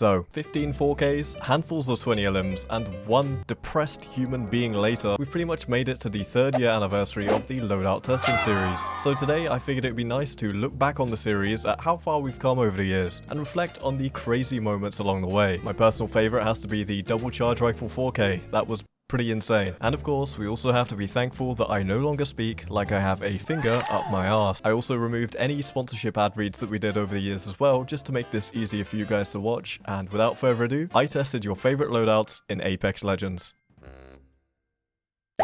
So, 15 4Ks, handfuls of 20 elims, and one depressed human being later, we've pretty much made it to the 3rd year anniversary of the loadout testing series. So today, I figured it'd be nice to look back on the series at how far we've come over the years, and reflect on the crazy moments along the way. My personal favourite has to be the double charge rifle 4K. That was pretty insane. And of course, we also have to be thankful that I no longer speak like I have a finger up my arse. I also removed any sponsorship ad reads that we did over the years as well, just to make this easier for you guys to watch. And without further ado, I tested your favorite loadouts in Apex Legends.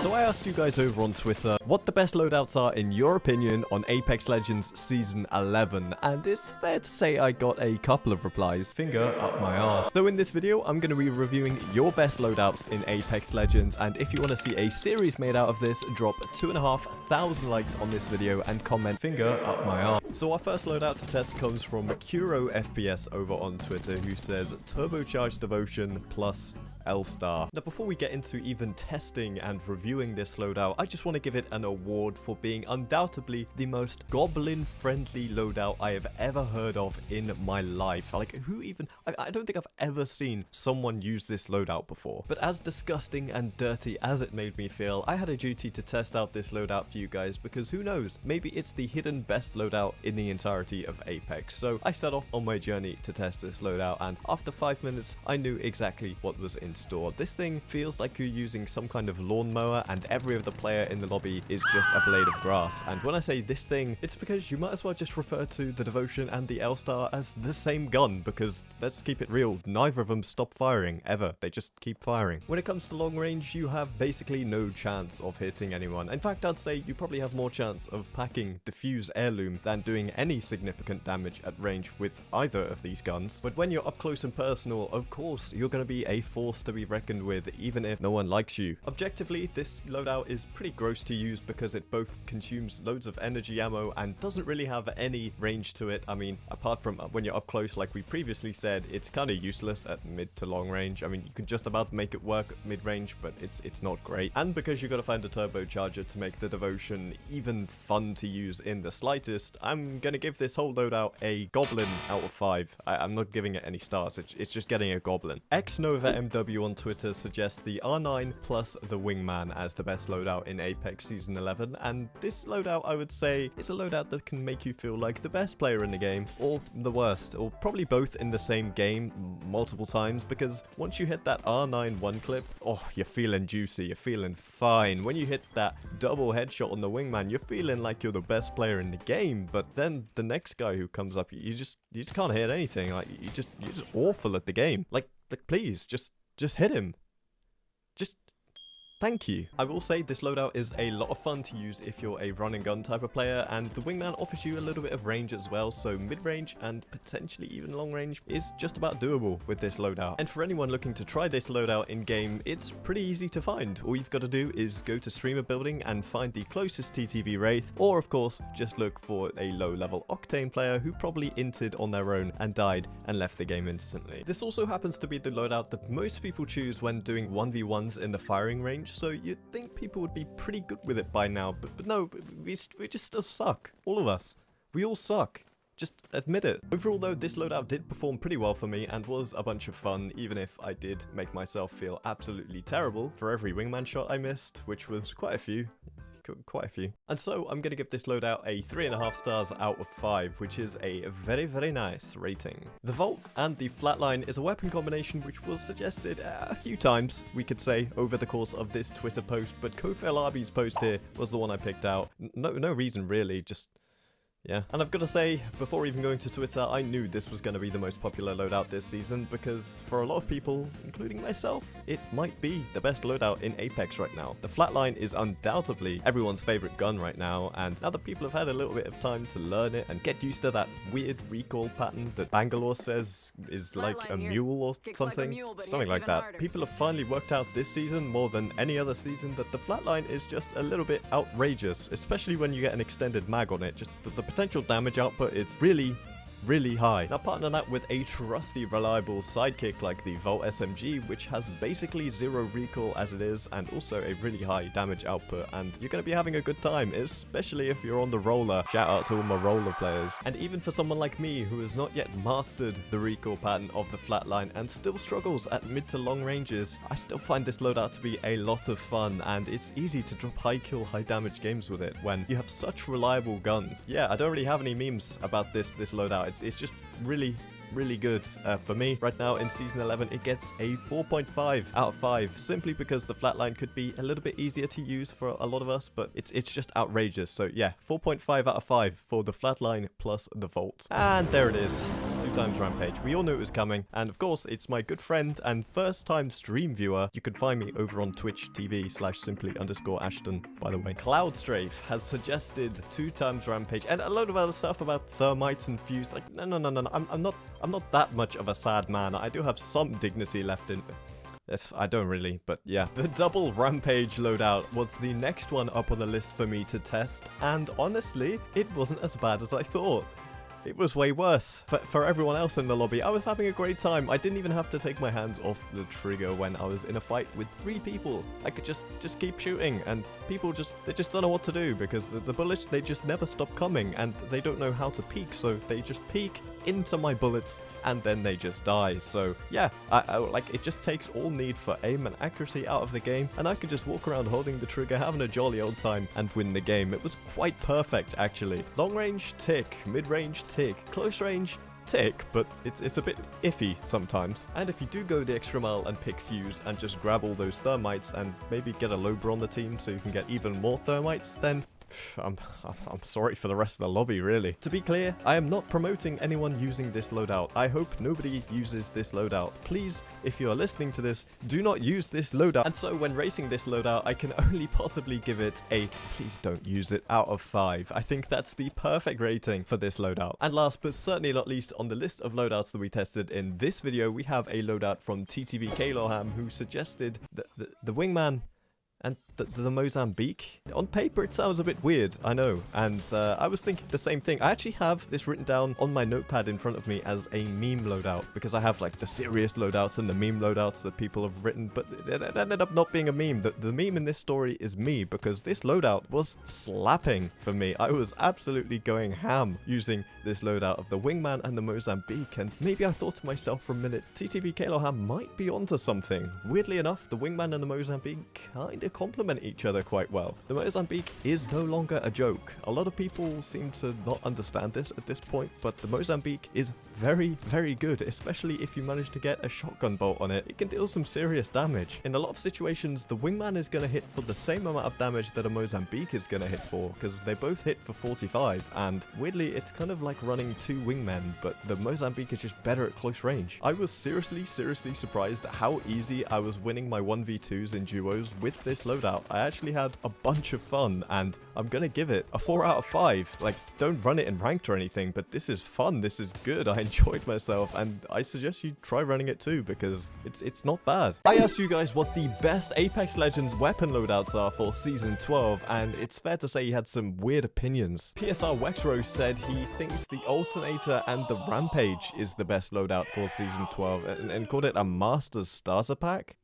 So I asked you guys over on Twitter what the best loadouts are in your opinion on Apex Legends Season 11, and it's fair to say I got a couple of replies, finger up my arse. So in this video, I'm going to be reviewing your best loadouts in Apex Legends, and if you want to see a series made out of this, drop 2,500 likes on this video and comment finger up my arse. So our first loadout to test comes from Kuro FPS over on Twitter, who says turbocharged devotion plus L-star. Now before we get into even testing and reviewing this loadout, I just want to give it an award for being undoubtedly the most goblin-friendly loadout I have ever heard of in my life. Like, who even... I don't think I've ever seen someone use this loadout before. But as disgusting and dirty as it made me feel, I had a duty to test out this loadout for you guys, because who knows, maybe it's the hidden best loadout in the entirety of Apex. So I set off on my journey to test this loadout, and after 5 minutes, I knew exactly what was in store. This thing feels like you're using some kind of lawnmower, and every other player in the lobby is just a blade of grass. And when I say this thing, it's because you might as well just refer to the Devotion and the L-Star as the same gun, because let's keep it real, neither of them stop firing ever. They just keep firing. When it comes to long range, you have basically no chance of hitting anyone. In fact, I'd say you probably have more chance of packing Diffuse Heirloom than doing any significant damage at range with either of these guns. But when you're up close and personal, of course, you're going to be a force to be reckoned with, even if no one likes you. Objectively, this loadout is pretty gross to use because it both consumes loads of energy ammo and doesn't really have any range to it. I mean, apart from when you're up close, like we previously said, it's kind of useless at mid to long range. I mean, you can just about make it work at mid range, but it's not great. And because you got to find a turbocharger to make the Devotion even fun to use in the slightest, I'm gonna give this whole loadout a goblin out of 5. I'm not giving it any stars. It's just getting a goblin. XNovaMW on Twitter suggests the R9 plus the Wingman as the best loadout in Apex Season 11, and this loadout, I would say, is a loadout that can make you feel like the best player in the game, or the worst, or probably both in the same game multiple times, because once you hit that R9 one clip, oh, you're feeling juicy, you're feeling fine. When you hit that double headshot on the Wingman, you're feeling like you're the best player in the game, but then the next guy who comes up, you just can't hit anything. Like, you're just awful at the game. Like please, just hit him. Just thank you. I will say this loadout is a lot of fun to use if you're a run and gun type of player, and the Wingman offers you a little bit of range as well, so mid-range and potentially even long range is just about doable with this loadout. And for anyone looking to try this loadout in game, it's pretty easy to find. All you've got to do is go to streamer building and find the closest TTV Wraith, or of course just look for a low level Octane player who probably inted on their own and died and left the game instantly. This also happens to be the loadout that most people choose when doing 1v1s in the firing range, so you'd think people would be pretty good with it by now, but no, we just still suck. All of us. We all suck. Just admit it. Overall though, this loadout did perform pretty well for me and was a bunch of fun, even if I did make myself feel absolutely terrible for every Wingman shot I missed, which was quite a few. And so I'm going to give this loadout a 3.5 stars out of 5, which is a very, very nice rating. The Vault and the Flatline is a weapon combination which was suggested a few times, we could say, over the course of this Twitter post, but Kofel Arby's post here was the one I picked out. No reason really, just... yeah. And I've got to say, before even going to Twitter, I knew this was going to be the most popular loadout this season, because for a lot of people, including myself, it might be the best loadout in Apex right now. The Flatline is undoubtedly everyone's favorite gun right now, and now that people have had a little bit of time to learn it and get used to that weird recoil pattern that Bangalore says is like a mule or something, something like that. People have finally worked out this season, more than any other season, that the Flatline is just a little bit outrageous, especially when you get an extended mag on it. Just the potential damage output is really, really high. Now partner that with a trusty, reliable sidekick like the Volt SMG, which has basically 0 recoil as it is, and also a really high damage output, and you're going to be having a good time, especially if you're on the roller. Shout out to all my roller players. And even for someone like me who has not yet mastered the recoil pattern of the flatline and still struggles at mid to long ranges, I still find this loadout to be a lot of fun, and it's easy to drop high kill, high damage games with it when you have such reliable guns. Yeah, I don't really have any memes about this loadout. It's just really good. For me, right now in Season 11, it gets a 4.5 out of 5, simply because the flatline could be a little bit easier to use for a lot of us, but it's just outrageous. So yeah, 4.5 out of 5 for the flatline plus the Volt. And there it is. 2 times Rampage. We all knew it was coming, and of course, it's my good friend and first time stream viewer. You can find me over on Twitch TV/simply_Ashton, by the way. Cloudstrafe has suggested 2 times Rampage and a load of other stuff about thermites and fuse. Like, no. I'm not that much of a sad man. I do have some dignity left in... Yes, I don't really, but yeah. The double Rampage loadout was the next one up on the list for me to test, and honestly, it wasn't as bad as I thought. It was way worse. For everyone else in the lobby, I was having a great time. I didn't even have to take my hands off the trigger when I was in a fight with 3 people. I could just keep shooting, and people they just don't know what to do, because the bullets, they just never stop coming, and they don't know how to peek, so they just peek into my bullets, and then they just die. So yeah, like, it just takes all need for aim and accuracy out of the game, and I could just walk around holding the trigger, having a jolly old time, and win the game. It was quite perfect, actually. Long range, tick. Mid range, tick. Close range, tick, but it's a bit iffy sometimes. And if you do go the extra mile and pick fuse and just grab all those thermites and maybe get a Lober on the team so you can get even more thermites, then I'm sorry for the rest of the lobby, really. To be clear, I am not promoting anyone using this loadout. I hope nobody uses this loadout. Please, if you are listening to this, do not use this loadout. And so when racing this loadout, I can only possibly give it a please don't use it out of 5. I think that's the perfect rating for this loadout. And last but certainly not least, on the list of loadouts that we tested in this video, we have a loadout from TTV Kaloham, who suggested the Wingman and the Mozambique. On paper, it sounds a bit weird, I know, and I was thinking the same thing. I actually have this written down on my notepad in front of me as a meme loadout, because I have like the serious loadouts and the meme loadouts that people have written, but it ended up not being a meme. The meme in this story is me, because this loadout was slapping for me. I was absolutely going ham using this loadout of the Wingman and the Mozambique, and maybe I thought to myself for a minute, TTV Kaloham might be onto something. Weirdly enough, the Wingman and the Mozambique kinda complement each other quite well. The Mozambique is no longer a joke. A lot of people seem to not understand this at this point, but the Mozambique is very good, especially if you manage to get a shotgun bolt on it. It can deal some serious damage. In a lot of situations, the Wingman is going to hit for the same amount of damage that a Mozambique is going to hit for, because they both hit for 45, and weirdly, it's kind of like running 2 wingmen, but the Mozambique is just better at close range. I was seriously surprised at how easy I was winning my 1v2s in duos with this loadout. I actually had a bunch of fun, and I'm gonna give it a 4 out of 5. Like, don't run it in ranked or anything, but this is fun, this is good, I enjoyed myself, and I suggest you try running it too, because it's not bad. I asked you guys what the best Apex Legends weapon loadouts are for Season 12, and it's fair to say he had some weird opinions. PSR Wexro said he thinks the Alternator and the Rampage is the best loadout for Season 12, and called it a Masters Starter Pack.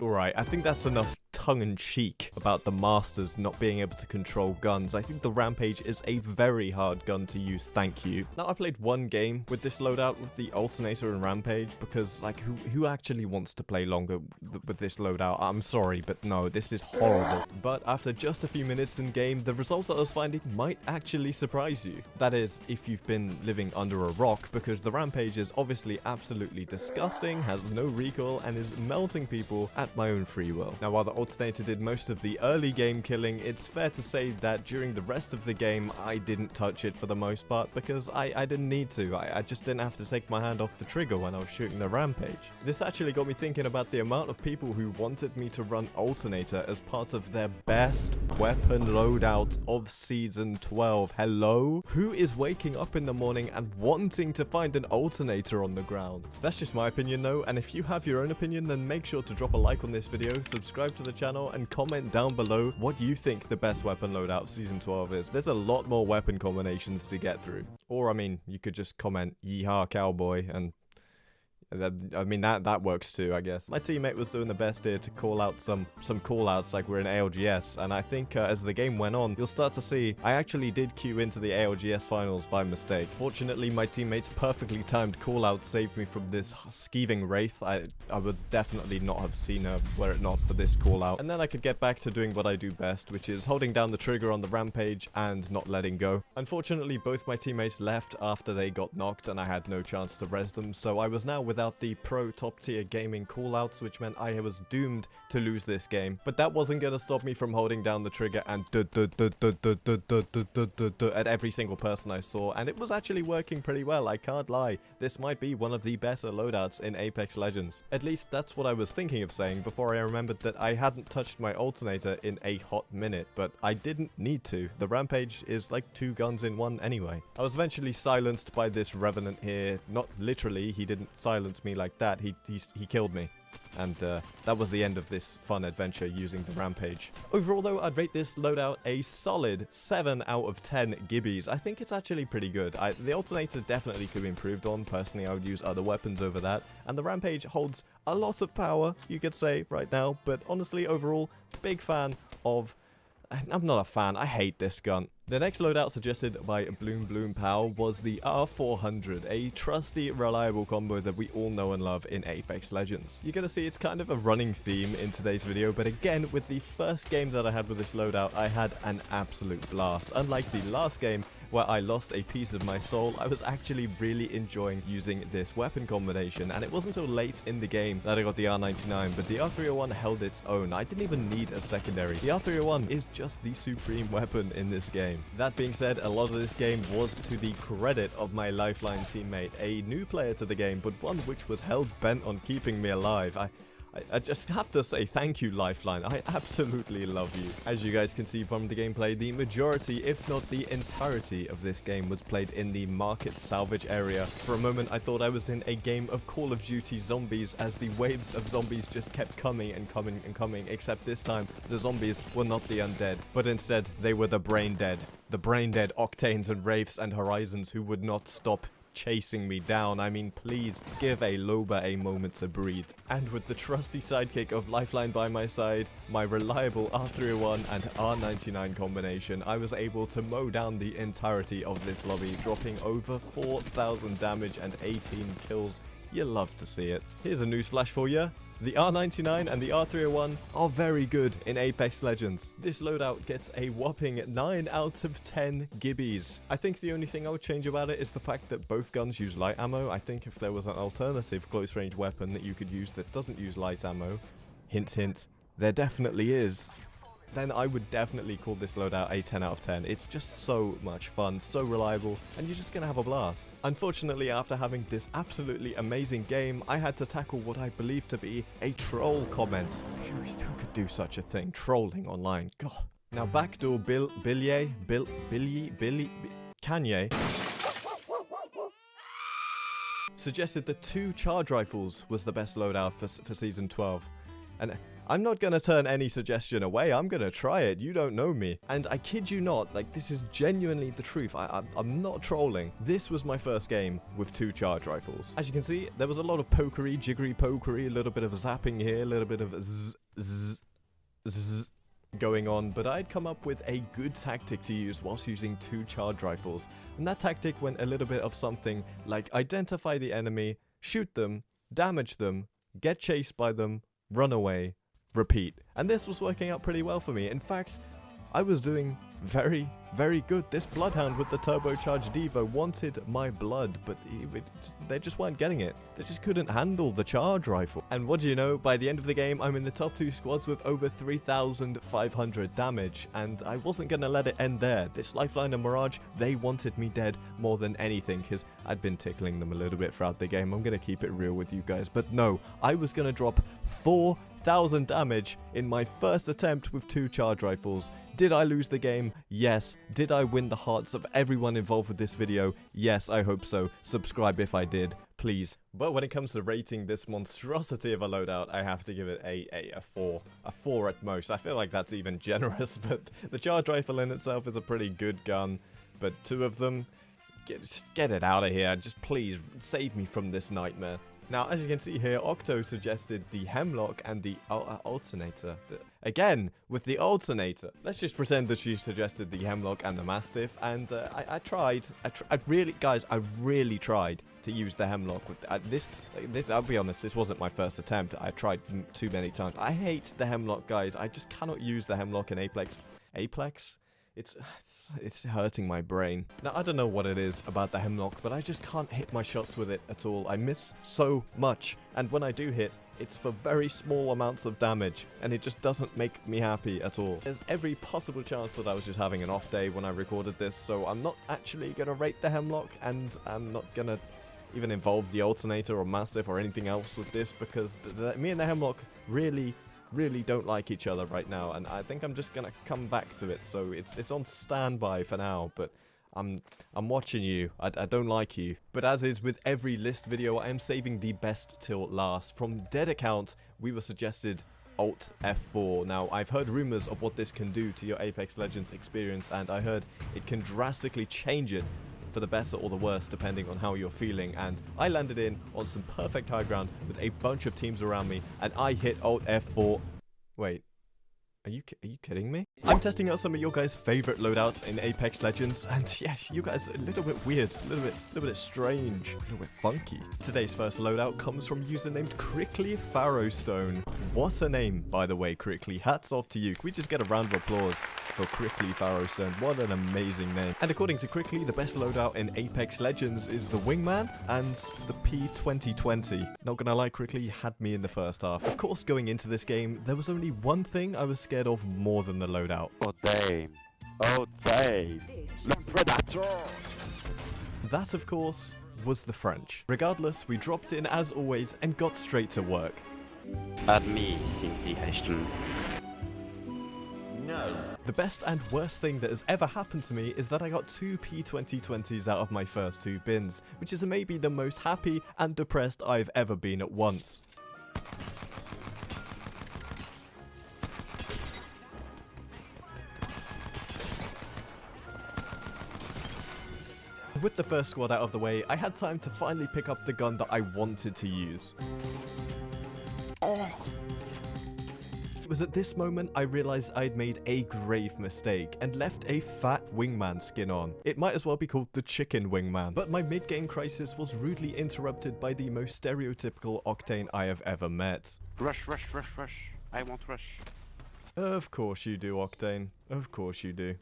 Alright, I think that's enough tongue-in-cheek about the Masters not being able to control guns. I think the Rampage is a very hard gun to use, thank you. Now, I played one game with this loadout with the Alternator and Rampage, because, like, who actually wants to play longer with this loadout? I'm sorry, but no, this is horrible. But after just a few minutes in game, the results I was finding might actually surprise you. That is, if you've been living under a rock, because the Rampage is obviously absolutely disgusting, has no recoil, and is melting people at my own free will. Now, while the Alternator did most of the early game killing, it's fair to say that during the rest of the game, I didn't touch it for the most part, because I didn't need to. I just didn't have to take my hand off the trigger when I was shooting the Rampage. This actually got me thinking about the amount of people who wanted me to run Alternator as part of their best weapon loadout of Season 12. Hello? Who is waking up in the morning and wanting to find an Alternator on the ground? That's just my opinion though, and if you have your own opinion, then make sure to drop a like on this video, subscribe to the channel, channel and comment down below what you think the best weapon loadout Season 12 is. There's a lot more weapon combinations to get through. Or, I mean, you could just comment, yeehaw cowboy, and that works too, I guess. My teammate was doing the best here to call out some call-outs like we're in ALGS, and I think as the game went on, you'll start to see I actually did queue into the ALGS finals by mistake. Fortunately, my teammate's perfectly timed call-out saved me from this skeeving wraith. I would definitely not have seen her were it not for this call-out. And then I could get back to doing what I do best, which is holding down the trigger on the rampage and not letting go. Unfortunately, both my teammates left after they got knocked, and I had no chance to res them, so I was now without the pro top tier gaming callouts, which meant I was doomed to lose this game. But that wasn't gonna stop me from holding down the trigger and at every single person I saw, and it was actually working pretty well, I can't lie. This might be one of the better loadouts in Apex Legends. At least that's what I was thinking of saying before I remembered that I hadn't touched my alternator in a hot minute, but I didn't need to. The rampage is like 2 guns in 1 anyway. I was eventually silenced by this revenant here. Not literally, he didn't silence me like that, he killed me. And that was the end of this fun adventure using the rampage. Overall though, I'd rate this loadout a solid 7 out of 10 gibbies. I think it's actually pretty good. The alternator definitely could be improved on. Personally, I would use other weapons over that. And the rampage holds a lot of power, you could say, right now. But honestly, overall, big fan of... I'm not a fan, I hate this gun. The next loadout suggested by Bloom Pow was the R400, a trusty, reliable combo that we all know and love in Apex Legends. You're gonna see it's kind of a running theme in today's video, but again, with the first game that I had with this loadout, I had an absolute blast. Unlike the last game, where I lost a piece of my soul, I was actually really enjoying using this weapon combination, and it wasn't until late in the game that I got the R99, but the R301 held its own. I didn't even need a secondary. The R301 is just the supreme weapon in this game. That being said, a lot of this game was to the credit of my Lifeline teammate, a new player to the game, but one which was hell-bent on keeping me alive. I just have to say thank you, Lifeline. I absolutely love you. As you guys can see from the gameplay, the majority, if not the entirety of this game was played in the market salvage area. For a moment, I thought I was in a game of Call of Duty Zombies as the waves of zombies just kept coming and coming and coming, except this time, the zombies were not the undead, but instead, they were the brain dead. The brain dead Octanes and Wraiths and Horizons who would not stop chasing me down. I mean, please give a Loba a moment to breathe. And with the trusty sidekick of Lifeline by my side, my reliable R301 and R99 combination, I was able to mow down the entirety of this lobby, dropping over 4,000 damage and 18 kills. You love to see it. Here's a newsflash for you. The R99 and the R301 are very good in Apex Legends. This loadout gets a whopping 9 out of 10 gibbies. I think the only thing I would change about it is the fact that both guns use light ammo. I think if there was an alternative close range weapon that you could use that doesn't use light ammo, hint hint, there definitely is, then I would definitely call this loadout a 10 out of 10. It's just so much fun, so reliable, and you're just gonna have a blast. Unfortunately, after having this absolutely amazing game, I had to tackle what I believe to be a troll comment. Who could do such a thing? Trolling online, God. Now, backdoor Kanye suggested that 2 charge rifles was the best loadout for Season 12. And I'm not gonna turn any suggestion away, I'm gonna try it, you don't know me. And I kid you not, like, this is genuinely the truth, I'm not trolling. This was my first game with 2 charge rifles. As you can see, there was a lot of pokery, jiggery pokery, a little bit of zapping here, a little bit of zzz going on, but I'd come up with a good tactic to use whilst using 2 charge rifles. And that tactic went a little bit of something like identify the enemy, shoot them, damage them, get chased by them, run away, repeat. And this was working out pretty well for me. In fact, I was doing very, very good. This Bloodhound with the turbocharged Diva wanted my blood, but they just weren't getting it. They just couldn't handle the charge rifle. And what do you know, by the end of the game, I'm in the top 2 squads with over 3,500 damage, and I wasn't gonna let it end there. This Lifeline and Mirage, they wanted me dead more than anything, because I'd been tickling them a little bit throughout the game. I'm gonna keep it real with you guys, but no, I was gonna drop 4,000 damage in my first attempt with 2 charge rifles. Did I lose the game? Yes, Did I win the hearts of everyone involved with this video? Yes, I hope so. Subscribe if I did, please. But when it comes to rating this monstrosity of a loadout, I have to give it a 4. A 4 at most. I feel like that's even generous, but the charge rifle in itself is a pretty good gun. But 2 of them, just get it out of here. Just please save me from this nightmare. Now, as you can see here, Octo suggested the Hemlock and the Alternator. Again, with the Alternator. Let's just pretend that she suggested the Hemlock and the Mastiff, and I tried. I really tried to use the Hemlock with this. I'll be honest, this wasn't my first attempt. I tried too many times. I hate the Hemlock, guys. I just cannot use the Hemlock in Apex. Apex? It's hurting my brain. Now, I don't know what it is about the Hemlock, but I just can't hit my shots with it at all. I miss so much, and when I do hit, it's for very small amounts of damage, and it just doesn't make me happy at all. There's every possible chance that I was just having an off day when I recorded this, so I'm not actually gonna rate the Hemlock, and I'm not gonna even involve the Alternator or Mastiff or anything else with this, because me and the Hemlock really don't like each other right now, and I think I'm just gonna come back to it. So it's on standby for now, but I'm watching you. I don't like you. But as is with every list video, I am saving the best till last. From dead account, we were suggested Alt F4. Now, I've heard rumors of what this can do to your Apex Legends experience, and I heard it can drastically change it for the better or the worse, depending on how you're feeling. And I landed in on some perfect high ground with a bunch of teams around me, and I hit Alt F4. Wait, are you kidding me? I'm testing out some of your guys' favorite loadouts in Apex Legends, and yes, you guys are a little bit weird, a little bit strange, a little bit funky. Today's first loadout comes from a user named Crickly Farrowstone. What a name, by the way, Crickly. Hats off to you. Can we just get a round of applause for Crickly Farrowstone? What an amazing name. And according to Crickly, the best loadout in Apex Legends is the Wingman and the P2020. Not gonna lie, Crickly had me in the first half. Of course, going into this game, there was only one thing I was scared of more than the loadout. Oh damn. Oh damn. The Predator! That, of course, was the French. Regardless, we dropped in as always and got straight to work. Add me, simply Ashton. No. The best and worst thing that has ever happened to me is that I got 2 P2020s out of my first 2 bins, which is maybe the most happy and depressed I've ever been at once. With the first squad out of the way, I had time to finally pick up the gun that I wanted to use. It was at this moment I realized I'd made a grave mistake and left a fat wingman skin on. It might as well be called the chicken wingman. But my mid-game crisis was rudely interrupted by the most stereotypical Octane I have ever met. Rush, rush, rush, rush. I want rush. Of course you do, Octane. Of course you do.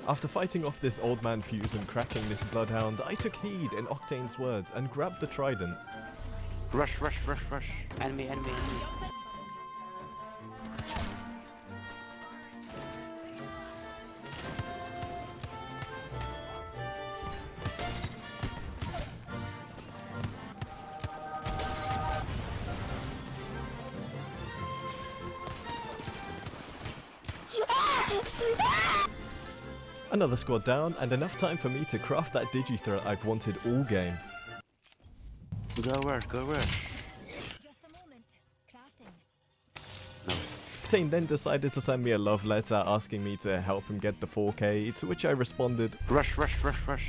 After fighting off this old man fuse and cracking this bloodhound, I took heed in Octane's words and grabbed the trident. Rush, rush, rush, rush. Enemy, enemy, enemy. Another squad down, and enough time for me to craft that digi-threat I've wanted all game. Go where? Go where? Just a moment. Crafting. Octane then decided to send me a love letter asking me to help him get the 4K, to which I responded, Rush, rush, rush, rush.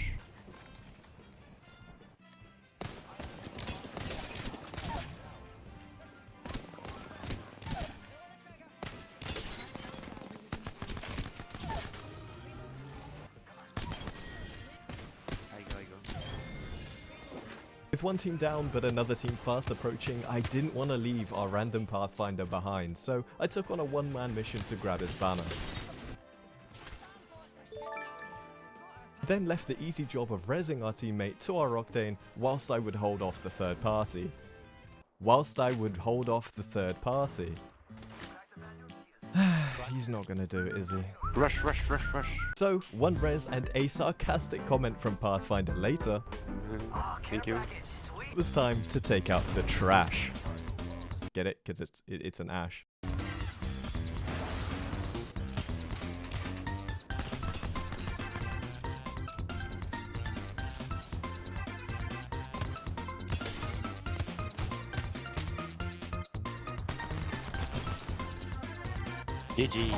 With one team down but another team fast approaching, I didn't want to leave our random Pathfinder behind, so I took on a one-man mission to grab his banner. Then left the easy job of rezzing our teammate to our Octane whilst I would hold off the third party. He's not gonna do it, is he? Rush, rush, rush, rush. So, one res and a sarcastic comment from Pathfinder later, Thank you. it was time to take out the trash. Get it? Because it's an Ash. GG.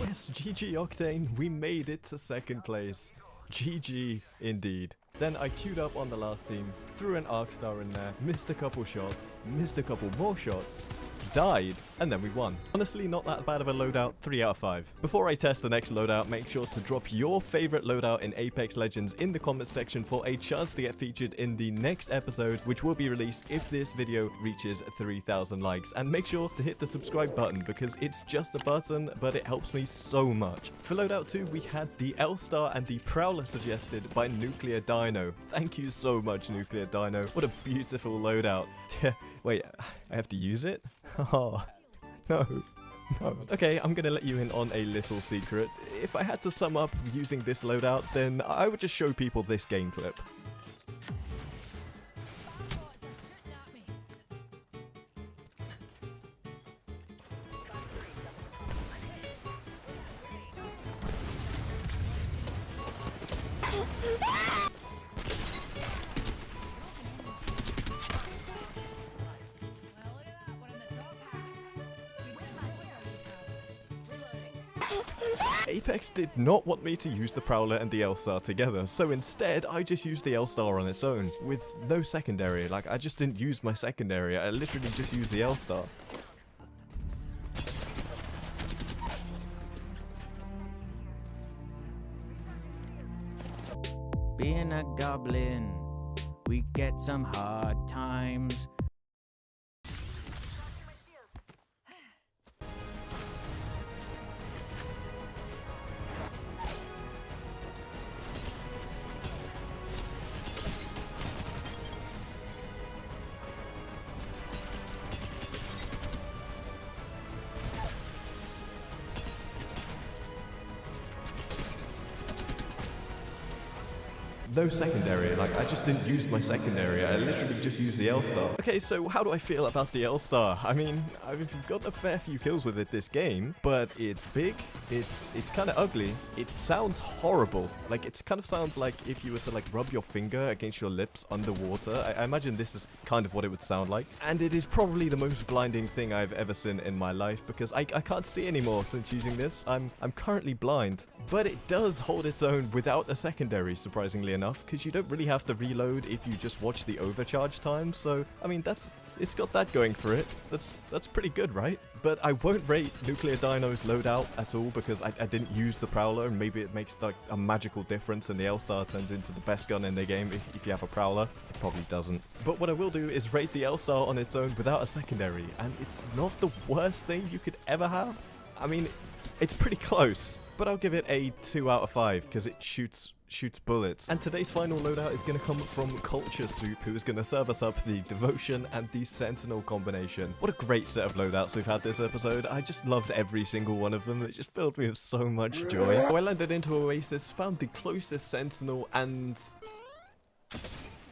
Yes, GG Octane, we made it to second place. GG indeed. Then I queued up on the last team, threw an arc star in there, missed a couple shots, missed a couple more shots, died, and then we won. Honestly, not that bad of a loadout, 3 out of 5. Before I test the next loadout, make sure to drop your favorite loadout in Apex Legends in the comments section for a chance to get featured in the next episode, which will be released if this video reaches 3,000 likes. And make sure to hit the subscribe button because it's just a button, but it helps me so much. For loadout 2, we had the L-Star and the Prowler suggested by Nuclear Dino. Thank you so much, Nuclear Dino. What a beautiful loadout. Wait, I have to use it? Oh, no. Okay, I'm gonna let you in on a little secret. If I had to sum up using this loadout, then I would just show people this game clip. Apex did not want me to use the Prowler and the L-Star together, so instead I just used the L-Star on its own, with no secondary. Like, I just didn't use my secondary, I literally just used the L-Star. Being a goblin, we get some hard times. No secondary, like I just didn't use my secondary, I literally just used the L-Star. Okay, so how do I feel about the L-Star? I mean, I've got a fair few kills with it this game, but it's big, it's kind of ugly, it sounds horrible. Like, it kind of sounds like if you were to like rub your finger against your lips underwater. I imagine this is kind of what it would sound like. And it is probably the most blinding thing I've ever seen in my life because I can't see anymore since using this. I'm currently blind. But it does hold its own without a secondary, surprisingly enough, because you don't really have to reload if you just watch the overcharge time. So, I mean, it's got that going for it. That's pretty good, right? But I won't rate Nuclear Dino's loadout at all because I didn't use the Prowler, and maybe it makes like a magical difference and the L-Star turns into the best gun in the game if you have a Prowler. It probably doesn't. But what I will do is rate the L-Star on its own without a secondary, and it's not the worst thing you could ever have. I mean, it's pretty close. But I'll give it a 2 out of 5 because it shoots bullets. And today's final loadout is going to come from Culture Soup, who is going to serve us up the Devotion and the Sentinel combination. What a great set of loadouts we've had this episode. I just loved every single one of them. It just filled me with so much joy. So I landed into Oasis, found the closest Sentinel, and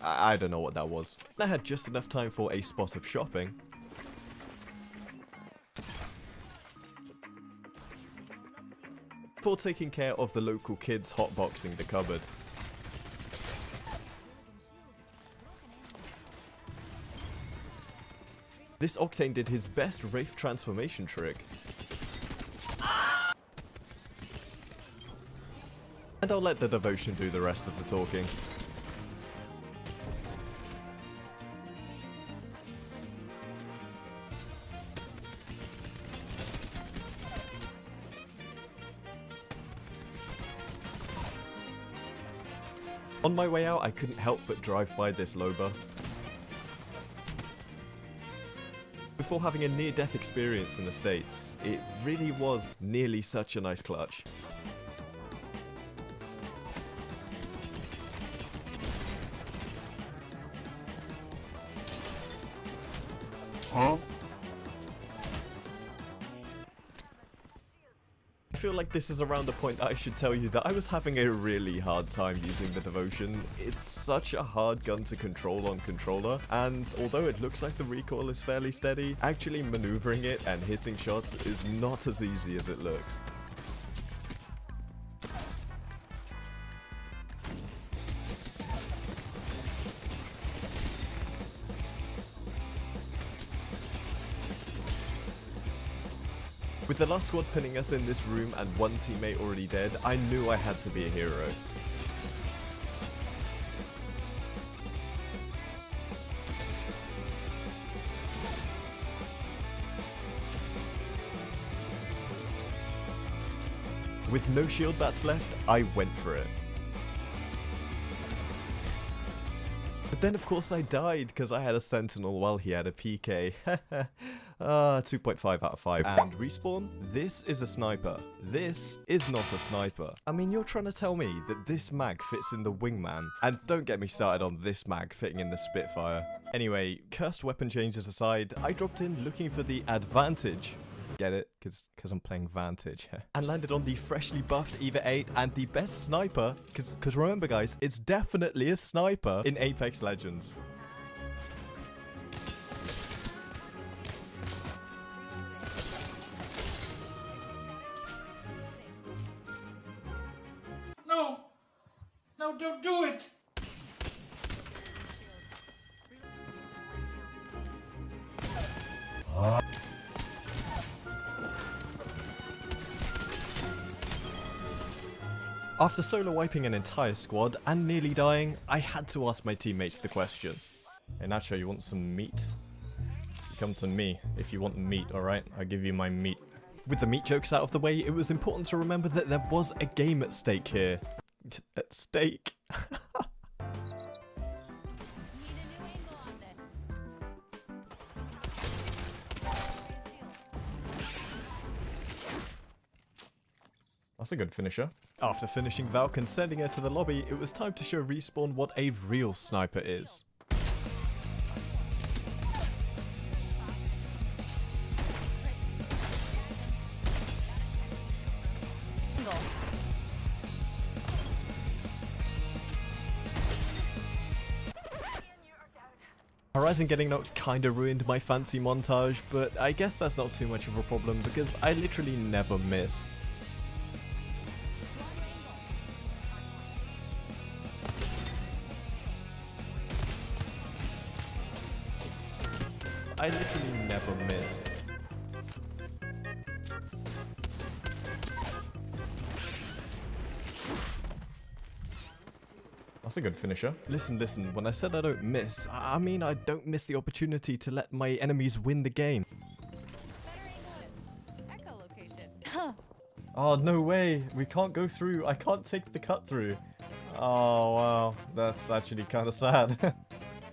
I don't know what that was. I had just enough time for a spot of shopping. For taking care of the local kids hotboxing the cupboard. This Octane did his best Wraith transformation trick. And I'll let the Devotion do the rest of the talking. On my way out, I couldn't help but drive by this Loba. Before having a near-death experience in the States, it really was nearly such a nice clutch. feel like this is around the point that I should tell you that I was having a really hard time using the Devotion. It's such a hard gun to control on controller, and although it looks like the recoil is fairly steady, actually maneuvering it and hitting shots is not as easy as it looks. With the last squad pinning us in this room and one teammate already dead, I knew I had to be a hero. With no shield bats left, I went for it. But then of course I died because I had a sentinel while he had a PK. 2.5 out of 5. And respawn? This is a sniper. This is not a sniper. I mean, you're trying to tell me that this mag fits in the wingman. And don't get me started on this mag fitting in the Spitfire. Anyway, cursed weapon changes aside, I dropped in looking for the advantage. Get it? Because I'm playing Vantage. And landed on the freshly buffed Eva 8 and the best sniper, because remember guys, it's definitely a sniper in Apex Legends. No! No, don't do it! After solo wiping an entire squad and nearly dying, I had to ask my teammates the question. Hey Nacho, you want some meat? You come to me if you want meat, alright? I'll give you my meat. With the meat jokes out of the way, it was important to remember that there was a game at stake here. At stake? That's a good finisher. After finishing Valk and sending her to the lobby, it was time to show Respawn what a real sniper is. Horizon getting knocked kinda ruined my fancy montage, but I guess that's not too much of a problem because I literally never miss. I literally never miss. That's a good finisher. Listen, when I said I don't miss, I mean I don't miss the opportunity to let my enemies win the game. Oh, no way. We can't go through. I can't take the cut through. Oh, wow. That's actually kind of sad.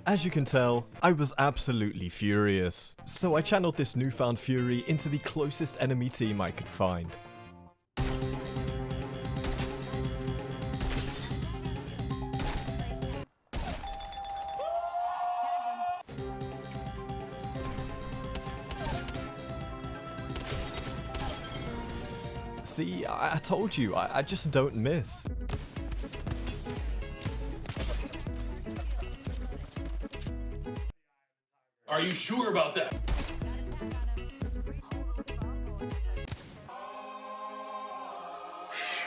As you can tell, I was absolutely furious. So I channeled this newfound fury into the closest enemy team I could find. See, I told you, I just don't miss. Are you sure about that?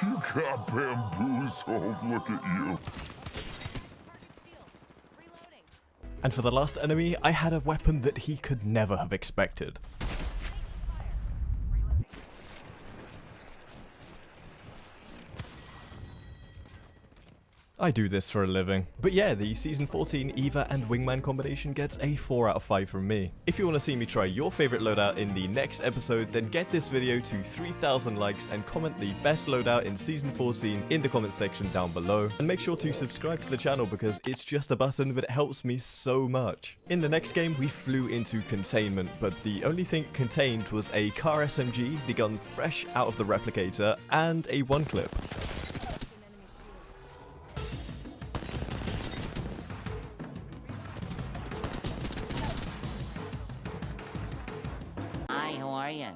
You got bamboozled, look at you. And for the last enemy, I had a weapon that he could never have expected. I do this for a living. But yeah, the Season 14 Eva and Wingman combination gets a 4 out of 5 from me. If you want to see me try your favorite loadout in the next episode, then get this video to 3,000 likes and comment the best loadout in Season 14 in the comment section down below. And make sure to subscribe to the channel because it's just a button, but it helps me so much. In the next game, we flew into containment, but the only thing contained was a car SMG, the gun fresh out of the replicator, and a one clip. Hi, how are you?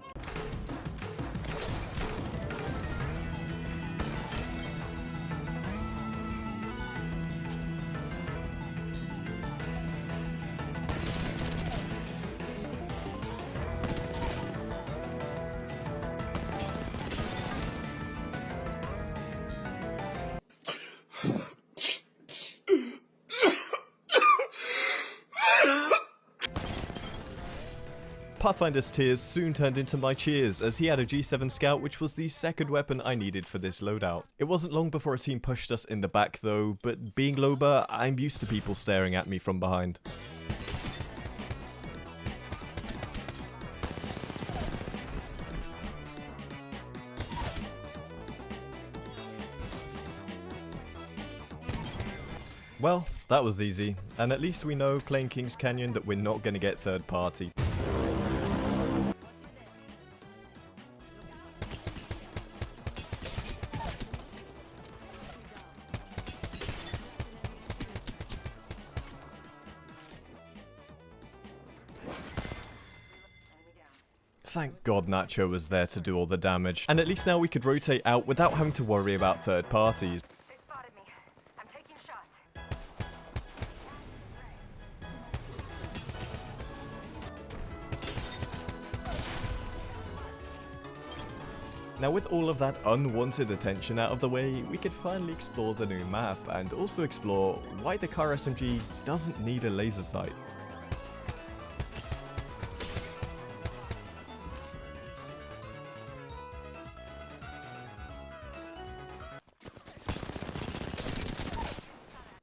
Pathfinder's tears soon turned into my cheers, as he had a G7 Scout, which was the second weapon I needed for this loadout. It wasn't long before a team pushed us in the back though, but being Loba, I'm used to people staring at me from behind. Well, that was easy, and at least we know playing King's Canyon that we're not going to get third party. Thank God Nacho was there to do all the damage, and at least now we could rotate out without having to worry about third parties. They spotted me. I'm taking shots. Now with all of that unwanted attention out of the way, we could finally explore the new map and also explore why the car SMG doesn't need a laser sight.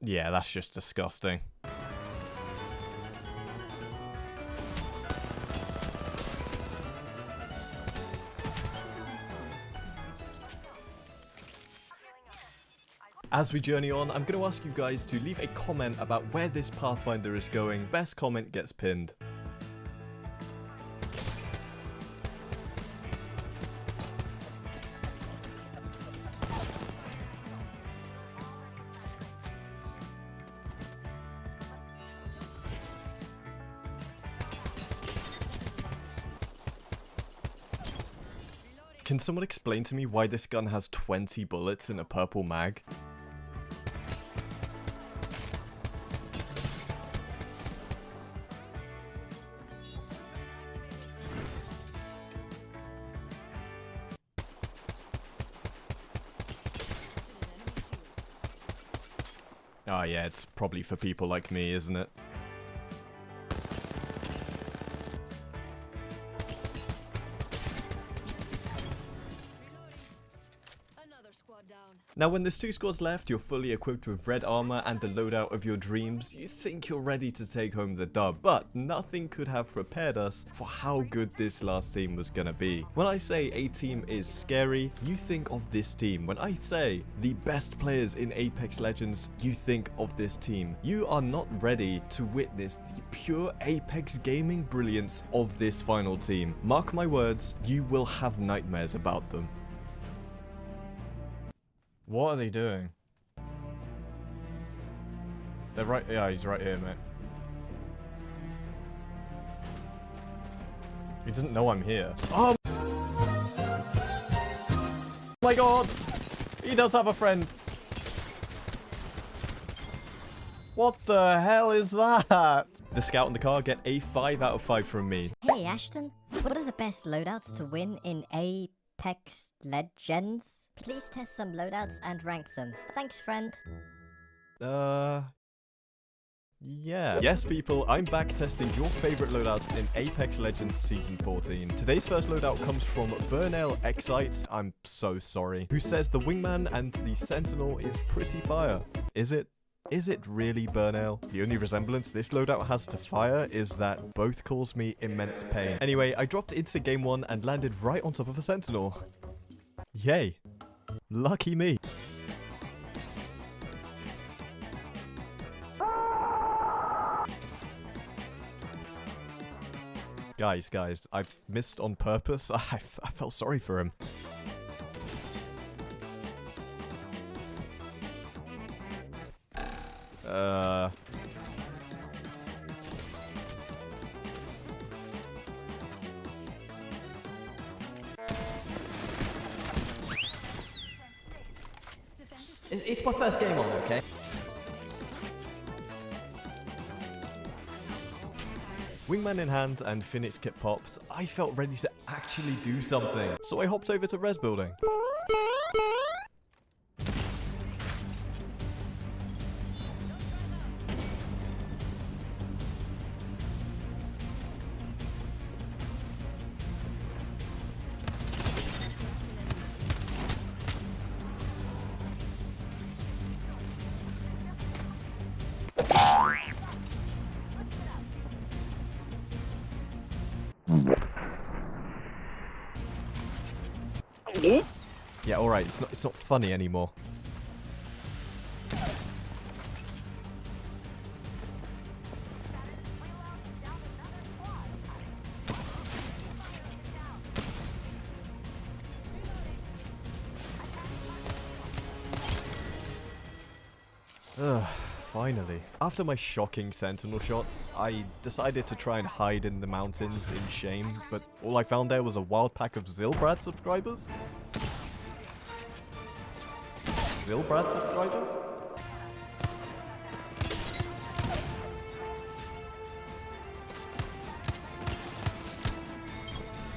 Yeah, that's just disgusting. As we journey on, I'm going to ask you guys to leave a comment about where this Pathfinder is going. Best comment gets pinned. Can someone explain to me why this gun has 20 bullets in a purple mag? Oh yeah, it's probably for people like me, isn't it? Now when there's 2 squads left, you're fully equipped with red armor and the loadout of your dreams, you think you're ready to take home the dub, but nothing could have prepared us for how good this last team was gonna be. When I say a team is scary, you think of this team. When I say the best players in Apex Legends, you think of this team. You are not ready to witness the pure Apex gaming brilliance of this final team. Mark my words, you will have nightmares about them. What are they doing? They're right. Yeah, he's right here, mate. He doesn't know I'm here. Oh my God! He does have a friend. What the hell is that? The scout and the car get a 5 out of 5 from me. Hey Ashton, what are the best loadouts to win in Apex Legends? Please test some loadouts and rank them. Thanks, friend. Yeah. Yes, people, I'm back testing your favorite loadouts in Apex Legends Season 14. Today's first loadout comes from Burnell Excite, I'm so sorry, who says the Wingman and the Sentinel is pretty fire. Is it? Is it really, Burnell? The only resemblance this loadout has to fire is that both cause me immense pain. Anyway, I dropped into Game 1 and landed right on top of a Sentinel. Yay. Lucky me. Guys, I missed on purpose. I felt sorry for him. It's my first game on, okay? Wingman in hand and Phoenix kit pops, I felt ready to actually do something. So I hopped over to res building. Yeah, alright, it's not funny anymore. Ugh, finally. After my shocking sentinel shots, I decided to try and hide in the mountains in shame, but all I found there was a wild pack of Zilbrad subscribers. Zilbrad subscribers?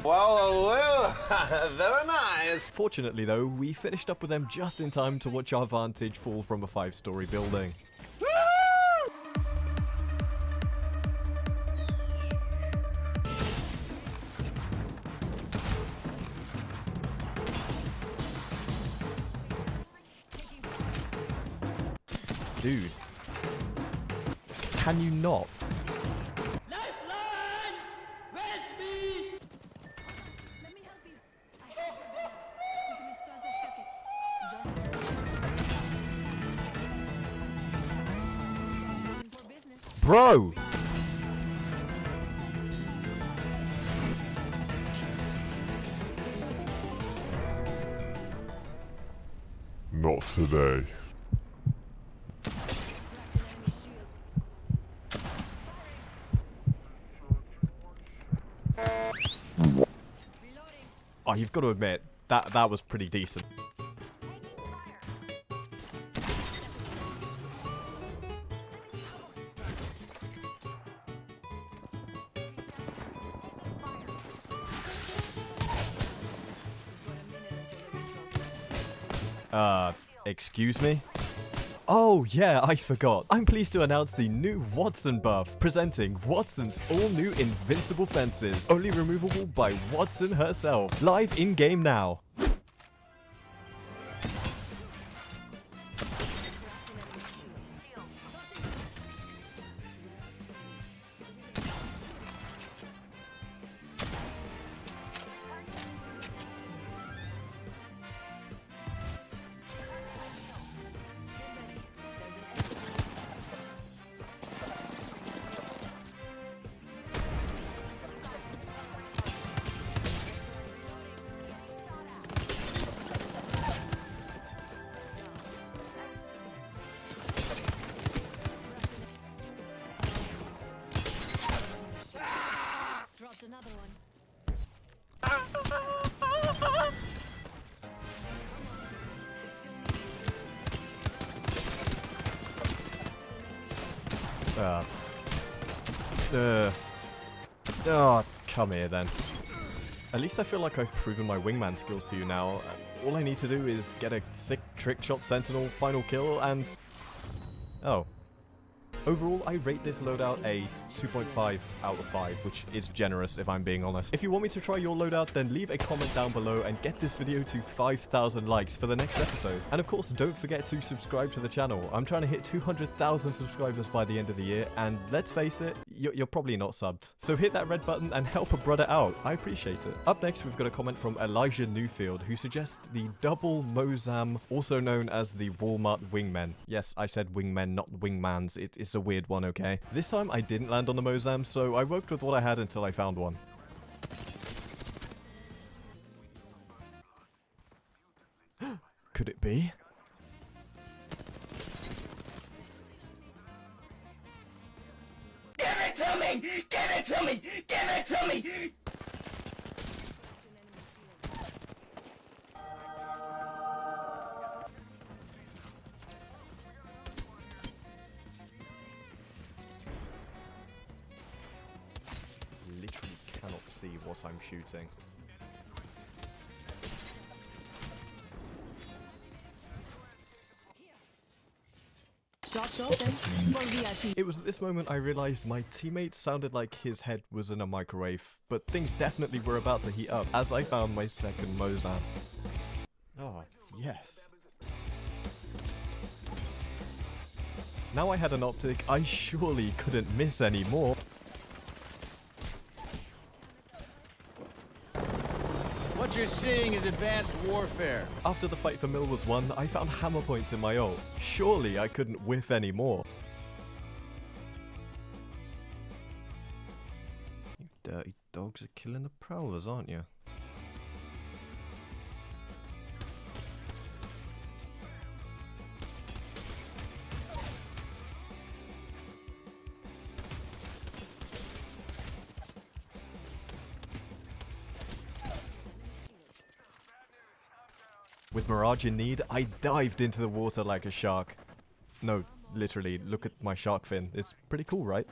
Well, very nice. Fortunately though, we finished up with them just in time to watch our Vantage fall from a 5-story building. Dude. Can you not? Lifeline! Where's me? Let me help you. I have some. We can restore the circuits. Just for business. Bro! Not today. Oh, you've got to admit, that was pretty decent. Excuse me? Oh, yeah, I forgot. I'm pleased to announce the new Watson buff, presenting Watson's all-new Invincible Fences, only removable by Watson herself. Live in-game now. Dropped another one. Oh, come here then. At least I feel like I've proven my wingman skills to you now. All I need to do is get a sick trick shot sentinel, final kill, and... Oh. Overall, I rate this loadout a 2.5 out of 5, which is generous if I'm being honest. If you want me to try your loadout, then leave a comment down below and get this video to 5,000 likes for the next episode. And of course, don't forget to subscribe to the channel. I'm trying to hit 200,000 subscribers by the end of the year, and let's face it, you're probably not subbed. So hit that red button and help a brother out. I appreciate it. Up next, we've got a comment from Elijah Newfield, who suggests the double Mozam, also known as the Walmart wingmen. Yes, I said wingmen, not wingmans. It's a weird one, okay? This time I didn't land on the Mozam, so I worked with what I had until I found one. Could it be? Give it to me! Give it to me! Give it to me! Literally cannot see what I'm shooting. Shots open for VIP. It was at this moment I realized my teammate sounded like his head was in a microwave, but things definitely were about to heat up as I found my second Mozam. Oh, yes. Now I had an optic, I surely couldn't miss any more. Watch What you're seeing is advanced warfare. After the fight for Mill was won, I found hammer points in my ult. Surely I couldn't whiff any more. You dirty dogs are killing the prowlers, aren't you? With Mirage in need, I dived into the water like a shark. No, literally, look at my shark fin. It's pretty cool, right?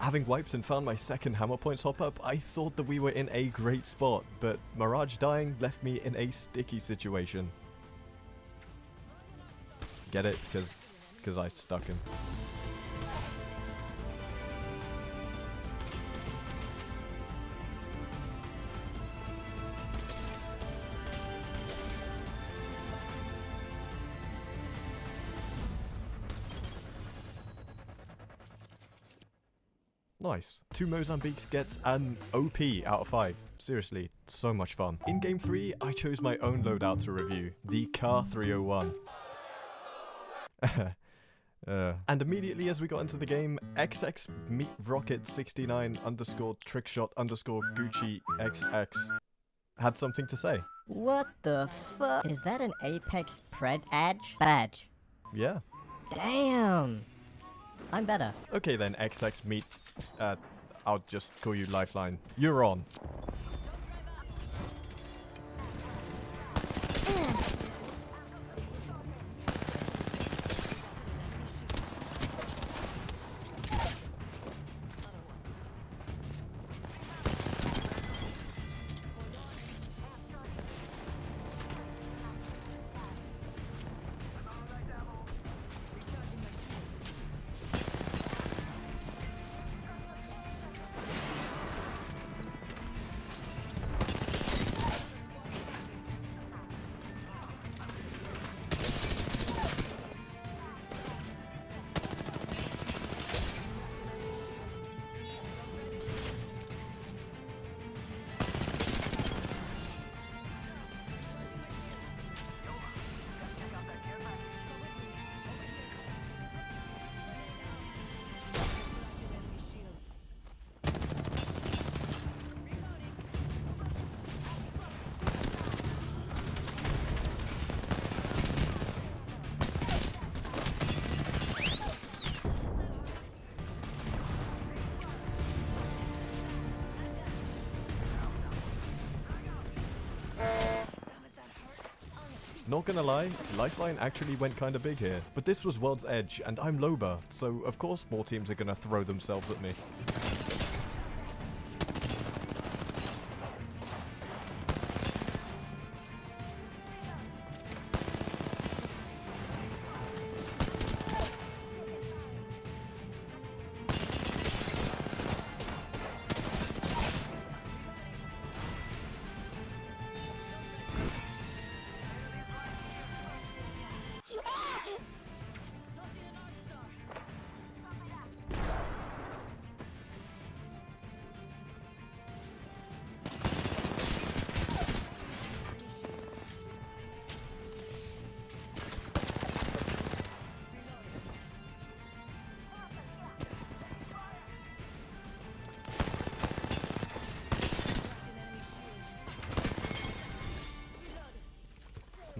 Having wiped and found my second hammer points hop up, I thought that we were in a great spot, but Mirage dying left me in a sticky situation. Get it? Because I stuck him. Nice. 2 Mozambiques gets an OP out of 5. Seriously, so much fun. In game 3, I chose my own loadout to review, the Car 301. And immediately as we got into the game, XX Meat Rocket 69 underscore trickshot underscore Gucci XX had something to say. What the fuck? Is that an Apex Pred badge? Yeah. Damn! I'm better. Okay then, XX Meat. I'll just call you Lifeline. You're on. Not gonna lie, Lifeline actually went kinda big here. But this was World's Edge, and I'm Loba, so of course more teams are gonna throw themselves at me.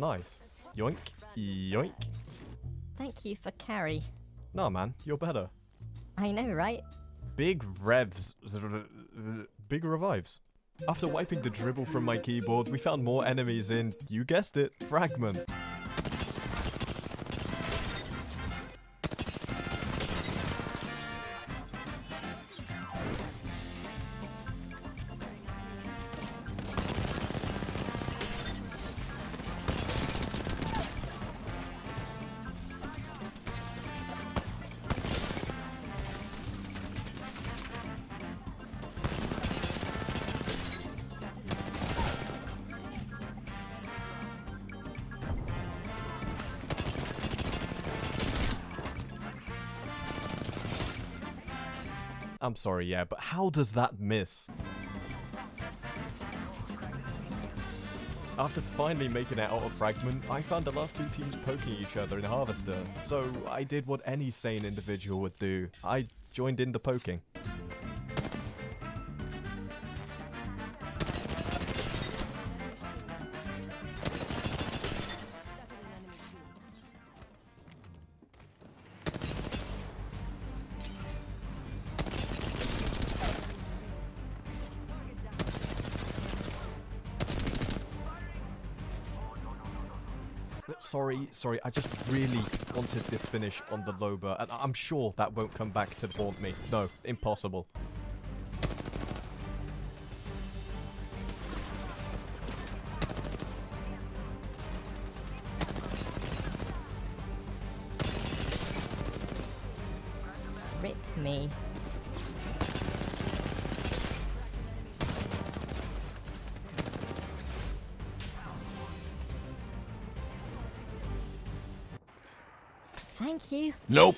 Nice. Yoink. Yoink. Thank you for carry. Nah, man, you're better. I know, right? Big revs. Big revives. After wiping the dribble from my keyboard, we found more enemies in, you guessed it, Fragment. I'm sorry, yeah, but how does that miss? After finally making it out of Fragment, I found the last two teams poking each other in Harvester, so I did what any sane individual would do. I joined in the poking. Sorry, I just really wanted this finish on the Loba, and I'm sure that won't come back to haunt me. No, impossible. Rip me. Thank you. Nope.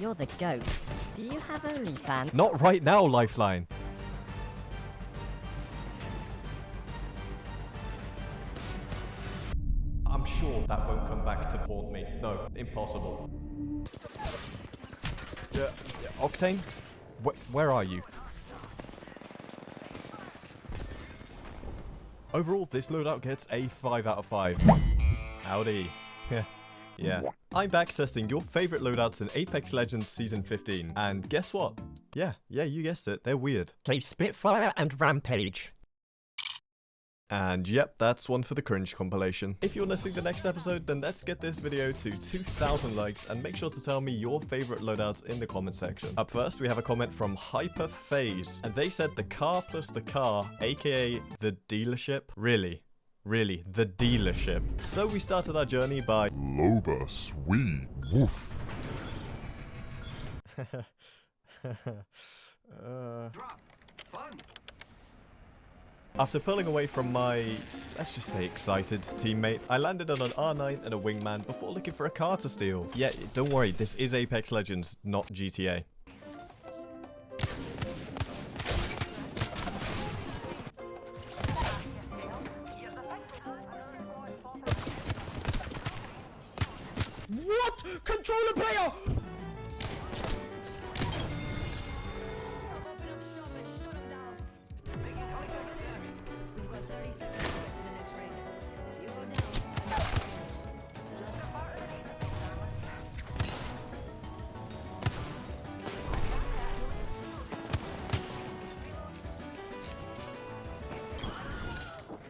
You're the goat. Do you have OnlyFans? Not right now, Lifeline. I'm sure that won't come back to haunt me. No, impossible. Octane? Where are you? Overall, this loadout gets a 5 out of 5. Howdy. Yeah. I'm back testing your favorite loadouts in Apex Legends Season 15. And guess what? Yeah, you guessed it. They're weird. Play Spitfire and Rampage. And yep, that's one for the cringe compilation. If you're listening to the next episode, then let's get this video to 2,000 likes and make sure to tell me your favorite loadouts in the comment section. Up first, we have a comment from Hyperphase, and they said the car plus the car, aka the dealership. Really, the dealership. So we started our journey by Loba, sweet. Woof. After pulling away from my, let's just say excited teammate, I landed on an R9 and a wingman before looking for a car to steal. Yeah, don't worry, this is Apex Legends, not GTA. What? Controller player! Open up shop and shut him down. We've got 30 seconds to get to the next ring. If you go down,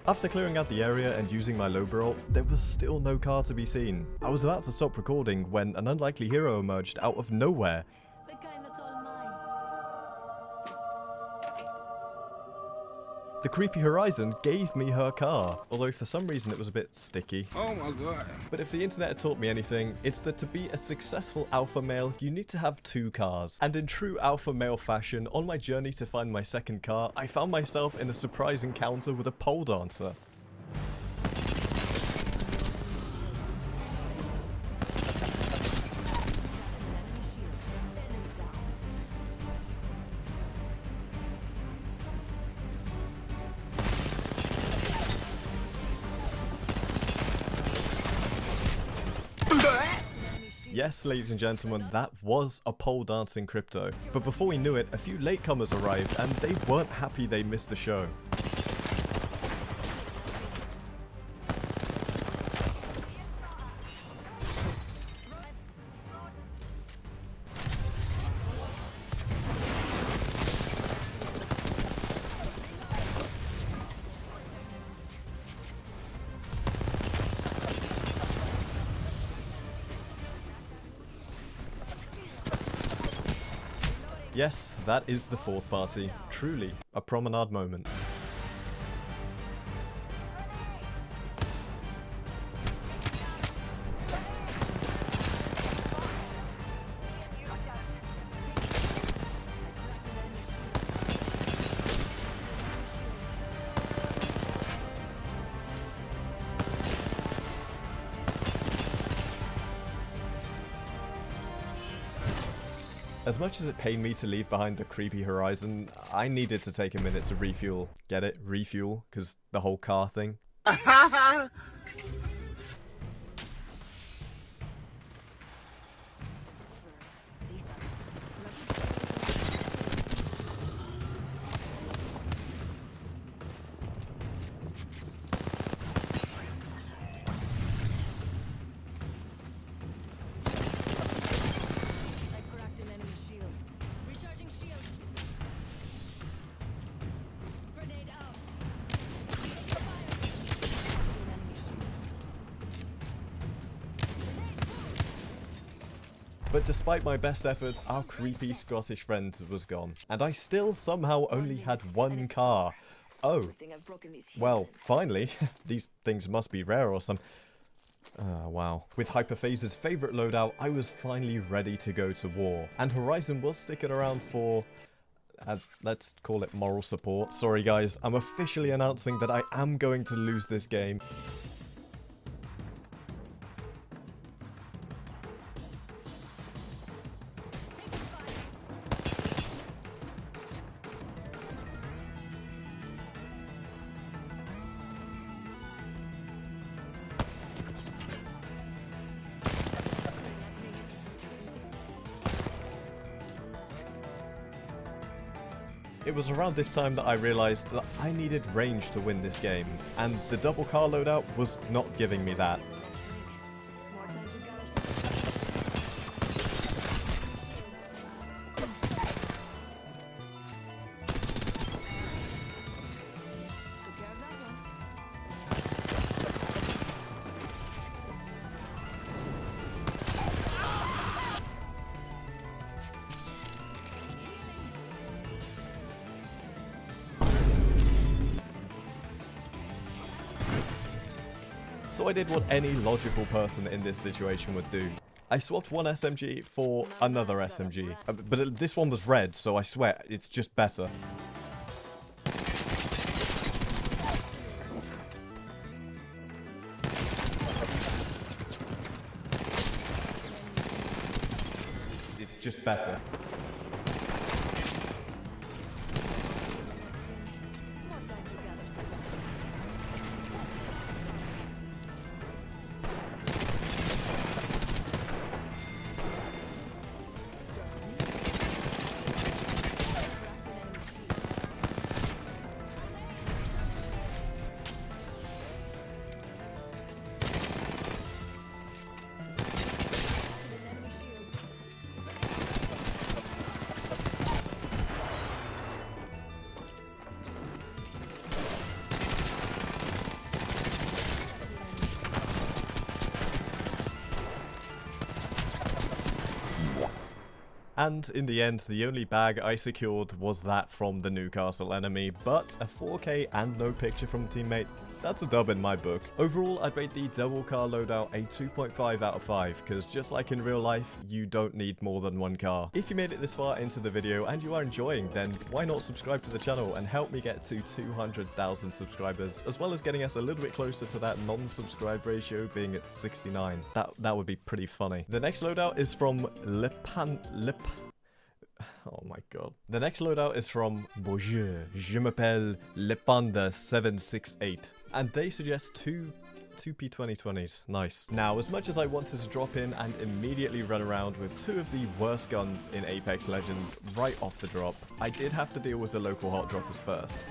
After clearing out the area and using my low barrel, there was still no car to be seen. I was about to stop recording when an unlikely hero emerged out of nowhere. the kind that's all mine. The creepy Horizon gave me her car, although for some reason it was a bit sticky. Oh my god. But if the internet had taught me anything, it's that to be a successful alpha male, you need to have 2 cars. And in true alpha male fashion, on my journey to find my second car, I found myself in a surprise encounter with a pole dancer. Yes, ladies and gentlemen, that was a pole dancing crypto. But before we knew it, a few latecomers arrived and they weren't happy they missed the show. Yes, that is the fourth party. Truly, a promenade moment. As much as it pained me to leave behind the creepy horizon, I needed to take a minute to refuel. Get it? Refuel? Because the whole car thing. But despite my best efforts, our creepy Scottish friend was gone. And I still somehow only had one car. Oh. Well, finally. These things must be rare or some... wow. With Hyperphase's favourite loadout, I was finally ready to go to war. And Horizon was sticking around for... let's call it moral support. Sorry guys, I'm officially announcing that I am going to lose this game. It was around this time that I realized that I needed range to win this game, and the double car loadout was not giving me that. So I did what any logical person in this situation would do. I swapped one SMG for another SMG, but this one was red, so I swear, it's just better. It's just better. And in the end, the only bag I secured was that from the Newcastle enemy, but a 4K and no picture from a teammate, that's a dub in my book. Overall, I'd rate the double car loadout a 2.5 out of 5, because just like in real life, you don't need more than one car. If you made it this far into the video and you are enjoying, then why not subscribe to the channel and help me get to 200,000 subscribers, as well as getting us a little bit closer to that non-subscribe ratio being at 69. That would be pretty funny. The next loadout is from Oh my god. The next loadout is from Bonjour, je m'appelle Le Panda 768. And they suggest two 2 P2020s, nice. Now, as much as I wanted to drop in and immediately run around with two of the worst guns in Apex Legends right off the drop, I did have to deal with the local hot droppers first.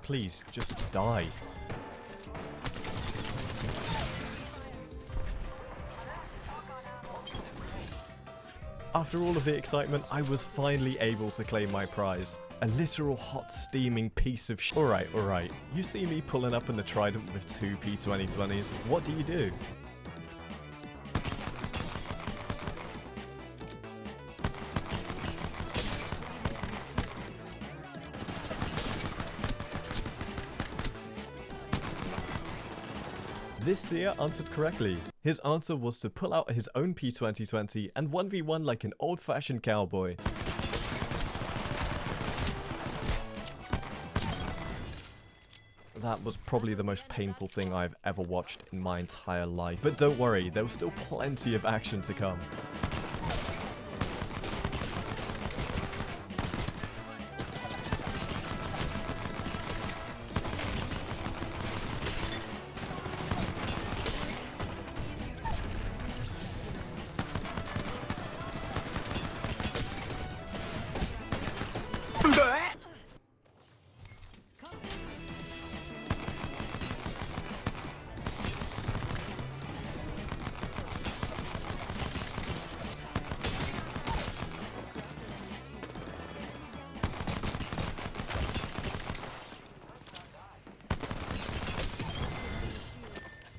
Please, just die. After all of the excitement, I was finally able to claim my prize. A literal hot steaming piece of Alright. You see me pulling up in the Trident with 2 P2020s. What do you do? This seer answered correctly. His answer was to pull out his own P2020 and 1v1 like an old-fashioned cowboy. That was probably the most painful thing I've ever watched in my entire life. But don't worry, there was still plenty of action to come.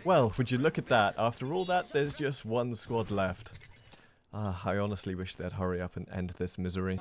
Well, would you look at that? After all that, there's just one squad left. I honestly wish they'd hurry up and end this misery.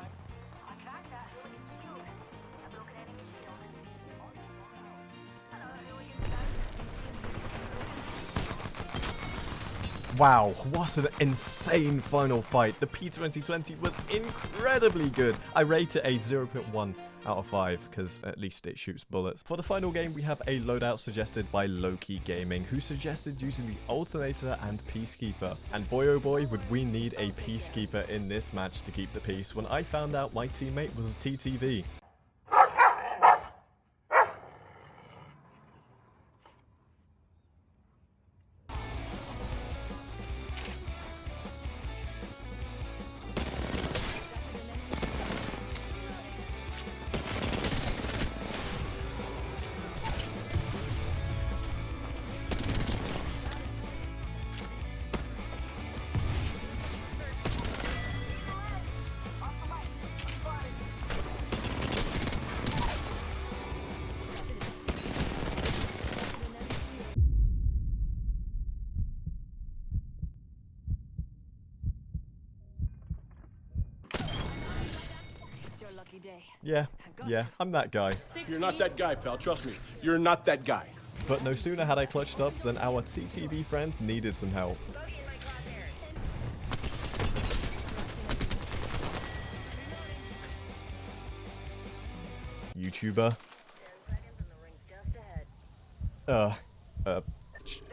Wow, what an insane final fight. The P2020 was incredibly good. I rate it a 0.1 out of 5 because at least it shoots bullets. For the final game, we have a loadout suggested by Loki Gaming, who suggested using the Alternator and Peacekeeper. And boy oh boy, would we need a Peacekeeper in this match to keep the peace when I found out my teammate was TTV. Yeah, I'm that guy. You're not that guy, pal. Trust me. You're not that guy. But no sooner had I clutched up than our TTV friend needed some help. YouTuber.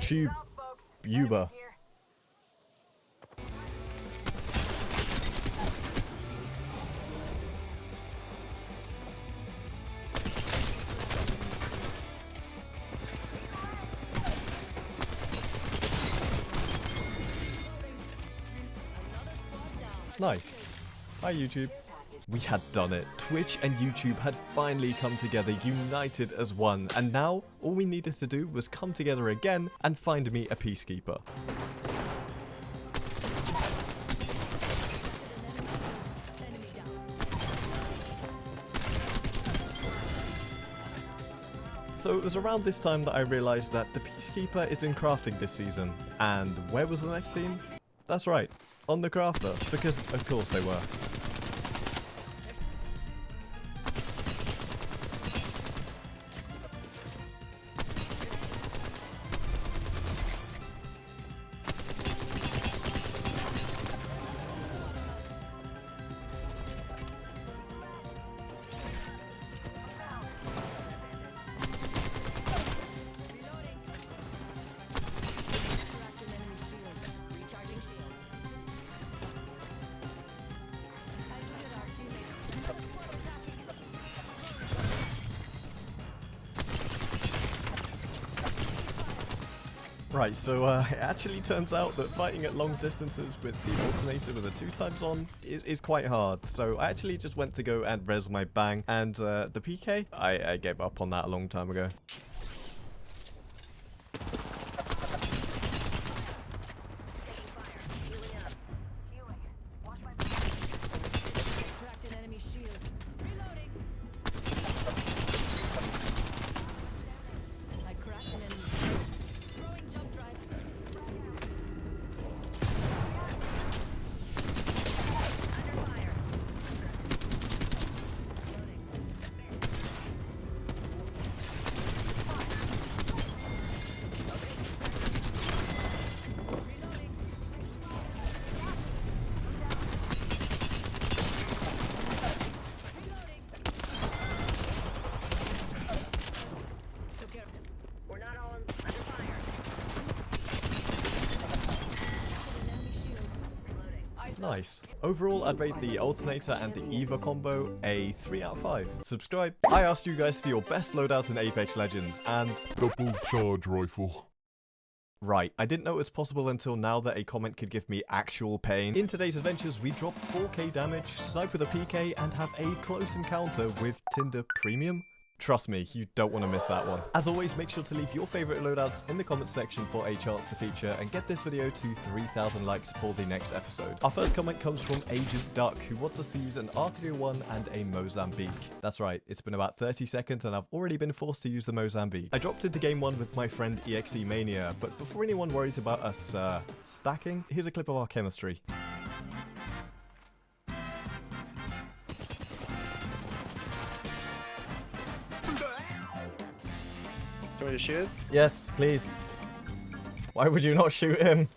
Tube-uber. Nice. Hi YouTube. We had done it. Twitch and YouTube had finally come together, united as one, and now all we needed to do was come together again and find me a Peacekeeper. So it was around this time that I realized that the Peacekeeper is in crafting this season. And where was the next team? That's right, on the crafter, because of course they were. Right, so it actually turns out that fighting at long distances with the alternator with a 2x on is quite hard. So I actually just went to go and res my bang, and the PK, I gave up on that a long time ago. Cracked an enemy shield. Reloading. I cracked an enemy shield. Throwing jump drive. Under fire. Took care of him. We're not all under fire. An enemy shield. Reloading. Nice. Overall, I'd rate the alternator and the Eva combo a 3 out of 5. Subscribe. I asked you guys for your best loadouts in Apex Legends, and Double charge rifle. right, I didn't know it was possible until now that a comment could give me actual pain. In today's adventures, we drop 4k damage, snipe with a PK, and have a close encounter with Tinder Premium. Trust me, you don't want to miss that one. As always, make sure to leave your favorite loadouts in the comments section for a chance to feature, and get this video to 3,000 likes for the next episode. Our first comment comes from Agent Duck, who wants us to use an R301 and a Mozambique. That's right, it's been about 30 seconds and I've already been forced to use the Mozambique. I dropped into game 1 with my friend EXE Mania, but before anyone worries about us stacking, here's a clip of our chemistry. Do you want me to shoot? Yes, please. Why would you not shoot him?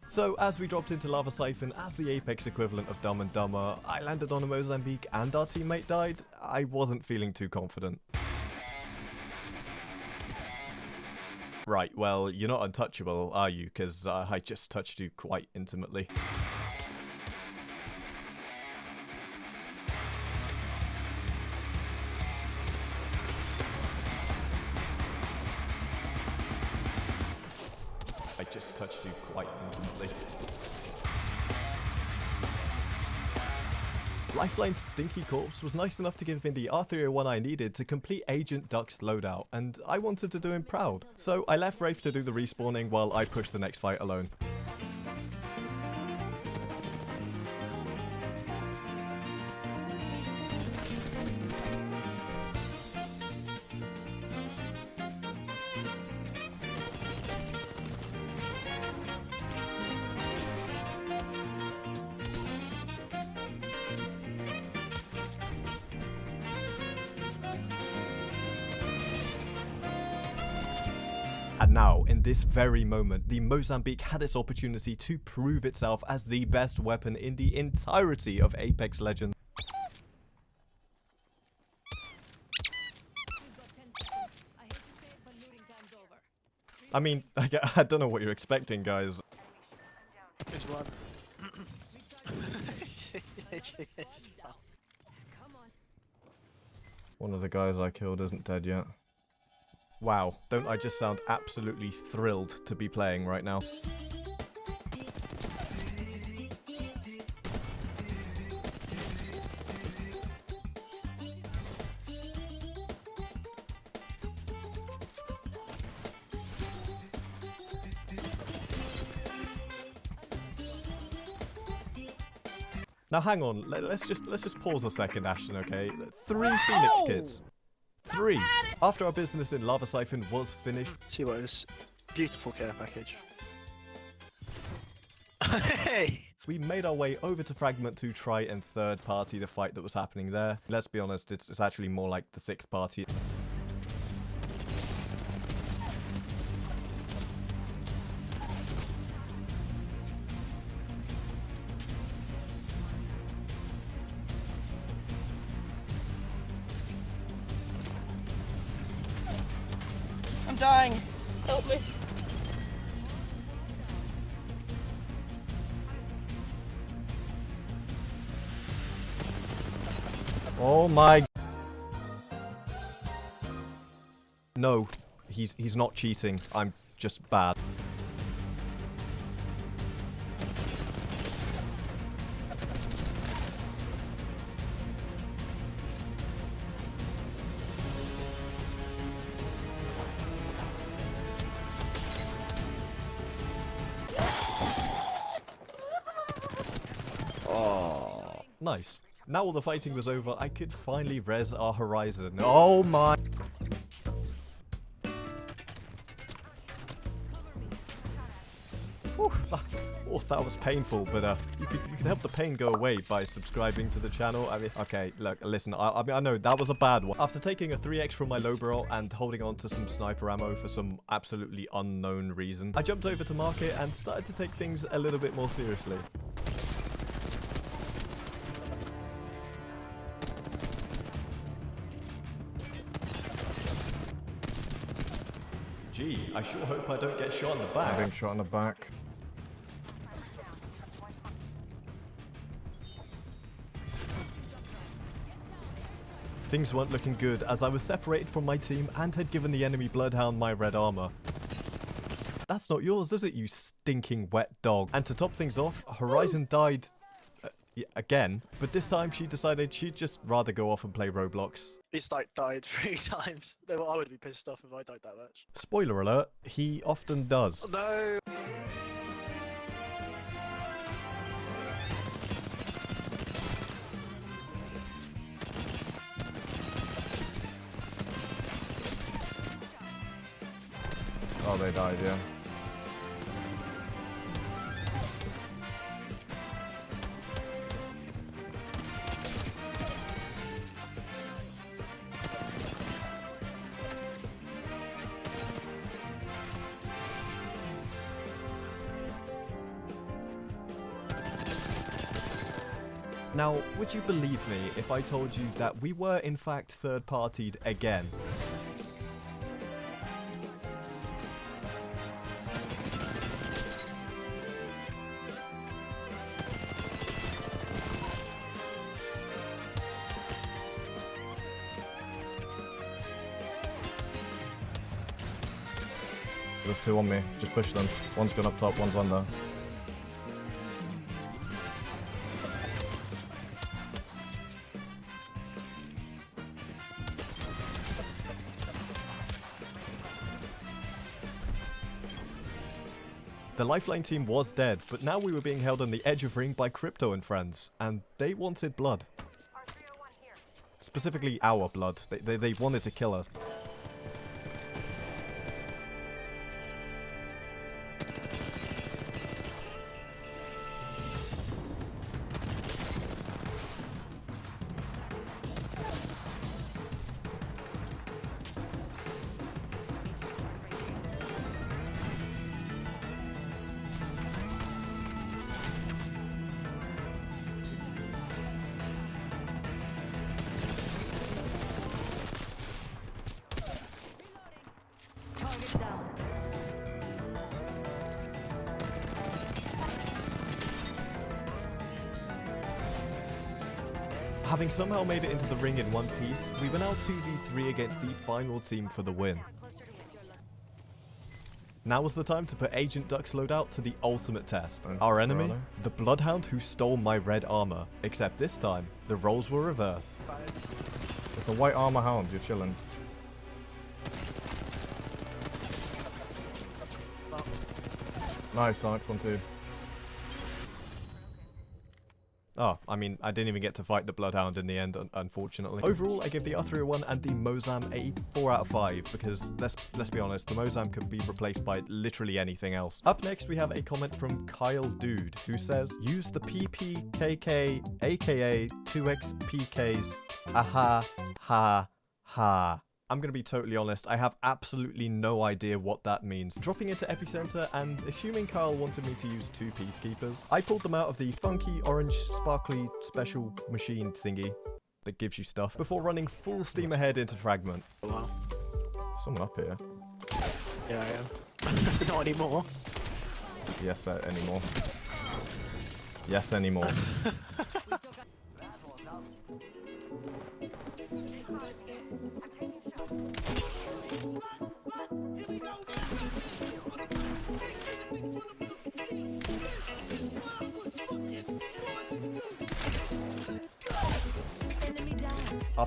So, as we dropped into Lava Siphon as the Apex equivalent of Dumb and Dumber, I landed on a Mozambique and our teammate died. I wasn't feeling too confident. Right, well, you're not untouchable, are you? Because I just touched you quite intimately. I just touched you quite intimately. Lifeline's Stinky Corpse was nice enough to give me the R301 I needed to complete Agent Duck's loadout, and I wanted to do him proud. So I left Rafe to do the respawning while I pushed the next fight alone. And now, in this very moment, the Mozambique had its opportunity to prove itself as the best weapon in the entirety of Apex Legends. We've got 10 seconds. I hate to say it, but looting time's over. I mean, I don't know what you're expecting, guys. There's one. Come on. One of the guys I killed isn't dead yet. Wow, don't I just sound absolutely thrilled to be playing right now? Now hang on, let's just pause a second, Ashton, okay? 3 Phoenix kits. 3. After our business in Lava Siphon was finished. See what this beautiful care package. Hey! We made our way over to Fragment to try and third party the fight that was happening there. Let's be honest, it's actually more like the 6th party. I'm dying. Help me. Oh my... No, he's not cheating. I'm just bad. Oh. Nice. Now all the fighting was over, I could finally res our horizon. Oh my... that was painful, but you could help the pain go away by subscribing to the channel. I mean, okay, look, listen, I know that was a bad one. After taking a 3x from my low barrel and holding on to some sniper ammo for some absolutely unknown reason, I jumped over to market and started to take things a little bit more seriously. Gee, I sure hope I don't get shot in the back. I'm being shot in the back. Things weren't looking good as I was separated from my team and had given the enemy bloodhound my red armor. That's not yours, is it, you stinking wet dog? And to top things off, Horizon died again, but this time she decided she'd just rather go off and play Roblox. He's like died 3 times. I would be pissed off if I died that much. Spoiler alert, he often does. Oh, no! Oh, they died, yeah. Now, would you believe me if I told you that we were in fact third-partied again? There's 2 on me. Just push them. One's gone up top, one's under. The Lifeline team was dead, but now we were being held on the edge of ring by Crypto and friends, and they wanted blood. Specifically our blood. They wanted to kill us. Having somehow made it into the ring in one piece, we were now 2v3 against the final team for the win. Now was the time to put Agent Duck's loadout to the ultimate test. Our enemy, the Bloodhound who stole my red armor, except this time, the roles were reversed. It's a white armor hound, you're chilling. Nice, Sonic, 1-2. Oh, I mean, I didn't even get to fight the Bloodhound in the end, unfortunately. Overall, I give the R301 and the Mozam a 4 out of 5, because let's be honest, the Mozam could be replaced by literally anything else. Up next, we have a comment from Kyle Dude, who says, use the PPKK, aka 2xPKs, aha, ha, ha. I'm going to be totally honest, I have absolutely no idea what that means. Dropping into Epicenter and assuming Kyle wanted me to use 2 Peacekeepers, I pulled them out of the funky orange sparkly special machine thingy that gives you stuff before running full steam ahead into Fragment. Wow. Someone up here. Yeah, I am. Not anymore. Yes, anymore. Yes, anymore.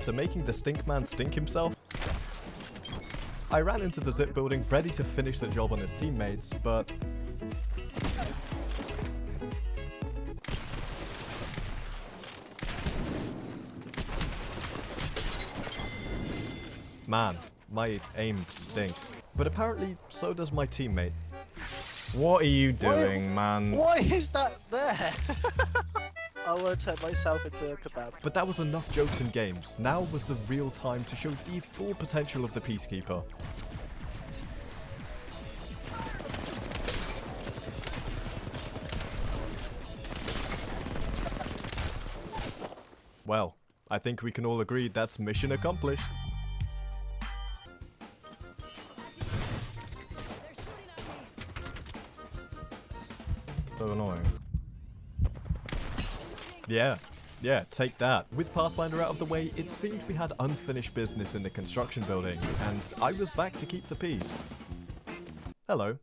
after making the stink man stink himself. I ran into the zip building ready to finish the job on his teammates, but man, my aim stinks. But apparently, so does my teammate. What are you doing, man? Why is that there? I want to turn myself into a kebab. But that was enough jokes and games. Now was the real time to show the full potential of the Peacekeeper. Well, I think we can all agree that's mission accomplished. So annoying. Yeah, take that. With Pathfinder out of the way, it seemed we had unfinished business in the construction building, and I was back to keep the peace. Hello.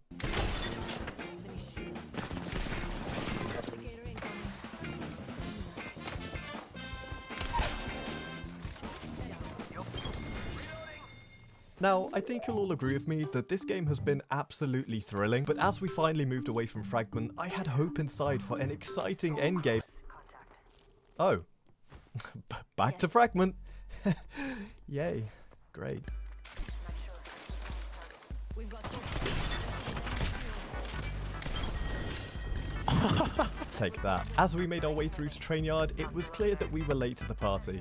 Now, I think you'll all agree with me that this game has been absolutely thrilling, but as we finally moved away from Fragment, I had hope inside for an exciting endgame. Oh. Back to Fragment. Yay. Great. Take that. As we made our way through to Train Yard, it was clear that we were late to the party.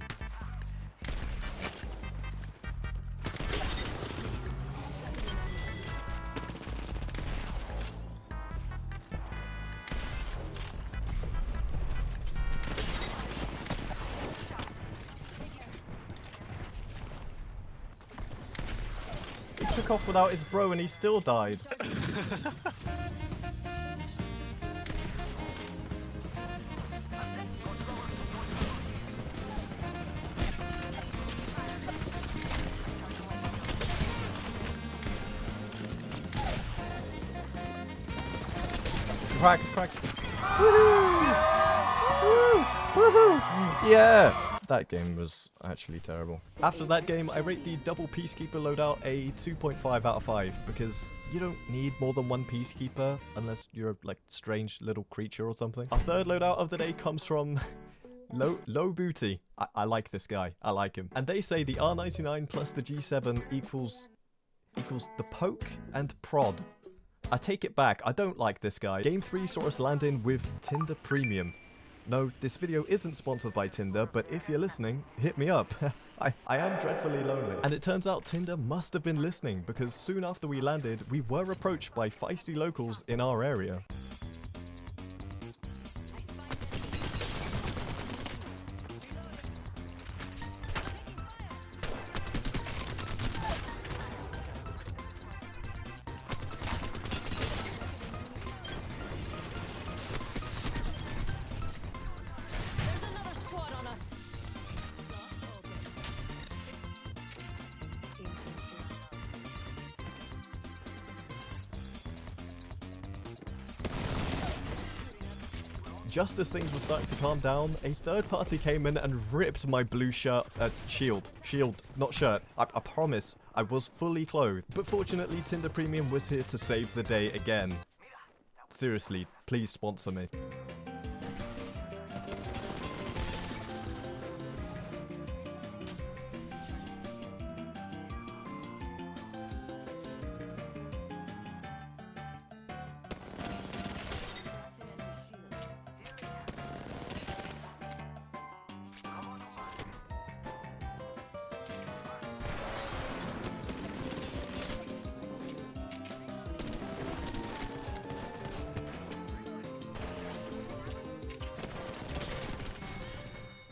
He took off without his bro and he still died. Cracked. Woohoo! Woohoo! Yeah! That game was actually terrible. After that game, I rate the double Peacekeeper loadout a 2.5 out of 5 because you don't need more than one Peacekeeper unless you're a like strange little creature or something. Our third loadout of the day comes from Low Booty. I like this guy. I like him. And they say the R99 plus the G7 equals the poke and prod. I take it back. I don't like this guy. Game 3 saw us land in with Tinder Premium. No, this video isn't sponsored by Tinder, but if you're listening, hit me up. I am dreadfully lonely. And it turns out Tinder must have been listening, because soon after we landed, we were approached by feisty locals in our area. Just as things were starting to calm down, a third party came in and ripped my blue shirt, shield, not shirt. I promise, I was fully clothed. But fortunately, Tinder Premium was here to save the day again. Seriously, please sponsor me.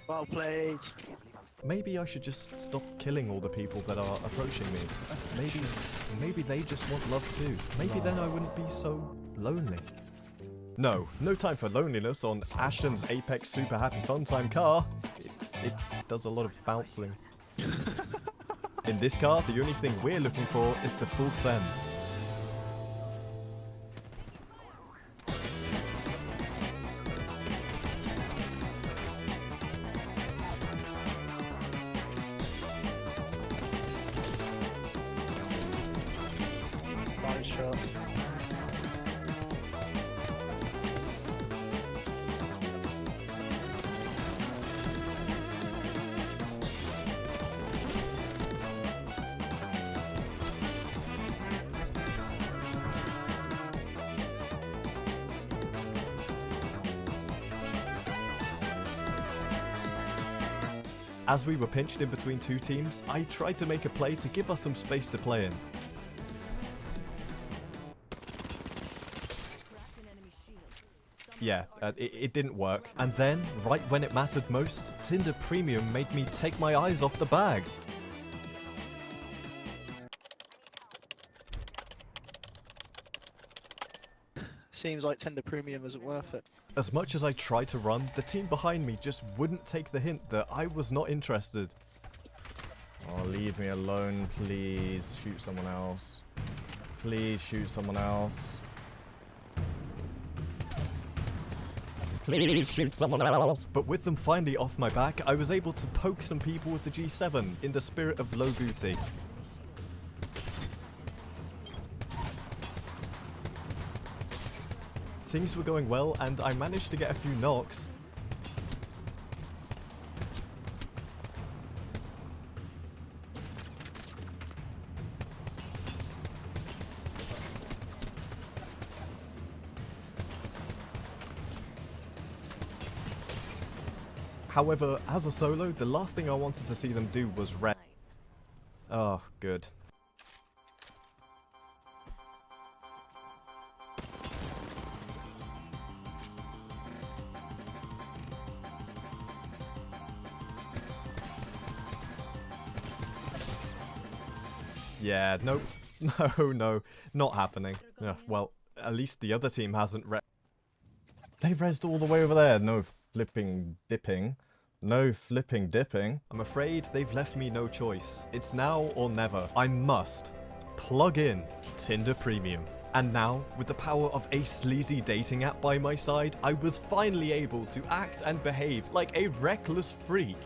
Well played. Maybe I should just stop killing all the people that are approaching me. Maybe they just want love too. Maybe then I wouldn't be so lonely. No time for loneliness on Ashton's Apex Super Happy Fun Time car. It does a lot of bouncing. In this car, the only thing we're looking for is to full send. those shots. As we were pinched in between two teams, I tried to make a play to give us some space to play in. Yeah, it didn't work. And then, right when it mattered most, Tinder Premium made me take my eyes off the bag. Seems like Tinder Premium isn't worth it. As much as I tried to run, the team behind me just wouldn't take the hint that I was not interested. Oh, leave me alone, please. Shoot someone else. Please shoot someone else. Please shoot someone else. But with them finally off my back, I was able to poke some people with the G7 in the spirit of low booty. Things were going well, and I managed to get a few knocks. However, as a solo, the last thing I wanted to see them do was red. Oh, good. Yeah, nope. No, not happening. Yeah, well, at least the other team hasn't They've rezzed all the way over there. No flipping dipping. No flipping dipping. I'm afraid they've left me no choice. It's now or never. I must plug in Tinder Premium. And now, with the power of a sleazy dating app by my side, I was finally able to act and behave like a reckless freak.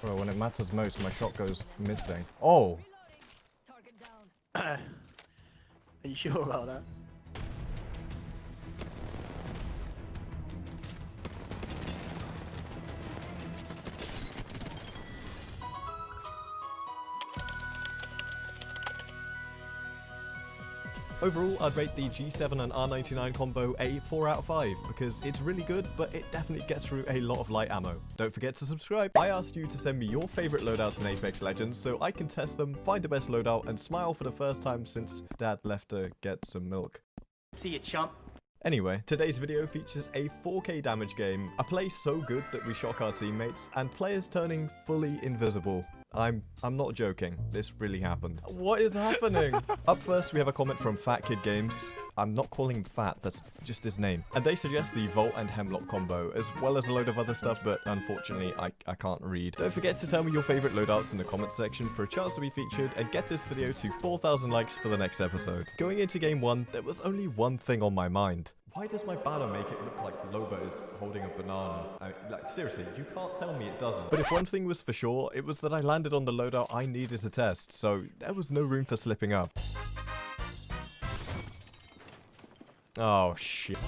Bro, when it matters most, my shot goes missing. Oh! Are you sure about that? Overall, I'd rate the G7 and R99 combo a 4 out of 5 because it's really good, but it definitely gets through a lot of light ammo. Don't forget to subscribe. I asked you to send me your favorite loadouts in Apex Legends so I can test them, find the best loadout, and smile for the first time since Dad left to get some milk. See you, chump. Anyway, today's video features a 4K damage game, a play so good that we shock our teammates, and players turning fully invisible. I'm not joking. This really happened. What is happening? Up first, we have a comment from Fat Kid Games. I'm not calling him fat, that's just his name. And they suggest the Vault and Hemlock combo, as well as a load of other stuff, but unfortunately, I can't read. Don't forget to tell me your favorite loadouts in the comment section for a chance to be featured, and get this video to 4,000 likes for the next episode. Going into game 1, there was only one thing on my mind. Why does my banner make it look like Loba is holding a banana? I mean, like, seriously, you can't tell me it doesn't. But if one thing was for sure, it was that I landed on the loadout I needed to test, so there was no room for slipping up. Oh, shit.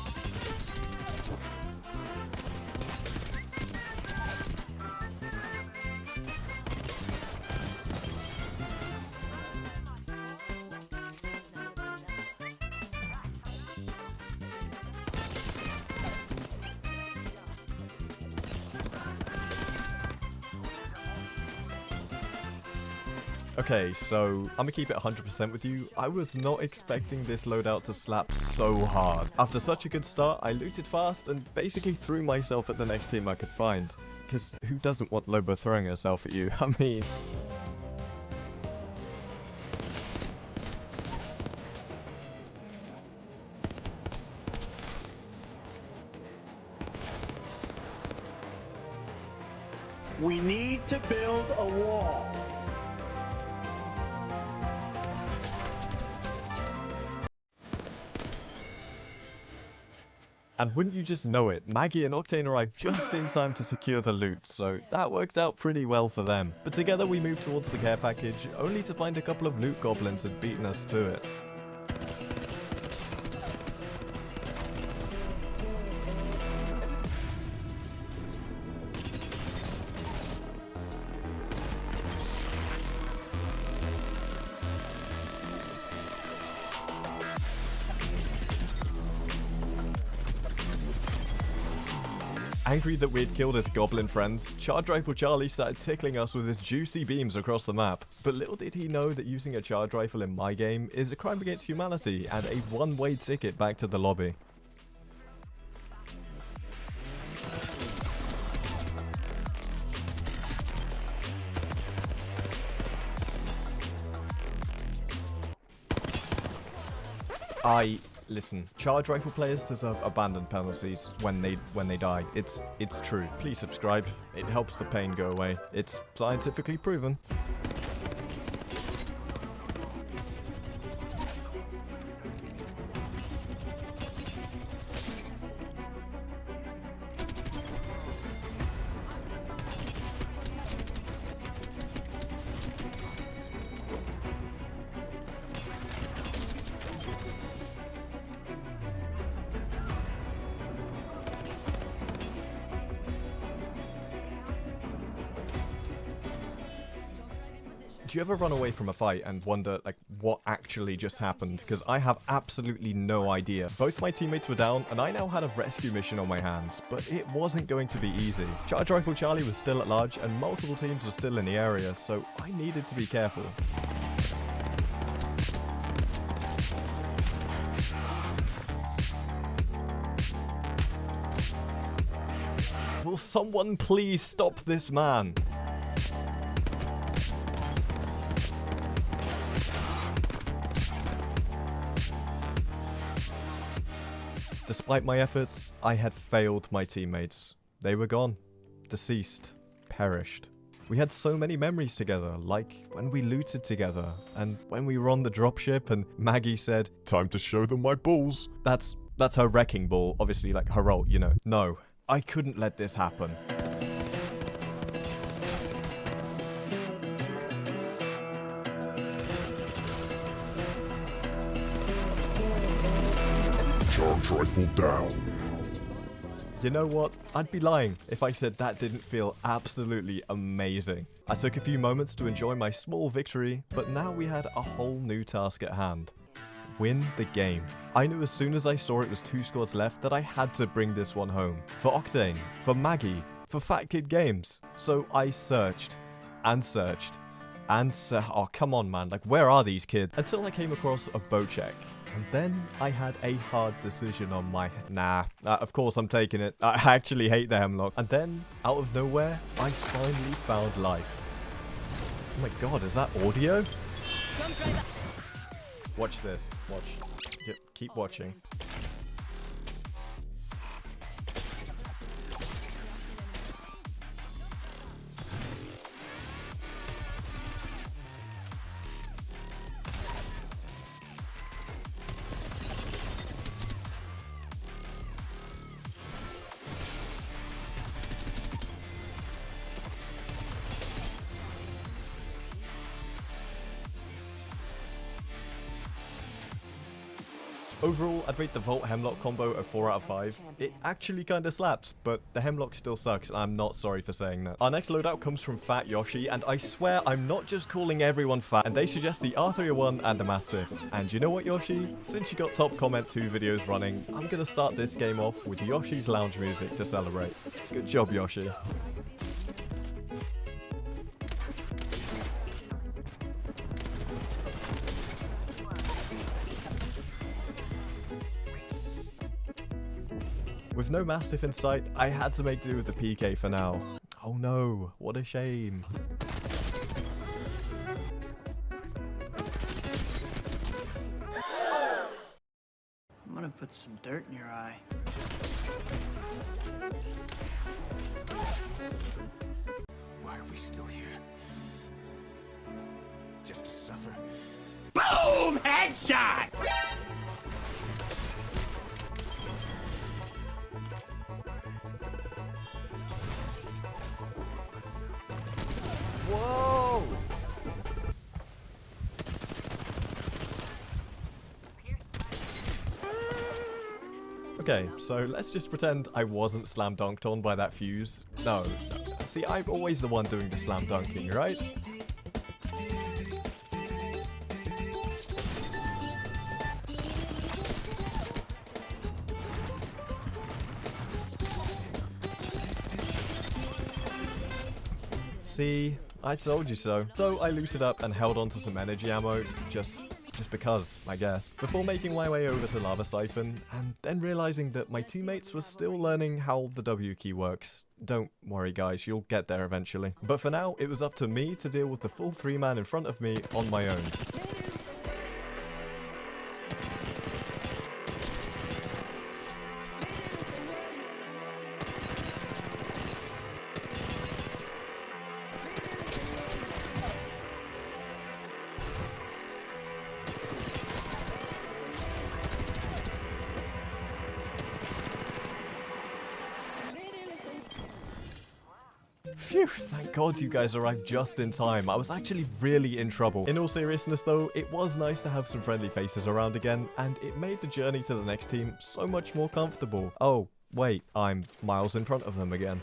Okay, so I'm gonna keep it 100% with you. I was not expecting this loadout to slap so hard. After such a good start, I looted fast and basically threw myself at the next team I could find. Because who doesn't want Loba throwing herself at you? I mean... We need to build a wall. And wouldn't you just know it, Maggie and Octane arrived just in time to secure the loot, so that worked out pretty well for them. But together we moved towards the care package, only to find a couple of loot goblins had beaten us to it. Angry that we'd killed his goblin friends, Charge Rifle Charlie started tickling us with his juicy beams across the map. But little did he know that using a charge rifle in my game is a crime against humanity and a one-way ticket back to the lobby. Listen, charge rifle players deserve abandoned penalties when they die. It's true. Please subscribe. It helps the pain go away. It's scientifically proven. Do you ever run away from a fight and wonder, like, what actually just happened? Because I have absolutely no idea. Both my teammates were down, and I now had a rescue mission on my hands, but it wasn't going to be easy. Charge Rifle Charlie was still at large, and multiple teams were still in the area, so I needed to be careful. Will someone please stop this man? Despite my efforts, I had failed my teammates. They were gone. Deceased. Perished. We had so many memories together, like when we looted together, and when we were on the dropship and Maggie said, "Time to show them my balls." That's her wrecking ball, obviously, like her ult, you know. No, I couldn't let this happen. Charge rifle down. You know what? I'd be lying if I said that didn't feel absolutely amazing. I took a few moments to enjoy my small victory, but now we had a whole new task at hand. Win the game. I knew as soon as I saw it was 2 squads left that I had to bring this one home. For Octane, for Maggie, for Fat Kid Games. So I searched, and searched, and oh come on man, like where are these kids? Until I came across a boat check. And then I had a hard decision on my... of course I'm taking it. I actually hate the Hemlock. And then, out of nowhere, I finally found life. Oh my god, is that audio? Watch this. Watch. Yep, keep watching. Overall, I'd rate the Vault Hemlock combo a 4 out of 5. It actually kinda slaps, but the Hemlock still sucks, and I'm not sorry for saying that. Our next loadout comes from Fat Yoshi, and I swear I'm not just calling everyone fat, and they suggest the R301 and the Mastiff. And you know what, Yoshi? Since you got top comment 2 videos running, I'm gonna start this game off with Yoshi's lounge music to celebrate. Good job, Yoshi. With no Mastiff in sight, I had to make do with the PK for now. Oh no, what a shame. I'm gonna put some dirt in your eye. Why are we still here? Just to suffer? Boom! Headshot! Whoa! Okay, so let's just pretend I wasn't slam dunked on by that fuse. No. See, I'm always the one doing the slam dunking, right? See, I told you so. So I loosened up and held on to some energy ammo, just because, I guess, before making my way over to Lava Siphon, and then realizing that my teammates were still learning how the W key works. Don't worry guys, you'll get there eventually. But for now, it was up to me to deal with the full 3-man in front of me on my own. Phew, thank God you guys arrived just in time. I was actually really in trouble. In all seriousness though, it was nice to have some friendly faces around again, and it made the journey to the next team so much more comfortable. Oh, wait, I'm miles in front of them again.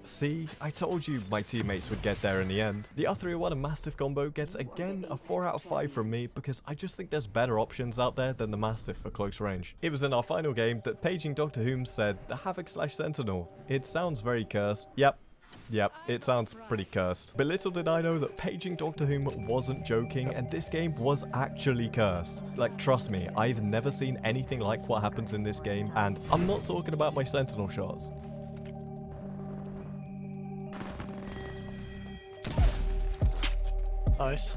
See, I told you my teammates would get there in the end. The R301 and Mastiff combo gets again a 4 out of 5 from me because I just think there's better options out there than the Mastiff for close range. It was in our final game that Paging Dr. Whom said the Havoc/Sentinel. It sounds very cursed. Yep, it sounds pretty cursed. But little did I know that Paging Dr. Whom wasn't joking and this game was actually cursed. Like, trust me, I've never seen anything like what happens in this game, and I'm not talking about my Sentinel shots. Nice.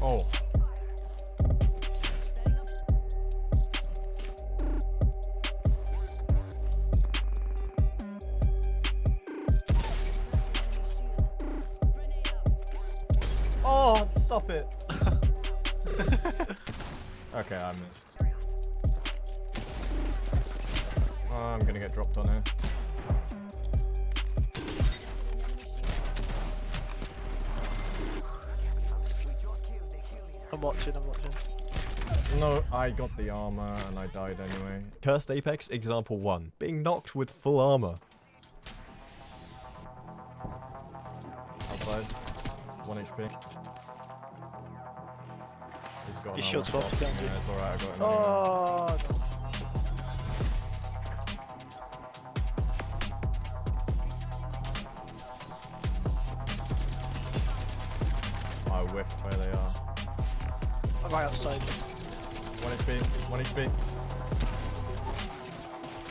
Oh. Oh, stop it. Okay, I missed. Oh, I'm gonna get dropped on here. I'm watching. No, I got the armor and I died anyway. Cursed Apex example 1. Being knocked with full armor. Outside. 1 HP. He's got He an shoots armor both stop. down. Yeah, it's alright, I got him. Oh, no. I whiffed where they are. I'm right outside. 1 HP. 1 HP.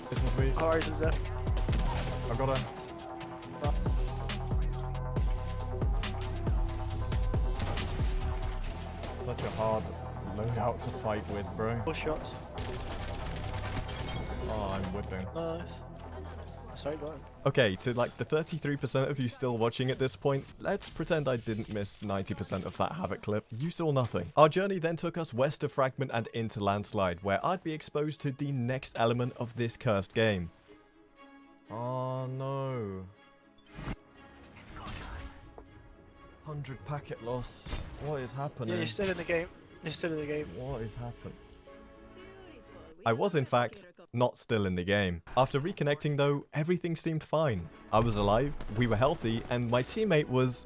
This one's weak. Horizon's there. I've got her. Such a hard loadout to fight with, bro. 4 shots. Oh, I'm whipping. Nice. sorry, go on. Okay, to like the 33% of you still watching at this point, let's pretend I didn't miss 90% of that Havoc clip. You saw nothing. Our journey then took us west of Fragment and into Landslide, where I'd be exposed to the next element of this cursed game. Oh no. 100 packet loss. What is happening? Yeah, you're still in the game. You're still in the game. What is happening? I was, in fact, not still in the game. After reconnecting, though, everything seemed fine. I was alive, we were healthy, and my teammate was...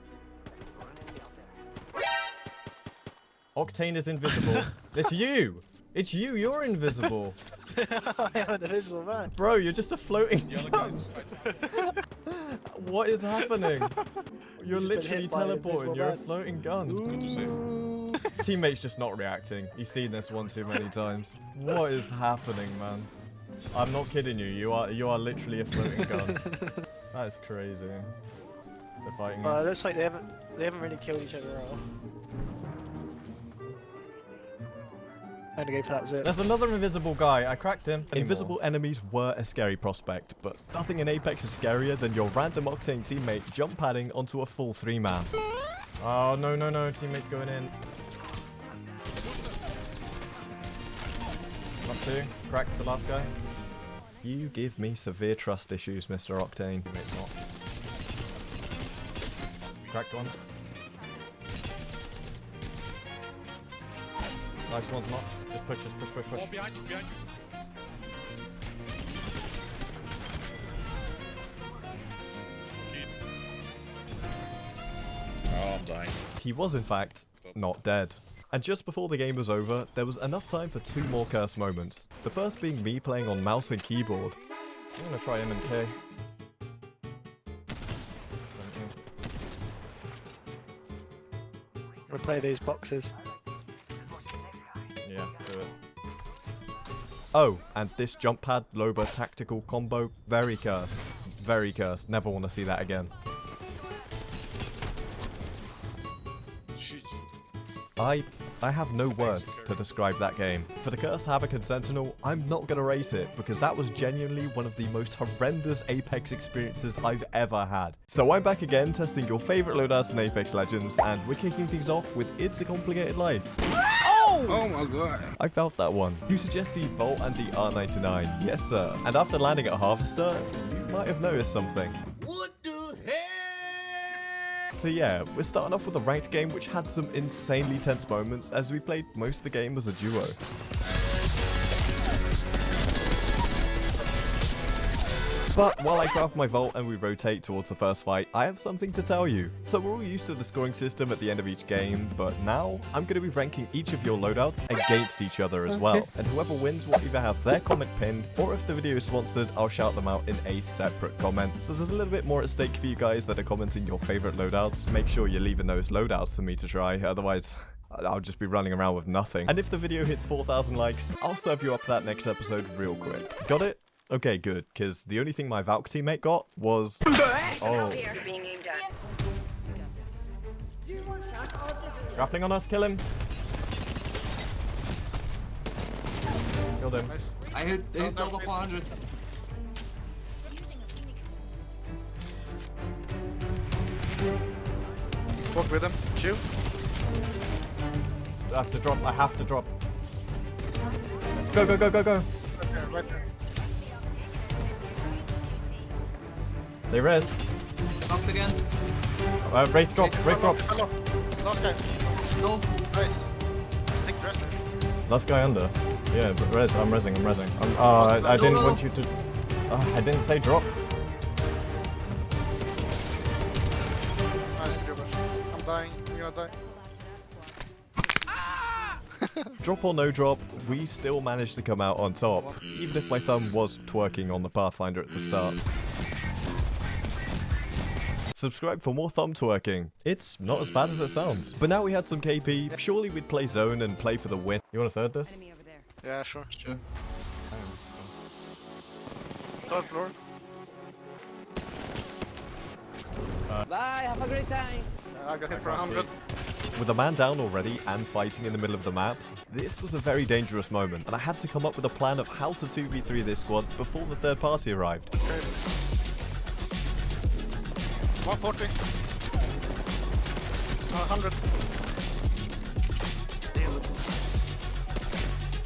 Octane is invisible. It's you! It's you, you're invisible! I am an invisible man. Bro, you're just a floating gun. What is happening? You're literally teleported, you're a floating gun. Teammate's just not reacting. He's seen this one too many times. What is happening, man? I'm not kidding you. You are literally a floating gun. That is crazy. They're fighting. It looks like they haven't really killed each other off. Only game for that zip. There's another invisible guy. I cracked him. Invisible enemies were a scary prospect, but nothing in Apex is scarier than your random Octane teammate jump padding onto a full 3-man. Oh no no no! Teammate's going in. Last two. Cracked the last guy. You give me severe trust issues, Mr. Octane. Teammate's not. Cracked one. Nice one's not. Just push, push. All behind you, behind you. Oh, I'm dying. He was, in fact, not dead. And just before the game was over, there was enough time for 2 more curse moments. The first being me playing on mouse and keyboard. I'm gonna try M and K. We'll play these boxes. Yeah, do it. Oh, and this jump pad Loba tactical combo, very cursed. Very cursed. Never want to see that again. I have no words to describe that game. For the Curse, Havoc and Sentinel, I'm not gonna rate it because that was genuinely one of the most horrendous Apex experiences I've ever had. So I'm back again testing your favorite loadouts in Apex Legends, and we're kicking things off with It's a Complicated Life. Oh my god. I felt that one. You suggest the Volt and the R99. Yes, sir. And after landing at Harvester, you might have noticed something. What the hell? So yeah, we're starting off with a ranked game which had some insanely tense moments as we played most of the game as a duo. But while I craft my Volt and we rotate towards the first fight, I have something to tell you. So we're all used to the scoring system at the end of each game, but now I'm going to be ranking each of your loadouts against each other as well. And whoever wins will either have their comment pinned, or if the video is sponsored, I'll shout them out in a separate comment. So there's a little bit more at stake for you guys that are commenting your favorite loadouts. Make sure you're leaving those loadouts for me to try, otherwise I'll just be running around with nothing. And if the video hits 4,000 likes, I'll serve you up that next episode real quick. Got it? Okay, good, because the only thing my Valk teammate got was... Oh. Grappling on us, kill him. Killed him. Nice. I hit double 400. Walk with him. Shoot. I have to drop. Go, go, go, go, go. Right there. They res. Knocked again. Wraith drop, Wraith drop. Hello. Last guy. No. Nice. Take the rest. Last guy under. Yeah, but res, I'm resing. I didn't want you to... I didn't say drop. Nice, Cuba. I'm dying. You're gonna die. Drop or no drop, we still managed to come out on top, even if my thumb was twerking on the Pathfinder at the start. Subscribe for more thumb twerking. It's not as bad as it sounds. But now we had some KP, surely we'd play zone and play for the win. You want to third this? Yeah, sure. Sure. Third floor. Bye, have a great time. I got hit for 100. With a man down already and fighting in the middle of the map, this was a very dangerous moment, and I had to come up with a plan of how to 2v3 this squad before the third party arrived. Okay. 140. 100.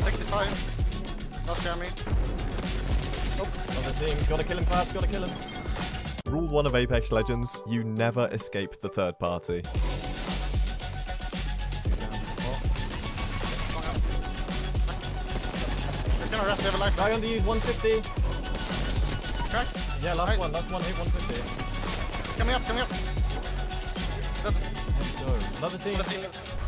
65. Don't scare me. Another team. Gotta kill him fast. Gotta kill him. Rule 1 of Apex Legends, you never escape the third party. He's gonna rest, they have a life. Guy on the use, 150. Crack. Yeah, last Nice. one, hit 150. He's coming up, coming up. Dead. Let's go. Another team. Another team.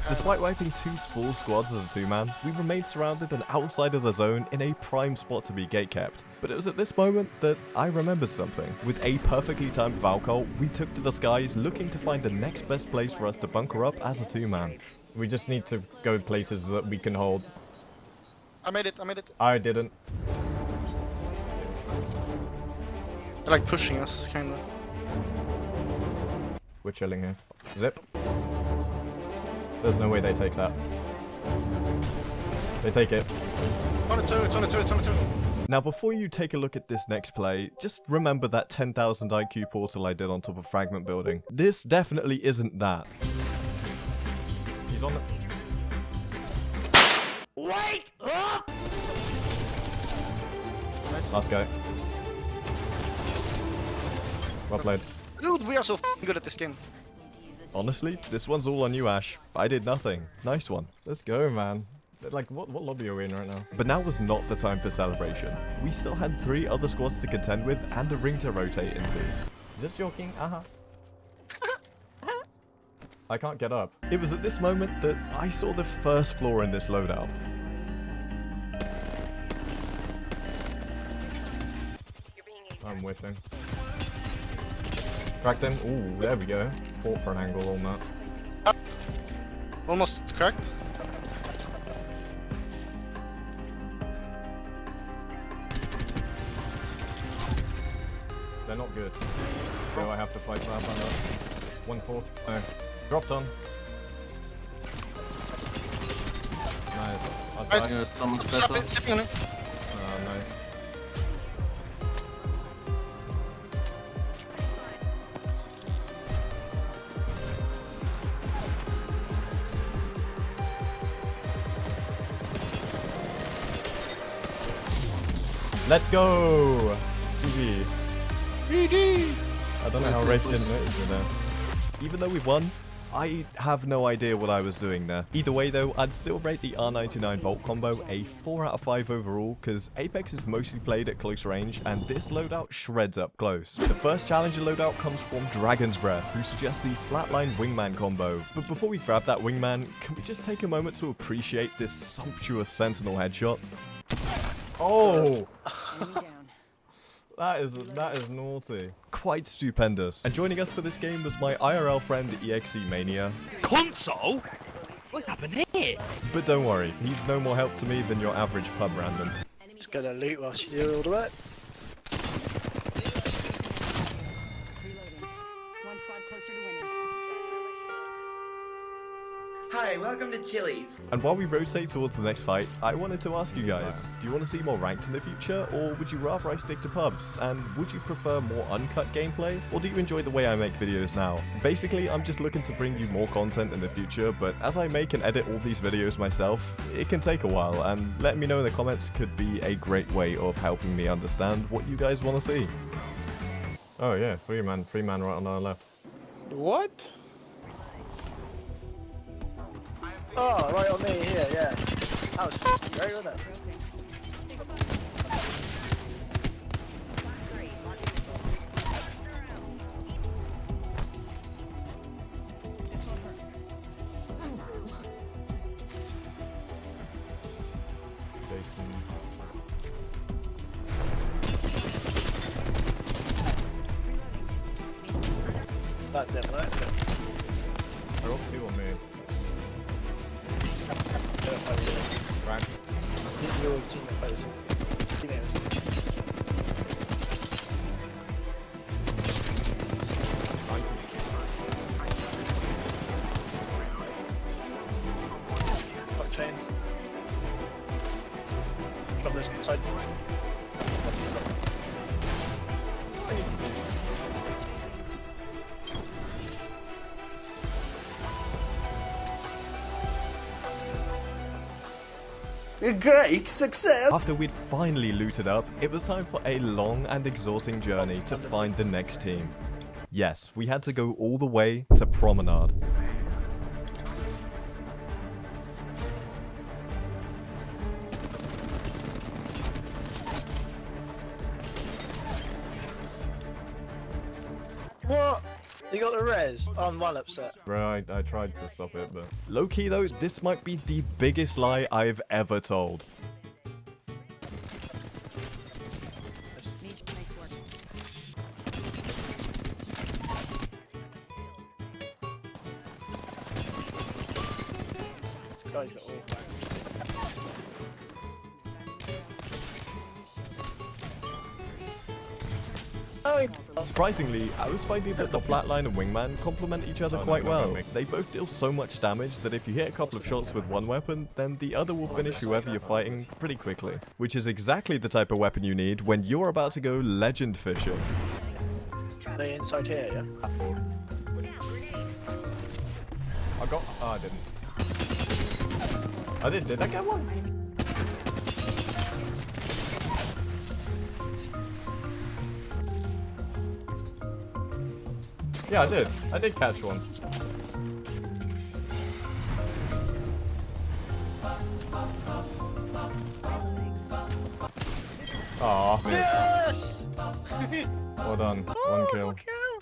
Despite wiping 2 full squads as a 2-man, we remained surrounded and outside of the zone in a prime spot to be gatekept. But it was at this moment that I remembered something. With a perfectly timed Valkyrie, we took to the skies looking to find the next best place for us to bunker up as a 2-man. We just need to go places that we can hold. I made it, I made it. I didn't. They're like pushing us, kinda. We're chilling here. Zip. There's no way they take that. They take it. It's on a 2, it's on a 2, it's on a 2. Now before you take a look at this next play, just remember that 10,000 IQ portal I did on top of Fragment Building. This definitely isn't that. He's on the... Wake up! Nice. Last guy. Well played. Dude, we are so f***ing good at this game. Honestly, this one's all on you, Ash. I did nothing. Nice one. Let's go, man. Like, what lobby are we in right now? But now was not the time for celebration. We still had 3 other squads to contend with and a ring to rotate into. Just joking, I can't get up. It was at this moment that I saw the first flaw in this loadout. I'm whiffing. Cracked him. Ooh, there we go. Fought for an angle on that. Almost cracked. They're not good. So I have to fight that one up. 140. Oh. Dropped on. Nice. Nice. Someone's better. Sipping on it. Oh, nice. Let's go! GG. GG! I don't know how Red didn't notice me there. Even though we won, I have no idea what I was doing there. Either way though, I'd still rate the R99 Bolt combo a 4 out of 5 overall, because Apex is mostly played at close range, and this loadout shreds up close. The first challenger loadout comes from Dragon's Breath, who suggests the flatline wingman combo. But before we grab that wingman, can we just take a moment to appreciate this sumptuous sentinel headshot? Oh! That is naughty. Quite stupendous. And joining us for this game was my IRL friend EXE Mania. Console? What's happened here? But don't worry, he's no more help to me than your average pub random. Just gonna loot whilst you do all the work. Reloading. One squad closer to winning. Hi, welcome to Chili's. And while we rotate towards the next fight, I wanted to ask you guys, do you want to see more ranked in the future, or would you rather I stick to pubs? And would you prefer more uncut gameplay, or do you enjoy the way I make videos now? Basically, I'm just looking to bring you more content in the future, but as I make and edit all these videos myself, it can take a while, and letting me know in the comments could be a great way of helping me understand what you guys want to see. Oh yeah, three man right on our left. What? Oh, right on me here, yeah. That was great, wasn't it? That didn't work. They're all 2 on me. Right. Your team fights Octane. From this side. Great success! After we'd finally looted up, it was time for a long and exhausting journey to find the next team. Yes, we had to go all the way to Promenade. What? You got the res? Oh, I'm well upset. Right, I tried to stop it, but... Low-key though, this might be the biggest lie I've ever told. This guy's got all bangs. Surprisingly, I was finding that the flatline and wingman complement each other quite well. They both deal so much damage that if you hit a couple of shots with one weapon, then the other will finish whoever you're fighting pretty quickly. Which is exactly the type of weapon you need when you're about to go legend fishing. They inside here, yeah? I got... Oh, I didn't. I did. Did I get one? Yeah, I did. I did catch one. Aw, missed. Yes! Well done. One kill.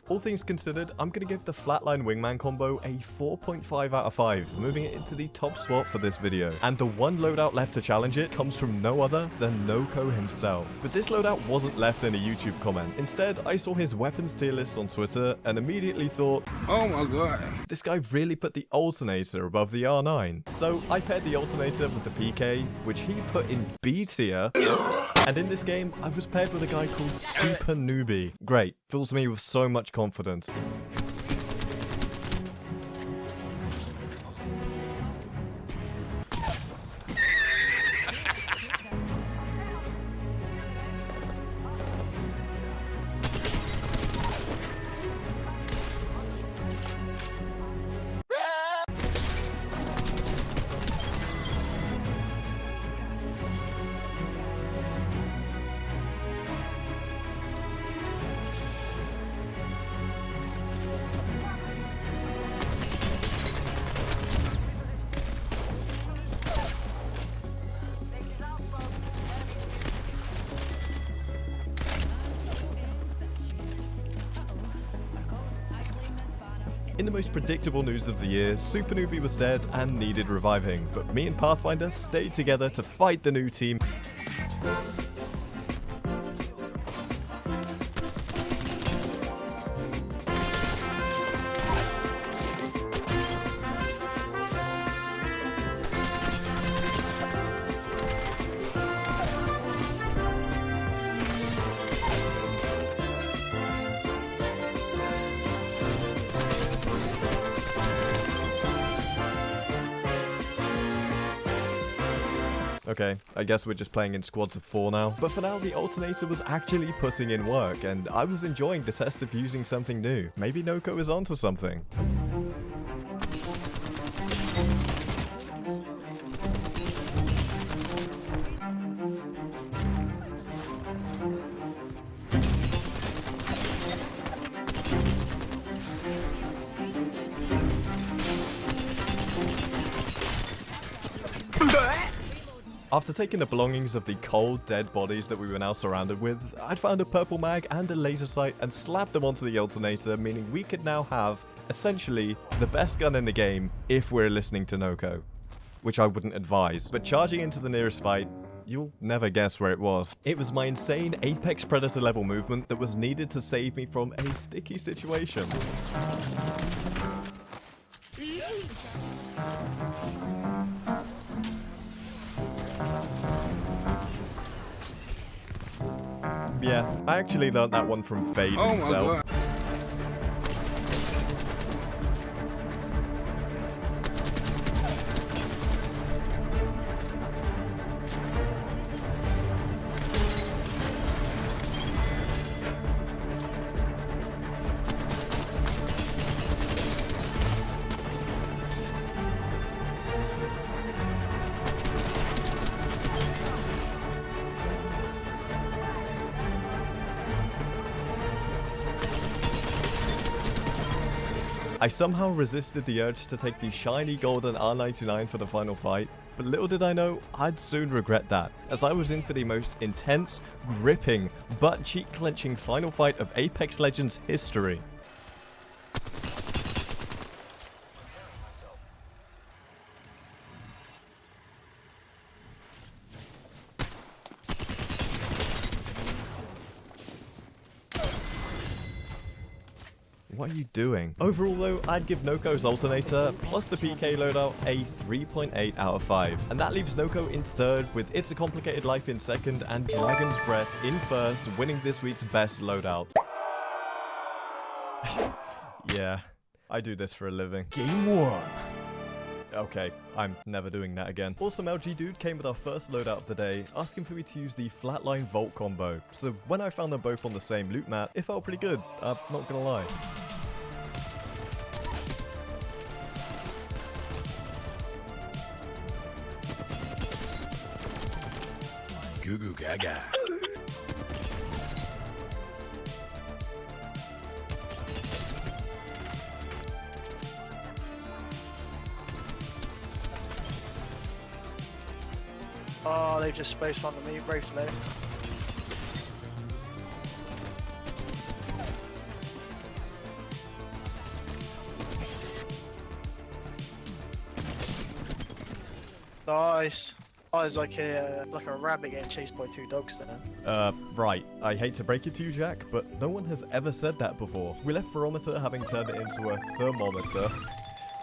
All things considered, I'm going to give the flatline wingman combo a 4.5 out of 5, moving it into the top spot for this video. And the one loadout left to challenge it comes from no other than Noko himself. But this loadout wasn't left in a YouTube comment. Instead, I saw his weapons tier list on Twitter and immediately thought, oh my god, this guy really put the alternator above the R9. So I paired the alternator with the PK, which he put in B tier. And in this game, I was paired with a guy called Super Newbie. Great, fills me with so much confidence. In the most predictable news of the year, Super Newbie was dead and needed reviving, but me and Pathfinder stayed together to fight the new team. Okay, I guess we're just playing in squads of 4 now. But for now, the alternator was actually putting in work, and I was enjoying the test of using something new. Maybe Noko is onto something. After taking the belongings of the cold, dead bodies that we were now surrounded with, I'd found a purple mag and a laser sight and slapped them onto the alternator, meaning we could now have, essentially, the best gun in the game if we're listening to Noko. Which I wouldn't advise, but charging into the nearest fight, you'll never guess where it was. It was my insane Apex Predator level movement that was needed to save me from a sticky situation. Yeah, I actually learned that one from Fade himself. God. I somehow resisted the urge to take the shiny golden R99 for the final fight, but little did I know, I'd soon regret that, as I was in for the most intense, gripping, butt-cheek clenching final fight of Apex Legends history. What are you doing? Overall though, I'd give Noko's alternator plus the PK loadout a 3.8 out of 5. And that leaves Noko in third with It's a Complicated Life in second and Dragon's Breath in first, winning this week's best loadout. Yeah, I do this for a living. Game 1. Okay, I'm never doing that again. Awesome LG Dude came with our first loadout of the day, asking for me to use the Flatline Vault combo. So when I found them both on the same loot map, it felt pretty good, I'm not gonna lie. Goo goo gaga. Oh, they've just space funded me, very slow. Nice. I was like a rabbit getting chased by two dogs then. Right. I hate to break it to you, Jack, but no one has ever said that before. We left Barometer having turned it into a thermometer,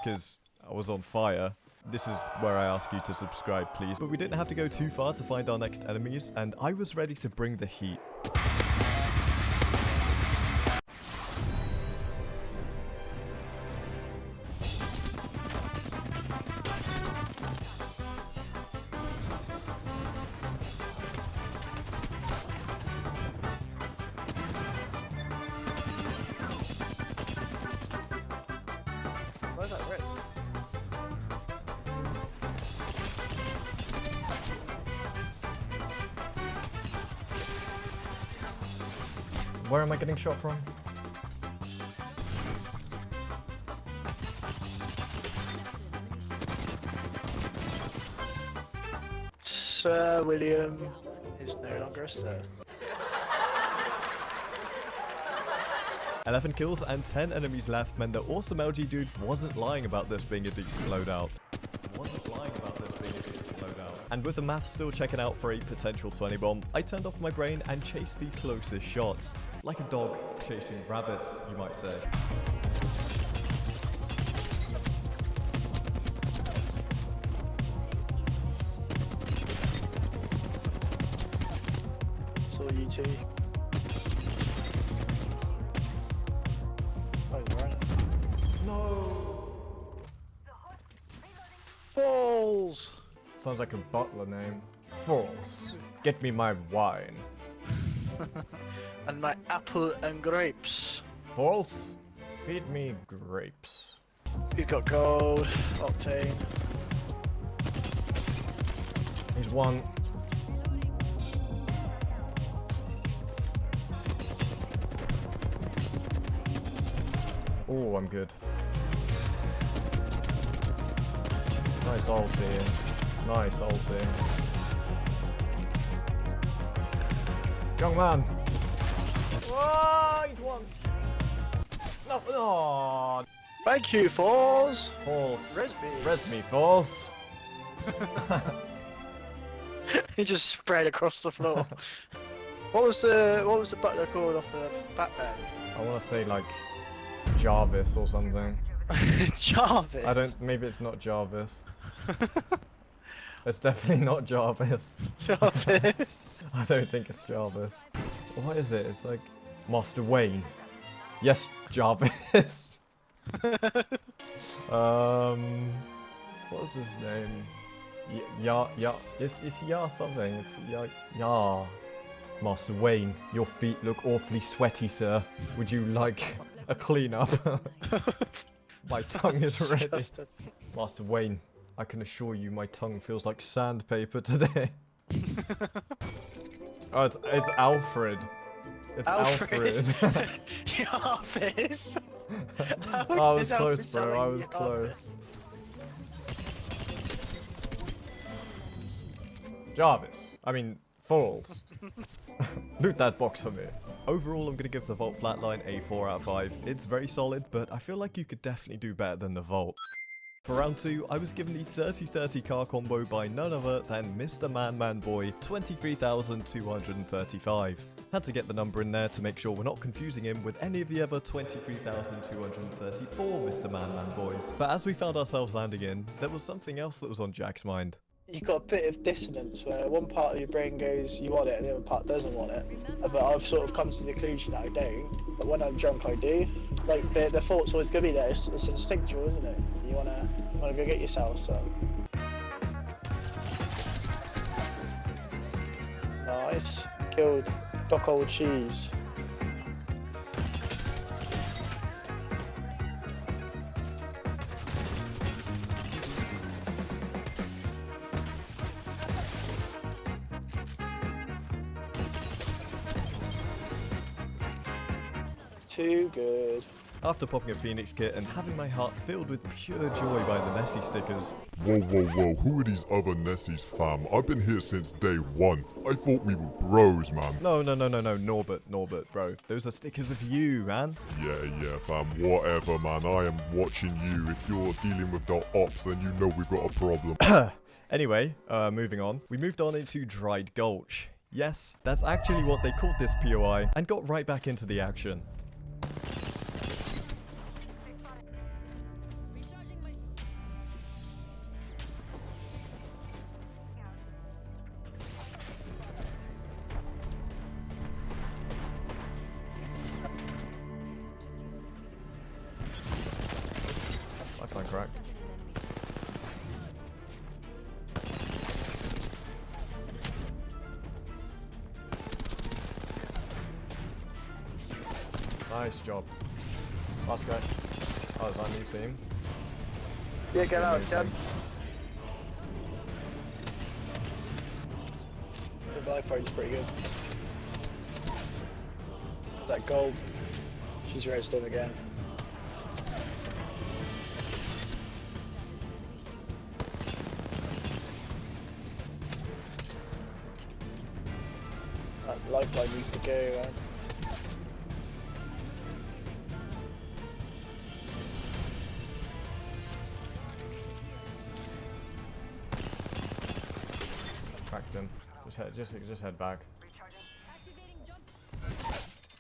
because I was on fire. This is where I ask you to subscribe, please. But we didn't have to go too far to find our next enemies, and I was ready to bring the heat. Where's that Ritz? Where am I getting shot from? Sir William is no longer a sir. 11 kills and 10 enemies left meant that Awesome LG Dude wasn't lying about this being a decent loadout. And with the maths still checking out for a potential 20 bomb, I turned off my brain and chased the closest shots. Like a dog chasing rabbits, you might say. Saw you two. Oh, you're right. No! Balls! Sounds like a butler name. False. Get me my wine. And my apple and grapes. False. Feed me grapes. He's got gold, octane. He's one. Oh, I'm good. Nice ulti. Nice ulti. Young man. Right one. No, no. Thank you, Falls. False. Res me. Res me, false. He just spread across the floor. What was the butler called off the backpack? I want to say like Jarvis or something. Jarvis. I don't. Maybe it's not Jarvis. It's definitely not Jarvis. Jarvis. I don't think it's Jarvis. What is it? It's like Master Wayne. Yes, Jarvis. What was his name? It's Ya something. It's Ya. Master Wayne, your feet look awfully sweaty, sir. Would you like a clean-up? My tongue is ready. Master Wayne, I can assure you my tongue feels like sandpaper today. Oh, it's Alfred. It's Alfred. Jarvis. I was close, bro. I was close. Jarvis. I mean, Falls. Loot that box for me. Overall, I'm going to give the Vault Flatline a 4 out of 5. It's very solid, but I feel like you could definitely do better than the Vault. For round 2, I was given the 30-30 car combo by none other than Mr. Man Boy, 23,235. Had to get the number in there to make sure we're not confusing him with any of the other 23,234 Mr. Man Boys. But as we found ourselves landing in, there was something else that was on Jack's mind. You've got a bit of dissonance where one part of your brain goes, you want it, and the other part doesn't want it. But I've sort of come to the conclusion that I don't. But when I'm drunk, I do. Like, the thought's always going to be there. It's instinctual, isn't it? You want to go get yourself some. Nice. Killed Doc Old Cheese. Too good. After popping a Phoenix kit and having my heart filled with pure joy by the Nessie stickers. Whoa, who are these other Nessies, fam? I've been here since day one. I thought we were bros, man. No, Norbert, bro. Those are stickers of you, man. Yeah, fam, whatever, man. I am watching you. If you're dealing with the ops, then you know we've got a problem. Anyway, moving on. We moved on into Dried Gulch. Yes, that's actually what they called this POI, and got right back into the action. Lifeline cracked. Nice job. Last guy. Oh, is that a new team? Yeah, get out, Chad. The Bifront's pretty good. That gold. She's raised him again. That lifeline needs to go, man. Cracked him. Just head back.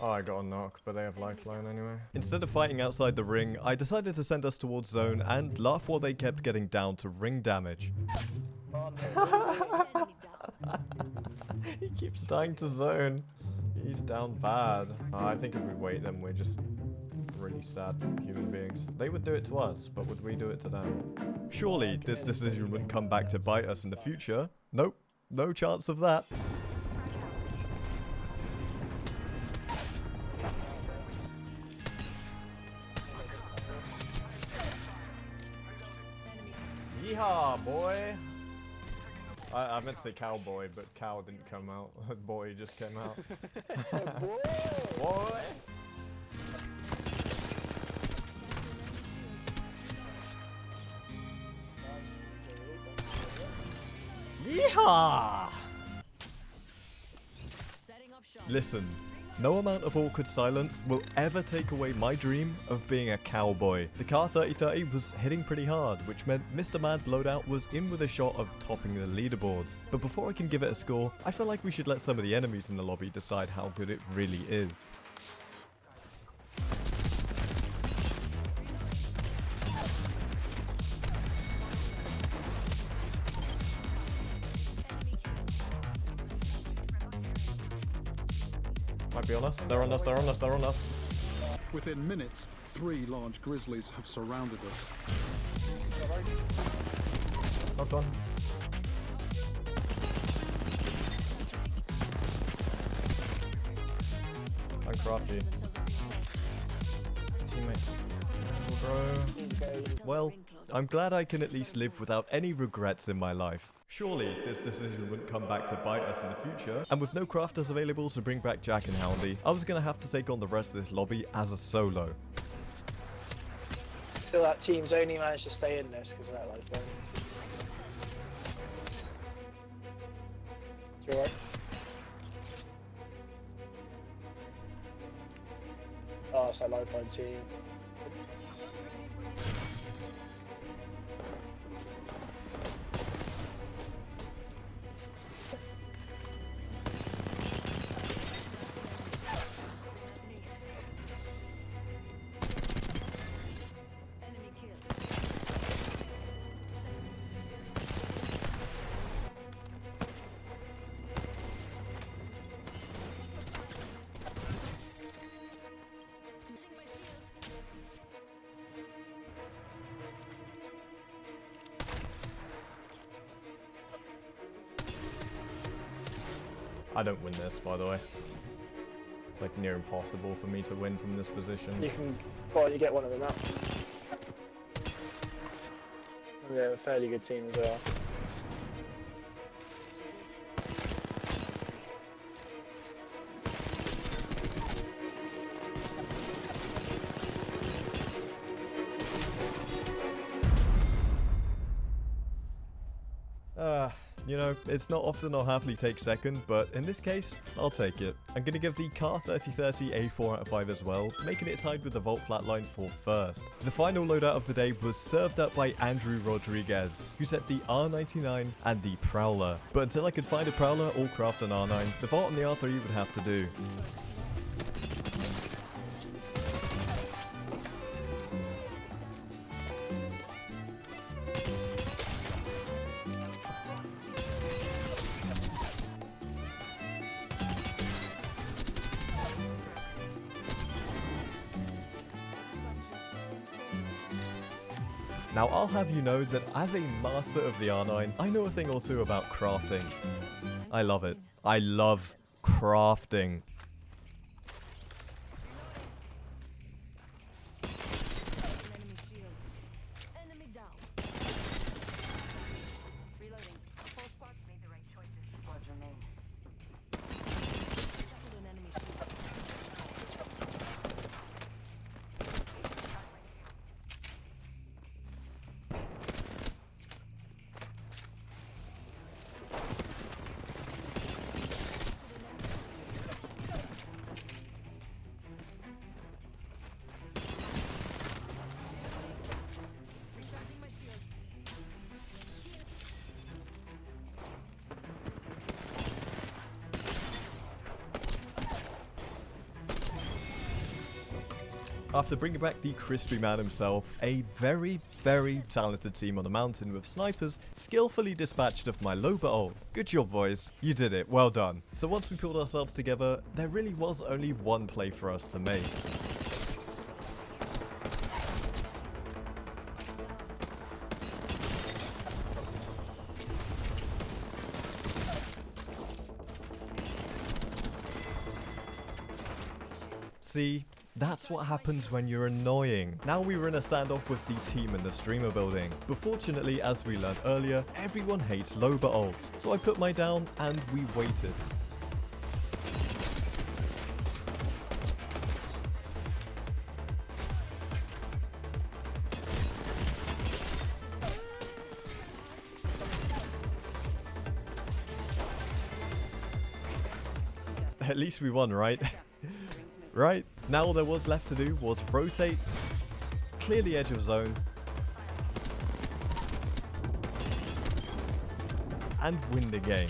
Oh, I got a knock, but they have lifeline anyway. Instead of fighting outside the ring, I decided to send us towards zone and laugh while they kept getting down to ring damage. He keeps dying to zone. He's down bad. I think if we wait, then we're just really sad human beings. They would do it to us, but would we do it to them? Surely this decision wouldn't come back to bite us in the future. Nope. No chance of that. Yeehaw, boy! I meant to say cowboy, but cow didn't come out. Boy just came out. Boy! Yeehaw! Listen, no amount of awkward silence will ever take away my dream of being a cowboy. The car 3030 was hitting pretty hard, which meant Mr. Man's loadout was in with a shot of topping the leaderboards. But before I can give it a score, I feel like we should let some of the enemies in the lobby decide how good it really is. Might be on us. They're on us. Within minutes, 3 large grizzlies have surrounded us. Knocked on. I'm crafty. Teammate. Bro. Well, I'm glad I can at least live without any regrets in my life. Surely this decision wouldn't come back to bite us in the future, and with no crafters available to bring back Jack and Houndy, I was gonna have to take on the rest of this lobby as a solo. feel that teams only managed to stay in this because of that lifeline. You alright? Oh, it's that lifeline team. I don't win this, by the way. It's like near impossible for me to win from this position. You can go on, you get one of them out. And they're a fairly good team as well. You know, it's not often I'll happily take second, but in this case, I'll take it. I'm going to give the Car 3030 a 4 out of 5 as well, making it tied with the Vault Flatline for first. The final loadout of the day was served up by Andrew Rodriguez, who set the R99 and the Prowler. But until I could find a Prowler or craft an R9, the Vault and the R3 would have to do. Now, I'll have you know that as a master of the R9, I know a thing or two about crafting. I love it. I love crafting. After bringing back the crispy man himself, a very, very talented team on the mountain with snipers skillfully dispatched of my Loba ult. Good job, boys. You did it. Well done. So once we pulled ourselves together, there really was only one play for us to make. See? That's what happens when you're annoying. Now we were in a standoff with the team in the streamer building. But fortunately, as we learned earlier, everyone hates Loba ults. So I put mine down and we waited. At least we won, right? Right, now all there was left to do was rotate, clear the edge of zone, and win the game.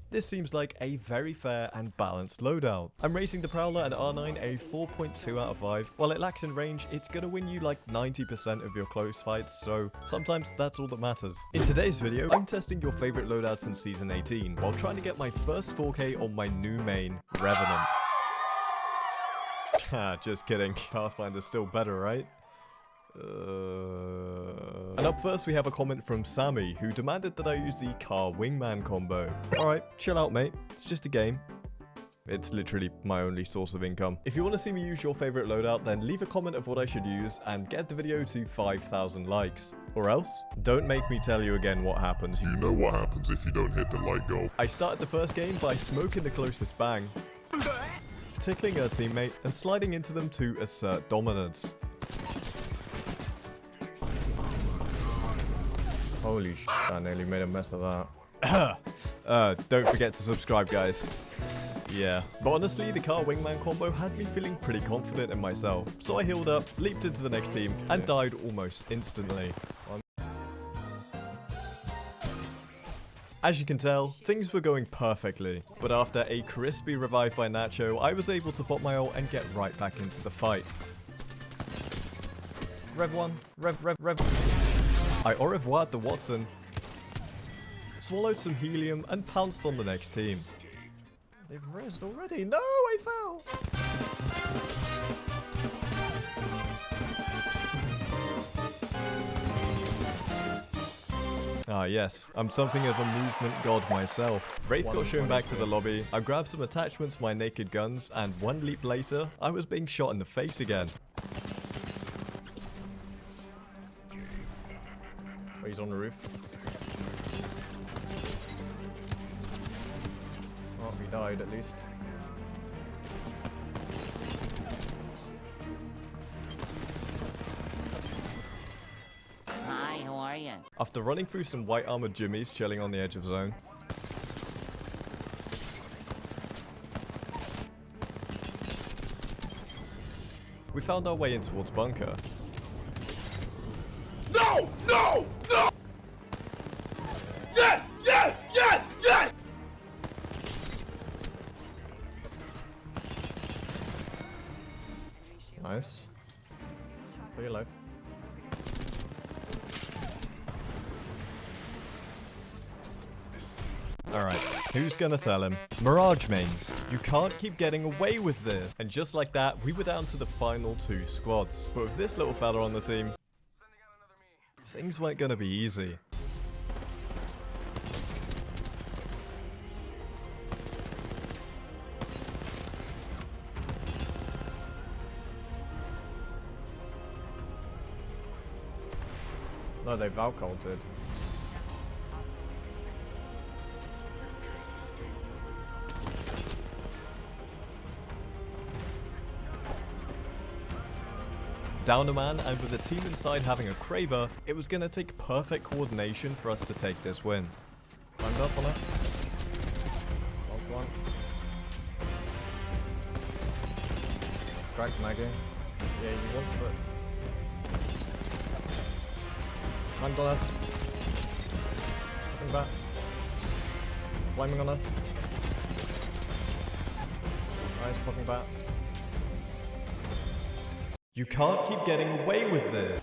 This seems like a very fair and balanced loadout. I'm rating the Prowler and R9 a 4.2 out of 5. While it lacks in range, it's gonna win you like 90% of your close fights, so sometimes that's all that matters. In today's video, I'm testing your favorite loadouts in Season 18, while trying to get my first 4K on my new main, Revenant. Just kidding, Pathfinder's still better, right? And up first we have a comment from Sammy, who demanded that I use the Car Wingman combo. Alright, chill out mate, it's just a game. It's literally my only source of income. If you want to see me use your favorite loadout, then leave a comment of what I should use and get the video to 5,000 likes. Or else, don't make me tell you again what happens. You know what happens if you don't hit the like goal. I started the first game by smoking the closest bang, tickling a teammate, and sliding into them to assert dominance. Holy sh**, I nearly made a mess of that. Don't forget to subscribe, guys. Yeah, but honestly, the car wingman combo had me feeling pretty confident in myself, so I healed up, leaped into the next team, and died almost instantly. As you can tell, things were going perfectly, but after a crispy revive by Nacho, I was able to pop my ult and get right back into the fight. Rev 1, Rev. I au revoired the Watson, swallowed some helium, and pounced on the next team. They've rezzed already. No, I fell. Ah yes, I'm something of a movement god myself. Wraith got shown back to the lobby, I grabbed some attachments for my naked guns, and one leap later, I was being shot in the face again. Oh, he's on the roof. Oh, he died at least. Hi, how are you? After running through some white armored jimmies chilling on the edge of zone, we found our way in towards bunker. No! No! No! Yes! Yes! Yes! Yes! Nice. Play your life. Alright, who's gonna tell him? Mirage mains, you can't keep getting away with this. And just like that, we were down to the final 2 squads. But with this little fella on the team, things weren't gonna be easy. No, they've out-culted. Down a man, and with the team inside having a Kraber, it was gonna take perfect coordination for us to take this win. Climbed up on it. Logged one. Cracked Maggie. Yeah, he wants it. Climbed on us. Coming back. Climbing on us. Nice, popping back. You can't keep getting away with this.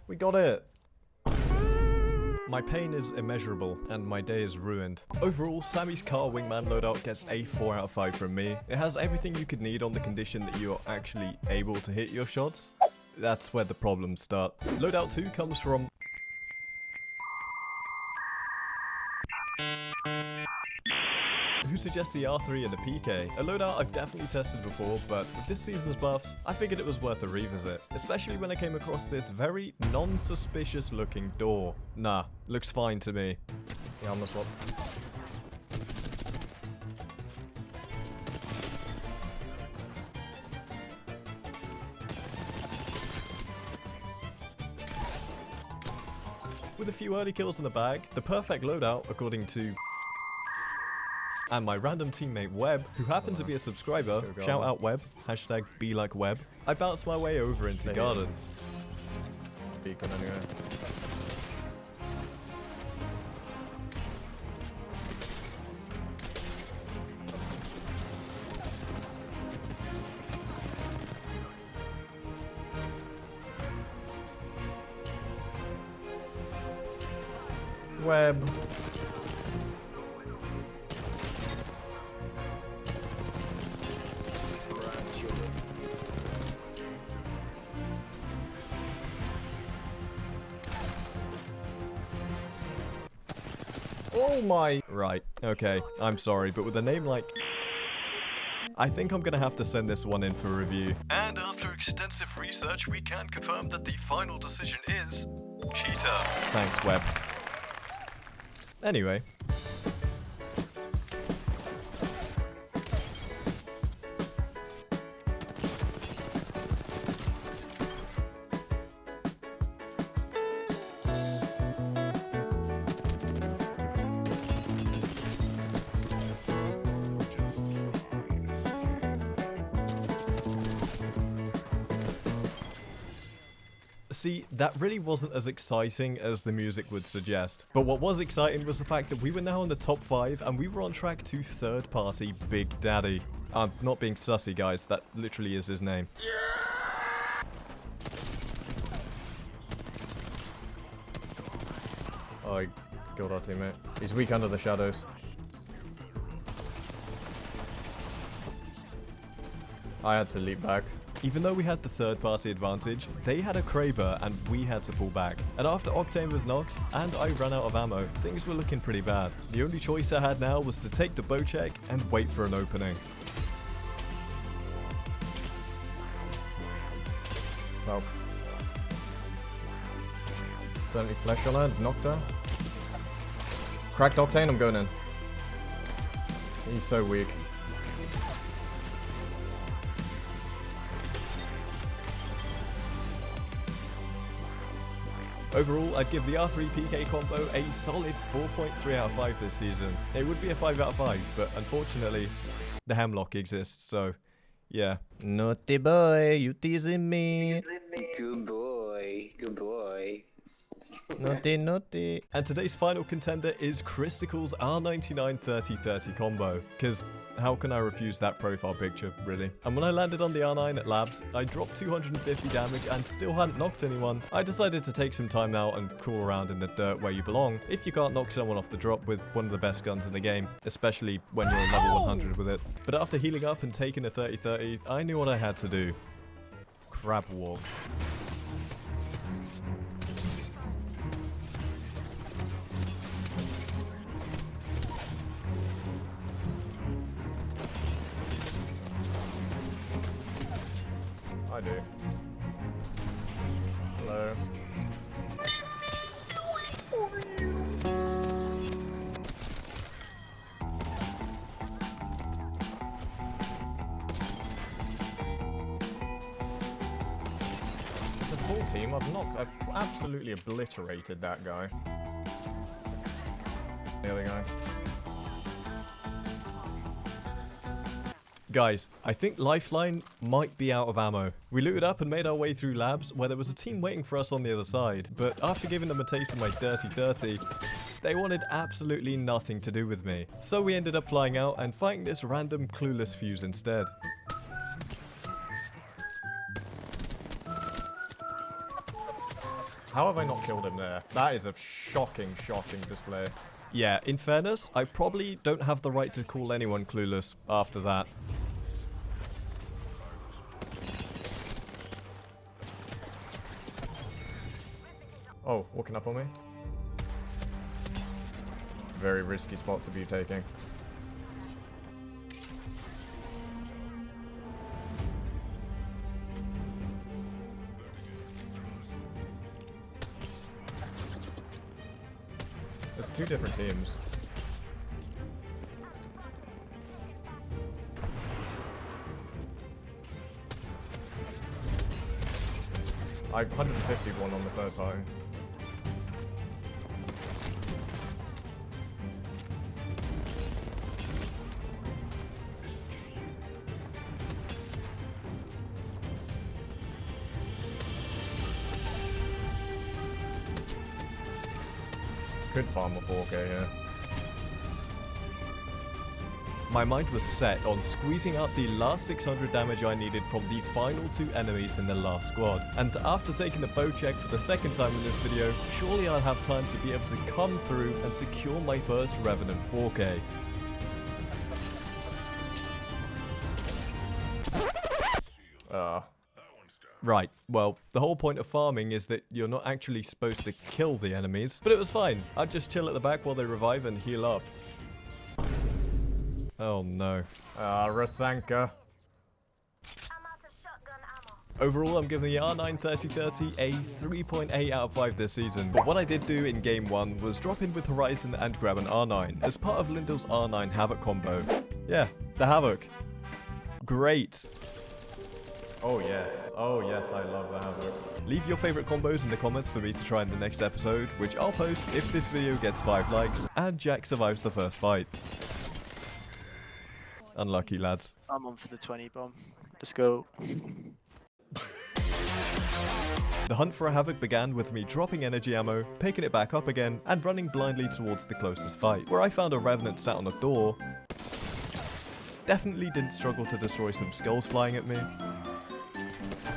We got it. My pain is immeasurable, and my day is ruined. Overall, Sammy's car wingman loadout gets a 4 out of 5 from me. It has everything you could need on the condition that you are actually able to hit your shots. That's where the problems start. Loadout 2 comes from... who suggests the R3 and the PK? A loadout I've definitely tested before, but with this season's buffs, I figured it was worth a revisit. Especially when I came across this very non-suspicious looking door. Nah, looks fine to me. Yeah, I'm gonna swap. With a few early kills in the bag, the perfect loadout, according to... and my random teammate Webb, who happened to be a subscriber, shout out Webb, hashtag be like Webb, I bounced my way over into gardens. Beacon anyway. Webb. Oh my... Right, okay, I'm sorry, but with a name like... I think I'm gonna have to send this one in for review. And after extensive research, we can confirm that the final decision is... cheater. Thanks, Web. Anyway. See, that really wasn't as exciting as the music would suggest. But what was exciting was the fact that we were now in the top 5 and we were on track to third-party Big Daddy. I'm not being sussy, guys. That literally is his name. Oh, I killed our teammate. He's weak under the shadows. I had to leap back. Even though we had the third-party advantage, they had a Kraber and we had to pull back. And after Octane was knocked and I ran out of ammo, things were looking pretty bad. The only choice I had now was to take the bow check and wait for an opening. Oh. Certainly flesh on her, knocked her. Cracked Octane, I'm going in. He's so weak. Overall, I'd give the R3 PK combo a solid 4.3 out of 5 this season. It would be a 5 out of 5, but unfortunately, the hemlock exists, so yeah. Naughty boy, you teasing me. Good boy, good boy. Naughty, naughty. And today's final contender is Crystical's R99 30-30 combo, because how can I refuse that profile picture, really? And when I landed on the R9 at Labs, I dropped 250 damage and still hadn't knocked anyone. I decided to take some time out and crawl around in the dirt where you belong if you can't knock someone off the drop with one of the best guns in the game, especially when you're level 100 with it. But after healing up and taking a 30-30, I knew what I had to do. Crab walk. I do. Hello. The full team, I've absolutely obliterated that guy. The other guy. Guys, I think Lifeline might be out of ammo. We looted up and made our way through Labs where there was a team waiting for us on the other side, but after giving them a taste of my dirty 30, they wanted absolutely nothing to do with me. So we ended up flying out and fighting this random clueless fuse instead. How have I not killed him there? That is a shocking, shocking display. Yeah, in fairness, I probably don't have the right to call anyone clueless after that. Oh, walking up on me. Very risky spot to be taking. There's two different teams. I 151 on the third party. Could farm a 4K here. My mind was set on squeezing out the last 600 damage I needed from the final 2 enemies in the last squad. And after taking the bow check for the second time in this video, surely I'll have time to be able to come through and secure my first Revenant 4K. Right, well, the whole point of farming is that you're not actually supposed to kill the enemies, but it was fine. I'd just chill at the back while they revive and heal up. Oh no. Rasanka. Overall, I'm giving the R9 3030 a 3.8 out of 5 this season, but what I did do in game 1 was drop in with Horizon and grab an R9 as part of Lindell's R9 Havoc combo. Yeah, the Havoc. Great. Oh yes, I love the Havoc. Leave your favorite combos in the comments for me to try in the next episode, which I'll post if this video gets 5 likes and Jack survives the first fight. Unlucky, lads. I'm on for the 20 bomb. Let's go. The hunt for a Havoc began with me dropping energy ammo, picking it back up again, and running blindly towards the closest fight, where I found a Revenant sat on a door. Definitely didn't struggle to destroy some skulls flying at me.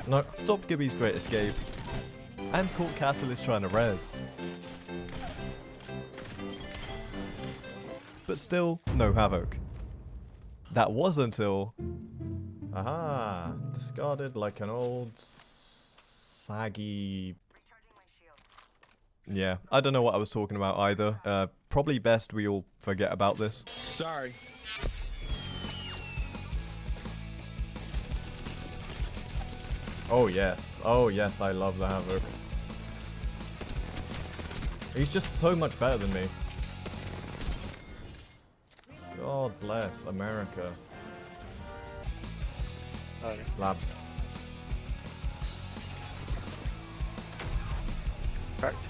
No, stopped Gibby's Great Escape, and caught Catalyst trying to res. But still, no Havoc. That was until... Aha! Discarded like an old... saggy... Yeah, I don't know what I was talking about either. Probably best we all forget about this. Sorry. Oh yes, I love the Havoc. He's just so much better than me. God bless America. Oh. Labs. Correct.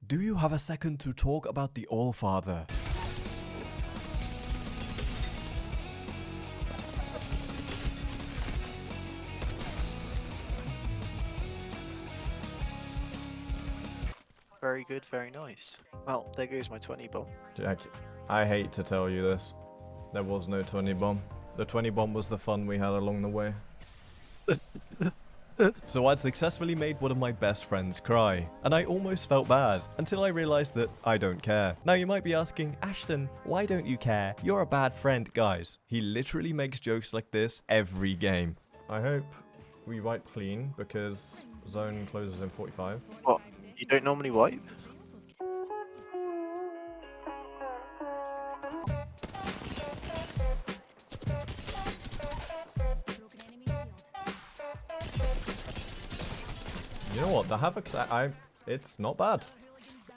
Do you have a second to talk about the Allfather? Very good, very nice. Well, there goes my 20 bomb. Jack, I hate to tell you this. There was no 20 bomb. The 20 bomb was the fun we had along the way. So I'd successfully made one of my best friends cry, and I almost felt bad, until I realized that I don't care. Now you might be asking, Ashton, why don't you care? You're a bad friend. Guys, he literally makes jokes like this every game. I hope we wipe clean, because zone closes in 45. What? You don't normally wipe? You know what, the Havoc's, it's not bad.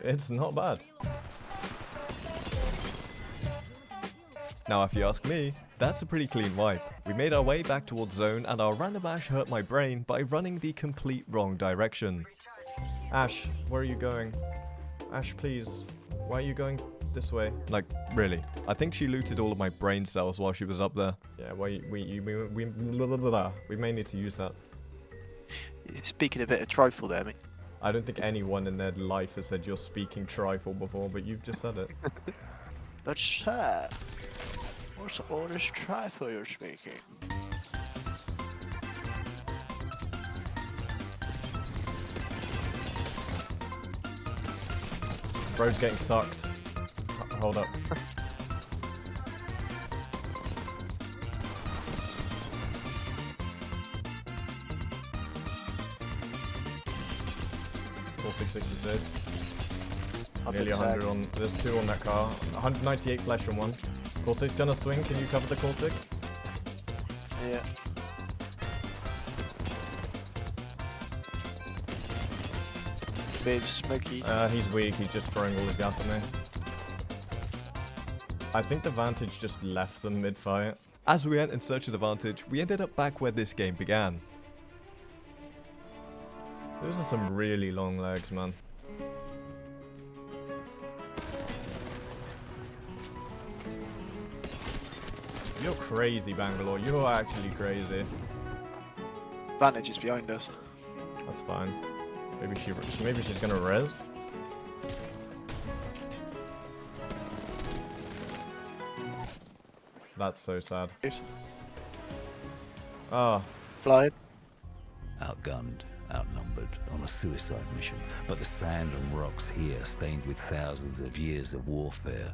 It's not bad. Now if you ask me, that's a pretty clean wipe. We made our way back towards zone and our random Ash hurt my brain by running the complete wrong direction. Ash, where are you going? Ash, please. Why are you going this way? Like, really. I think she looted all of my brain cells while she was up there. Yeah, we may need to use that. You're speaking a bit of trifle there, mate. I don't think anyone in their life has said you're speaking trifle before, but you've just said it. But sir, what's all this trifle you're speaking? Bro's getting sucked. Hold up. Full 666. Nearly 100 on. There's 2 on that car. 198 flesh on one. Cortic gonna swing. Can you cover the Cortic? Yeah. Big smoky. He's weak. He's just throwing all his gas at me. I think the Vantage just left them mid-fight. As we went in search of the Vantage, we ended up back where this game began. Those are some really long legs, man. You're crazy, Bangalore. You're actually crazy. Vantage is behind us. That's fine. Maybe she's gonna res. That's so sad. Ah. Flying. Outgunned, outnumbered, on a suicide mission. But the sand and rocks here, stained with thousands of years of warfare,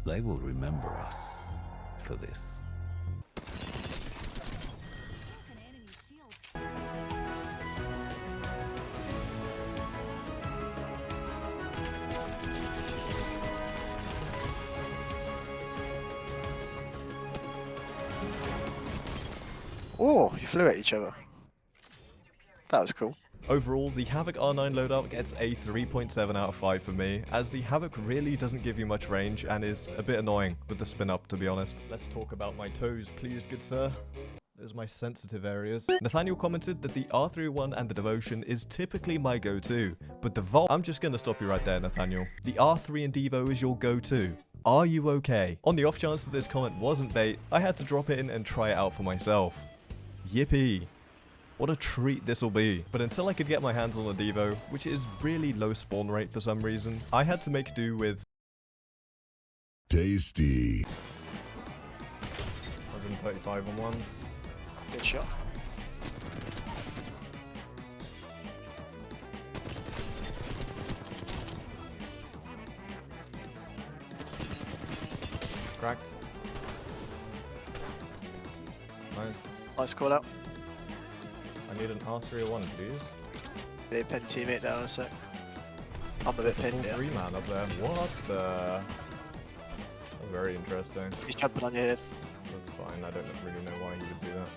they will remember us for this. Oh, you flew at each other. That was cool. Overall, the Havoc R9 loadout gets a 3.7 out of 5 for me, as the Havoc really doesn't give you much range and is a bit annoying with the spin up, to be honest. Let's talk about my toes, please, good sir. There's my sensitive areas. Nathaniel commented that the R31 and the Devotion is typically my go-to, but the Volt... I'm just gonna stop you right there, Nathaniel. The R3 and Devo is your go-to. Are you okay? On the off chance that this comment wasn't bait, I had to drop it in and try it out for myself. Yippee. What a treat this will be. But until I could get my hands on a Devo, which is really low spawn rate for some reason, I had to make do with... Tasty. 135 on one. Good shot. Cracked. Nice. Nice call out. I need an R301, please. They pin teammate down a sec. I'm a bit pinned here. 3 man up there. What the? That's very interesting. He's jumping on your head. That's fine. I don't really know why he would do that.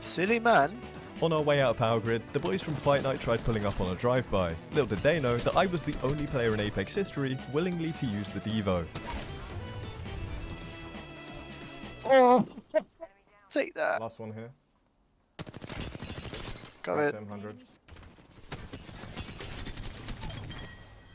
Silly man. On our way out of Power Grid, the boys from Fight Night tried pulling up on a drive-by. Little did they know that I was the only player in Apex history willingly to use the Devo. Oh! Take that. Last one here. Got it. 100.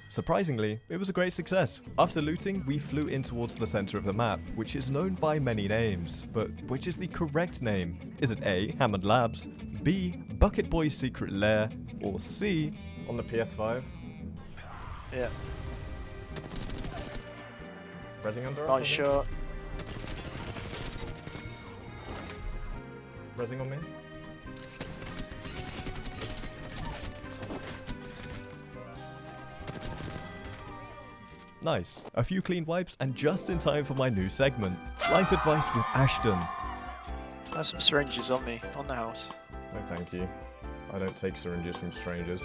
Surprisingly, it was a great success. After looting, we flew in towards the center of the map, which is known by many names. But which is the correct name? Is it A, Hammond Labs, B, Bucket Boy's Secret Lair, or C, on the PS5? Yeah. Rezzing under us? Nice shot. Rezzing on me? Nice. A few clean wipes and just in time for my new segment, Life Advice with Ashton. I have some syringes on me, on the house. No thank you. I don't take syringes from strangers.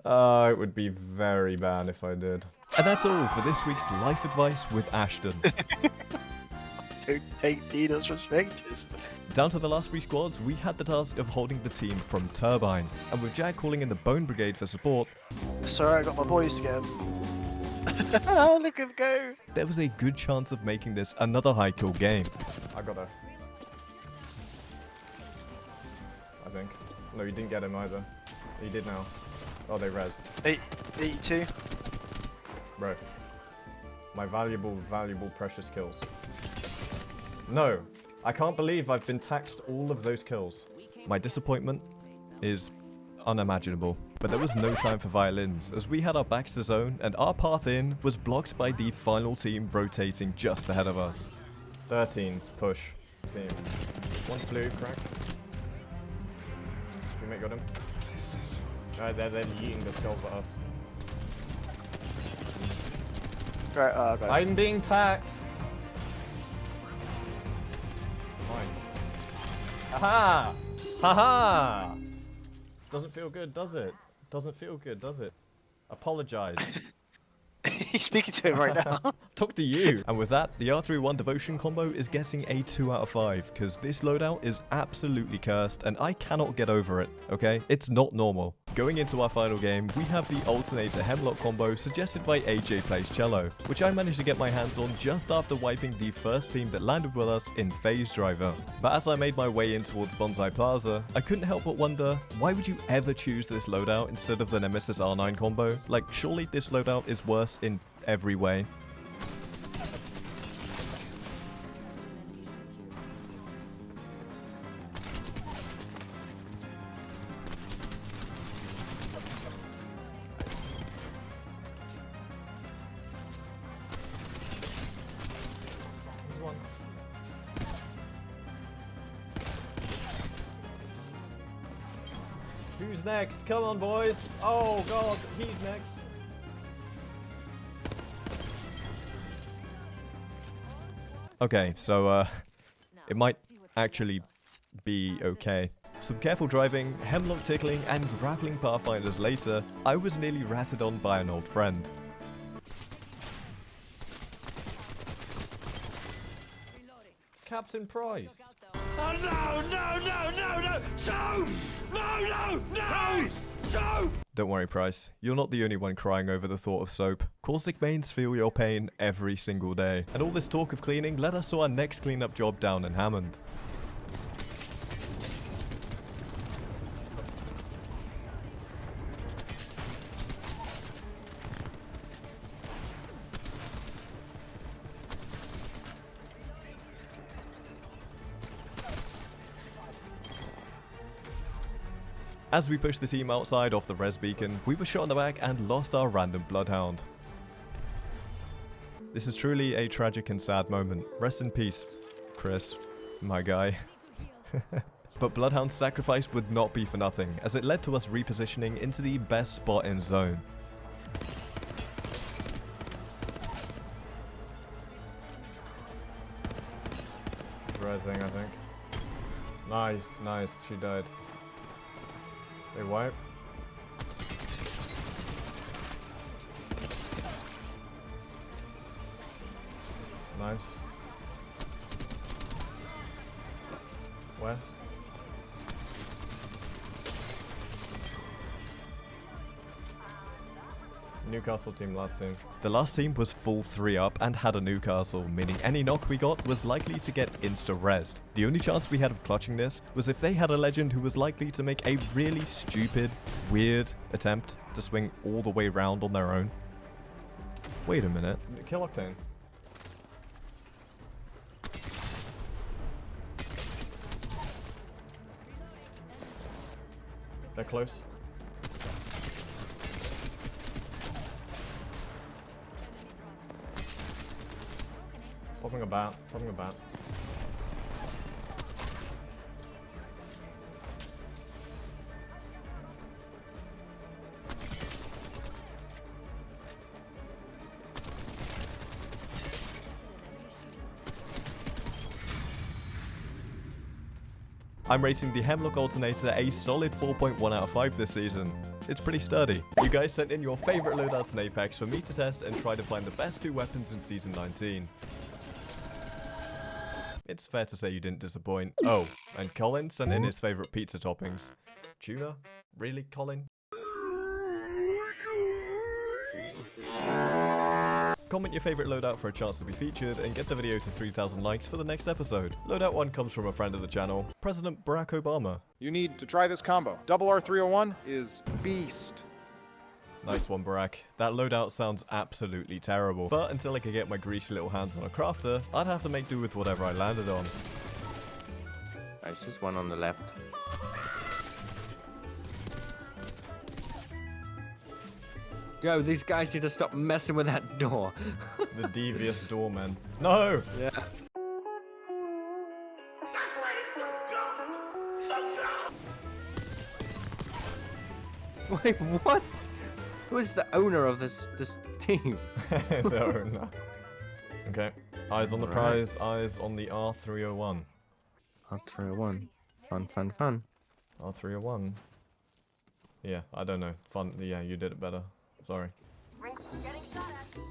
It would be very bad if I did. And that's all for this week's Life Advice with Ashton. Don't take needles from strangers. Down to the last 3 squads, we had the task of holding the team from Turbine. And with Jack calling in the Bone Brigade for support... Sorry, I got my boys to get him. Look at him go. There was a good chance of making this another high kill game. I got her. I think. No, you didn't get him either. You did now. Oh, they res. 82. Bro. My valuable, precious kills. No. I can't believe I've been taxed all of those kills. My disappointment is unimaginable. But there was no time for violins, as we had our backs to zone, and our path in was blocked by the final team rotating just ahead of us. 13, push. Team. One blue, crack. Teammate got him. They're yeeting the skulls at us. Right, okay. I'm being taxed. Fine. Aha! Haha! Doesn't feel good, does it? Doesn't feel good, does it? Apologize. He's speaking to him right now. Talk to you. And with that, the R31 Devotion combo is getting a 2 out of 5, because this loadout is absolutely cursed, and I cannot get over it, okay? It's not normal. Going into our final game, we have the Alternator Hemlock combo suggested by AJ Plays Cello, which I managed to get my hands on just after wiping the first team that landed with us in Phase Driver. But as I made my way in towards Bonsai Plaza, I couldn't help but wonder, why would you ever choose this loadout instead of the Nemesis R9 combo? Like, surely this loadout is worse in every way. Who's next? Come on, boys. Oh, God. He's next. Okay, so, it might actually be okay. Some careful driving, hemlock tickling, and grappling pathfinders later, I was nearly ratted on by an old friend. Captain Price. Oh no, no, no, no, no! So! No, no, no! So! Don't worry, Price. You're not the only one crying over the thought of soap. Caustic mains feel your pain every single day. And all this talk of cleaning led us to our next cleanup job down in Hammond. As we pushed the team outside off the res beacon, we were shot in the back and lost our random bloodhound. This is truly a tragic and sad moment. Rest in peace, Chris, my guy. But Bloodhound's sacrifice would not be for nothing, as it led to us repositioning into the best spot in zone. Resing, I think. Nice, nice, she died. They wipe. Nice. Where? Newcastle team, last team. The last team was full 3-up and had a Newcastle, meaning any knock we got was likely to get insta-rezzed. The only chance we had of clutching this was if they had a legend who was likely to make a really stupid, weird attempt to swing all the way around on their own. Wait a minute. Kill Octane. They're close. Popping a bat, popping a bat. I'm rating the Hemlock Alternator a solid 4.1 out of 5 this season. It's pretty sturdy. You guys sent in your favorite loadouts in Apex for me to test and try to find the best 2 weapons in Season 19. It's fair to say you didn't disappoint. Oh, and Colin sent in his favorite pizza toppings. Tuna? Really, Colin? Comment your favorite loadout for a chance to be featured and get the video to 3,000 likes for the next episode. Loadout 1 comes from a friend of the channel, President Barack Obama. You need to try this combo. Double R301 is beast. Nice one, Barack. That loadout sounds absolutely terrible, but until I could get my greasy little hands on a crafter, I'd have to make do with whatever I landed on. Nice, there's one on the left. Yo, these guys need to stop messing with that door. The devious doorman. No! Yeah. Wait, what? Who is the owner of this team? The owner. Okay. Eyes on the prize, eyes on the R301. R301. Fun, fun, fun. R301. Yeah, I don't know. Fun. Yeah, you did it better. Sorry.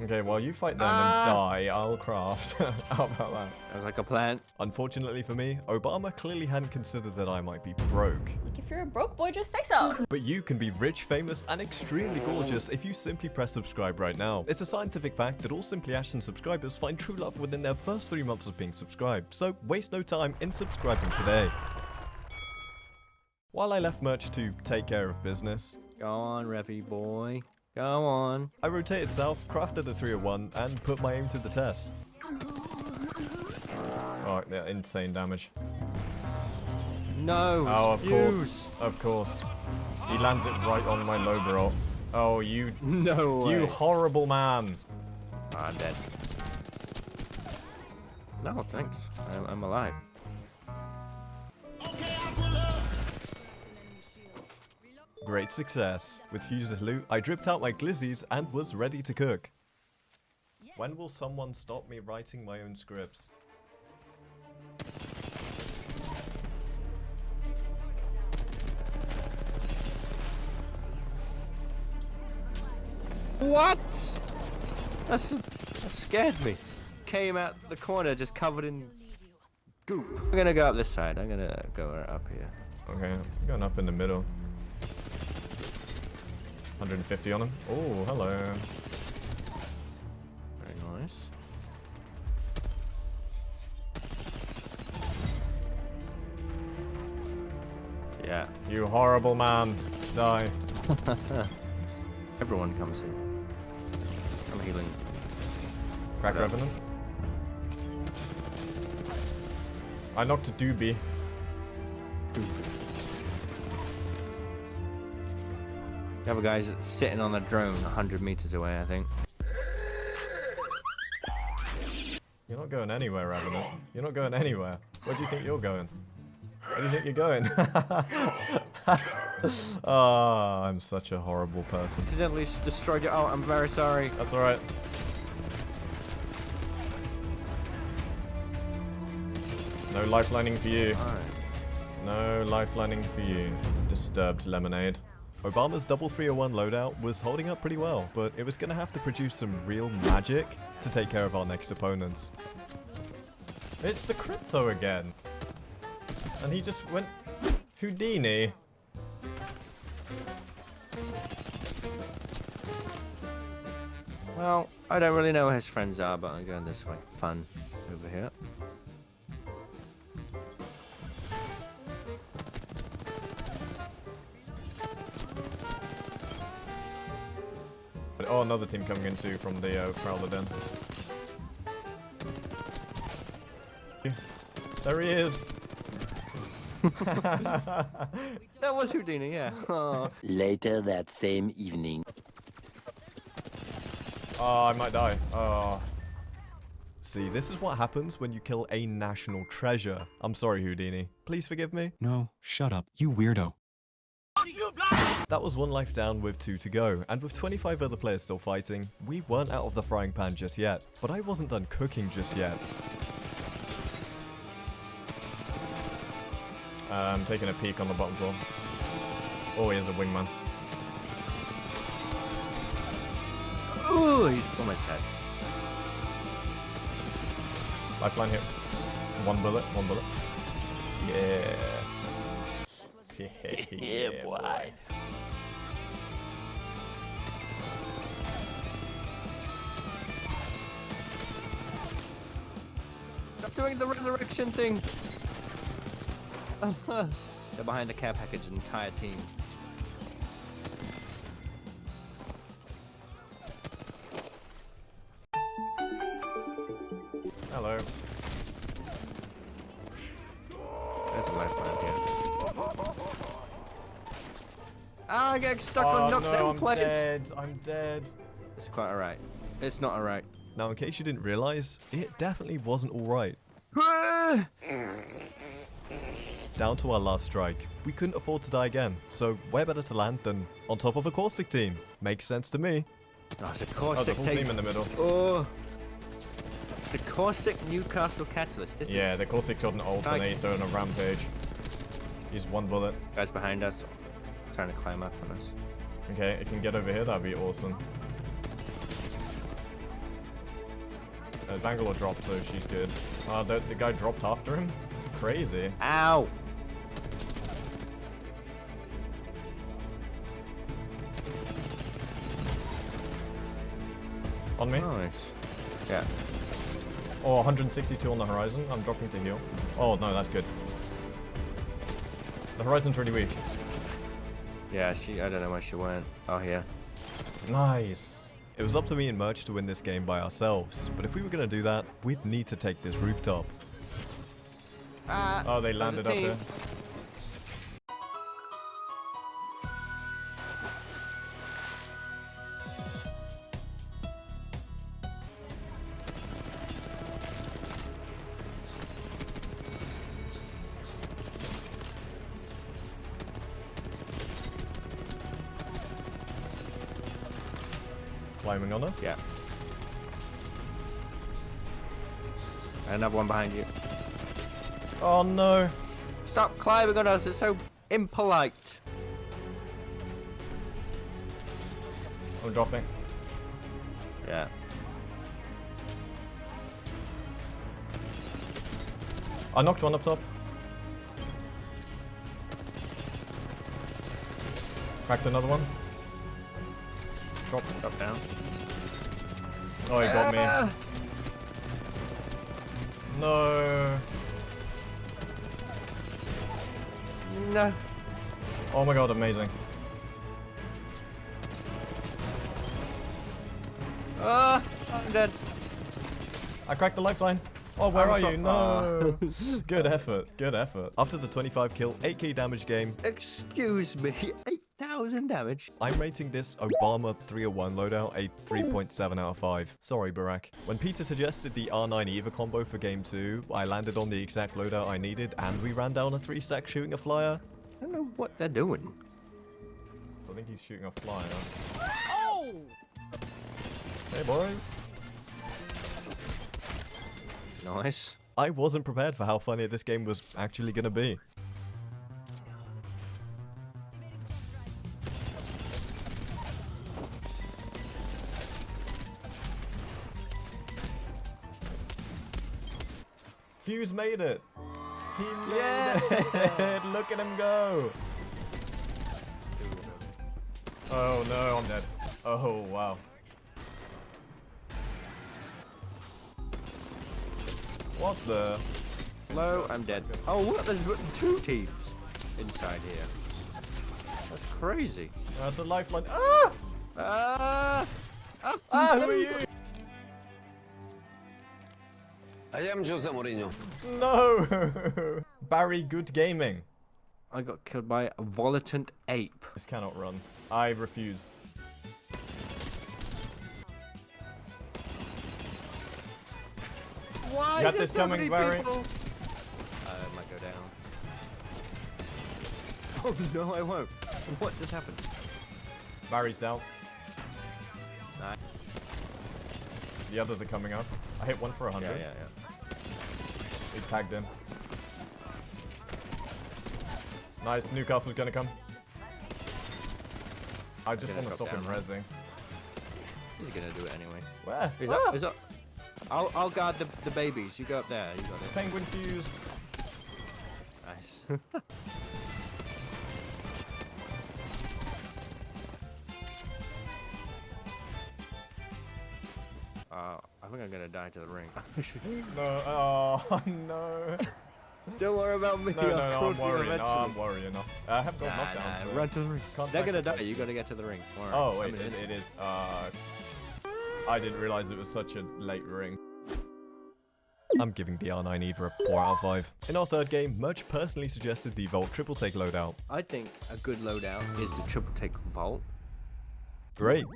Okay, while you fight them and die, I'll craft. How about that? Sounds like a plan. Unfortunately for me, Obama clearly hadn't considered that I might be broke. If you're a broke boy, just say so. But you can be rich, famous, and extremely gorgeous if you simply press subscribe right now. It's a scientific fact that all Simply Ashton subscribers find true love within their first 3 months of being subscribed, so waste no time in subscribing today. While I left merch to take care of business. Go on, Revy boy. Go on. I rotated south, crafted the 301, and put my aim to the test. Oh, yeah, insane damage. No. Oh, of course. Of course. He lands it right on my low barrel. Oh, you... No way. You horrible man. I'm dead. No, thanks. I'm alive. Great success. With Fuse's loot, I dripped out my glizzies and was ready to cook. When will someone stop me writing my own scripts? What? That scared me. Came out the corner just covered in Goop. I'm gonna go up this side. I'm gonna go up here. Okay, I'm going up in the middle. 150 on him. Oh, hello. Very nice. Yeah. You horrible man. Die. Everyone comes in. I'm healing. Crack Revenant. I knocked a doobie. The other guy's sitting on a drone 100 meters away, I think. You're not going anywhere, Revenant. You're not going anywhere. Where do you think you're going? Where do you think you're going? Ah, I'm such a horrible person. Accidentally destroyed your ult. I'm very sorry. That's alright. No lifelining for you. No lifelining for you. Disturbed lemonade. Obama's double 301 loadout was holding up pretty well, but it was going to have to produce some real magic to take care of our next opponents. It's the crypto again. And he just went Houdini. Well, I don't really know where his friends are, but I'm going this way. Fun over here. Oh, another team coming in too from the Prowler Den. There he is! That was Houdini, yeah. Oh. Later that same evening. Oh, I might die. Oh. See, this is what happens when you kill a national treasure. I'm sorry, Houdini. Please forgive me. No, shut up, you weirdo. That was one life down with 2 to go, and with 25 other players still fighting, we weren't out of the frying pan just yet. But I wasn't done cooking just yet. I'm taking a peek on the bottom floor. Oh, he has a wingman. Ooh, he's almost dead. Lifeline here. One bullet, one bullet. Yeah. Yeah, boy. Stop doing the resurrection thing. They're behind the care package, an entire team. Hello. There's a lifeline here. Ah, I get stuck on knockdown plays. I'm dead. I'm dead. It's quite alright. It's not alright. Now, in case you didn't realize, it definitely wasn't alright. Down to our last strike. We couldn't afford to die again, so where better to land than on top of a caustic team? Makes sense to me. Oh, it's a caustic team in the middle. Oh. It's a caustic Newcastle catalyst. This yeah, the caustic got an alternator and a rampage. He's one bullet. Guys behind us, trying to climb up on us. Okay, it can get over here. That'd be awesome. Bangalore dropped, so she's good. The guy dropped after him. Crazy. Ow! On me? Nice. Yeah. Oh, 162 on the horizon. I'm dropping to heal. Oh, no, that's good. The horizon's really weak. Yeah, I don't know where she went. Oh, here. Nice. It was up to me and Merch to win this game by ourselves, but if we were going to do that, we'd need to take this rooftop. Oh, they landed up there. Climbing on us? Yeah. Another one behind you. Oh no! Stop climbing on us, it's so impolite. I'm dropping. Yeah. I knocked one up top. Cracked another one. Drop down. Oh, he got me. No. No. Oh my god, amazing. Ah, I'm dead. I cracked the lifeline. Oh, where are you? No. Good effort. Good effort. After the 25 kill, 8k damage game. Excuse me. 8,000 damage. I'm rating this Obama 301 loadout a 3.7 out of 5. Sorry, Barack. When Peter suggested the R9 Eva combo for game 2, I landed on the exact loadout I needed, and we ran down a 3-stack shooting a flyer. I don't know what they're doing. I think he's shooting a flyer. Oh! Hey, boys. Nice. I wasn't prepared for how funny this game was actually going to be. Fuse made it. He made it. Look at him go. Oh no, I'm dead. Oh wow. What the? Hello, I'm dead. Oh, what? There's 2 teams inside here. That's crazy. That's a lifeline. Ah! Who are you? I am Jose Mourinho. No! Barry Good Gaming. I got killed by a volatile ape. This cannot run. I refuse. Why You got this coming, Barry. I might go down. Oh no, I won't. What just happened? Barry's down. Nice. The others are coming up. I hit one for 100. Yeah. He tagged him. Nice, Newcastle's gonna come. I just want to stop him rezzing. He's gonna do it anyway. Where? He's up. I'll guard the babies. You go up there. You got it. Penguin fuse. Nice. I think I'm gonna die to the ring. No. Oh no. Don't worry about me. No, I'm worrying. No, I'm worrying. No. I have got knockdown. So run to the ring. They're gonna die. You gotta get to the ring. Oh wait, it is. I didn't realize it was such a late ring. I'm giving the R9 Eva a 4 out of 5. In our third game, Mudge personally suggested the Vault triple take loadout. I think a good loadout is the triple take Vault. Great.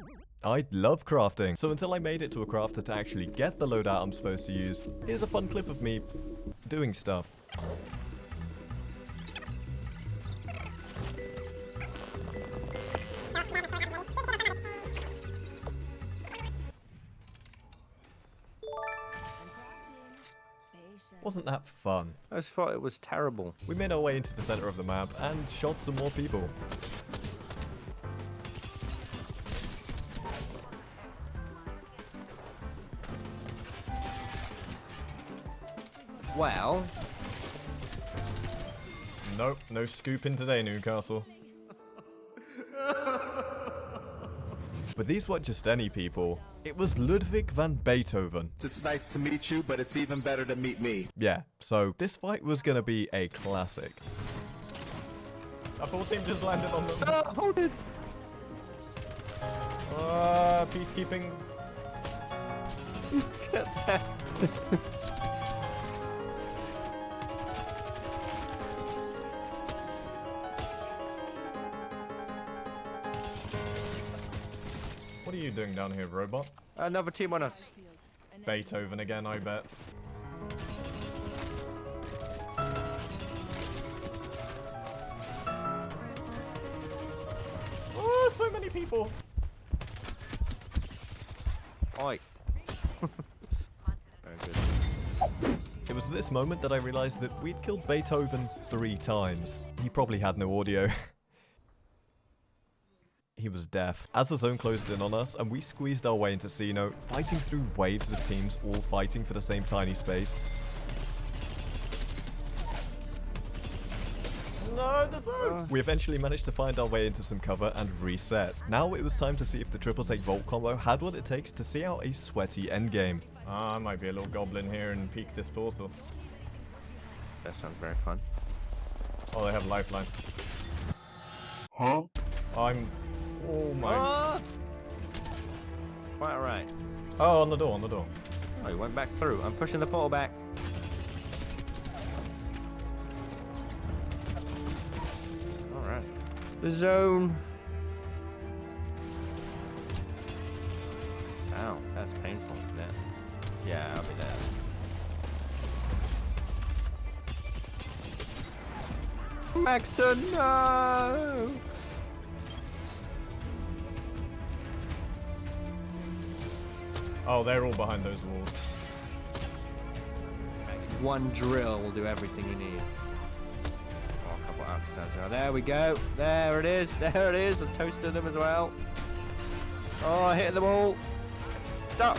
I love crafting. So until I made it to a crafter to actually get the loadout I'm supposed to use, here's a fun clip of me doing stuff. Wasn't that fun? I just thought it was terrible. We made our way into the center of the map and shot some more people. Well. Nope, no scooping today, Newcastle. But these weren't just any people. It was Ludwig van Beethoven. It's nice to meet you, but it's even better to meet me. Yeah, so this fight was gonna be a classic. A full team just landed on them. Hold it. Peacekeeping. Get that. What are you doing down here, robot? Another team on us. Beethoven again, I bet. Oh, so many people. Oi. Very good. It was at this moment that I realized that we'd killed Beethoven 3 times. He probably had no audio. He was deaf. As the zone closed in on us and we squeezed our way into C-Note, fighting through waves of teams all fighting for the same tiny space. no, the zone! We eventually managed to find our way into some cover and reset. Now it was time to see if the triple take vault combo had what it takes to see out a sweaty endgame. I might be a little goblin here and peek this portal. That sounds very fun. Oh, they have lifeline. Huh? Oh my. Quite alright. Oh, on the door, on the door. Oh, he went back through. I'm pushing the portal back. Alright. The zone. Ow, that's painful. Yeah, I'll be there. Maxon, no! Oh, they're all behind those walls. One drill will do everything you need. Oh, a couple of outstands now. There we go. There it is. There it is. I've toasted them as well. Oh, hitting them all. Stop.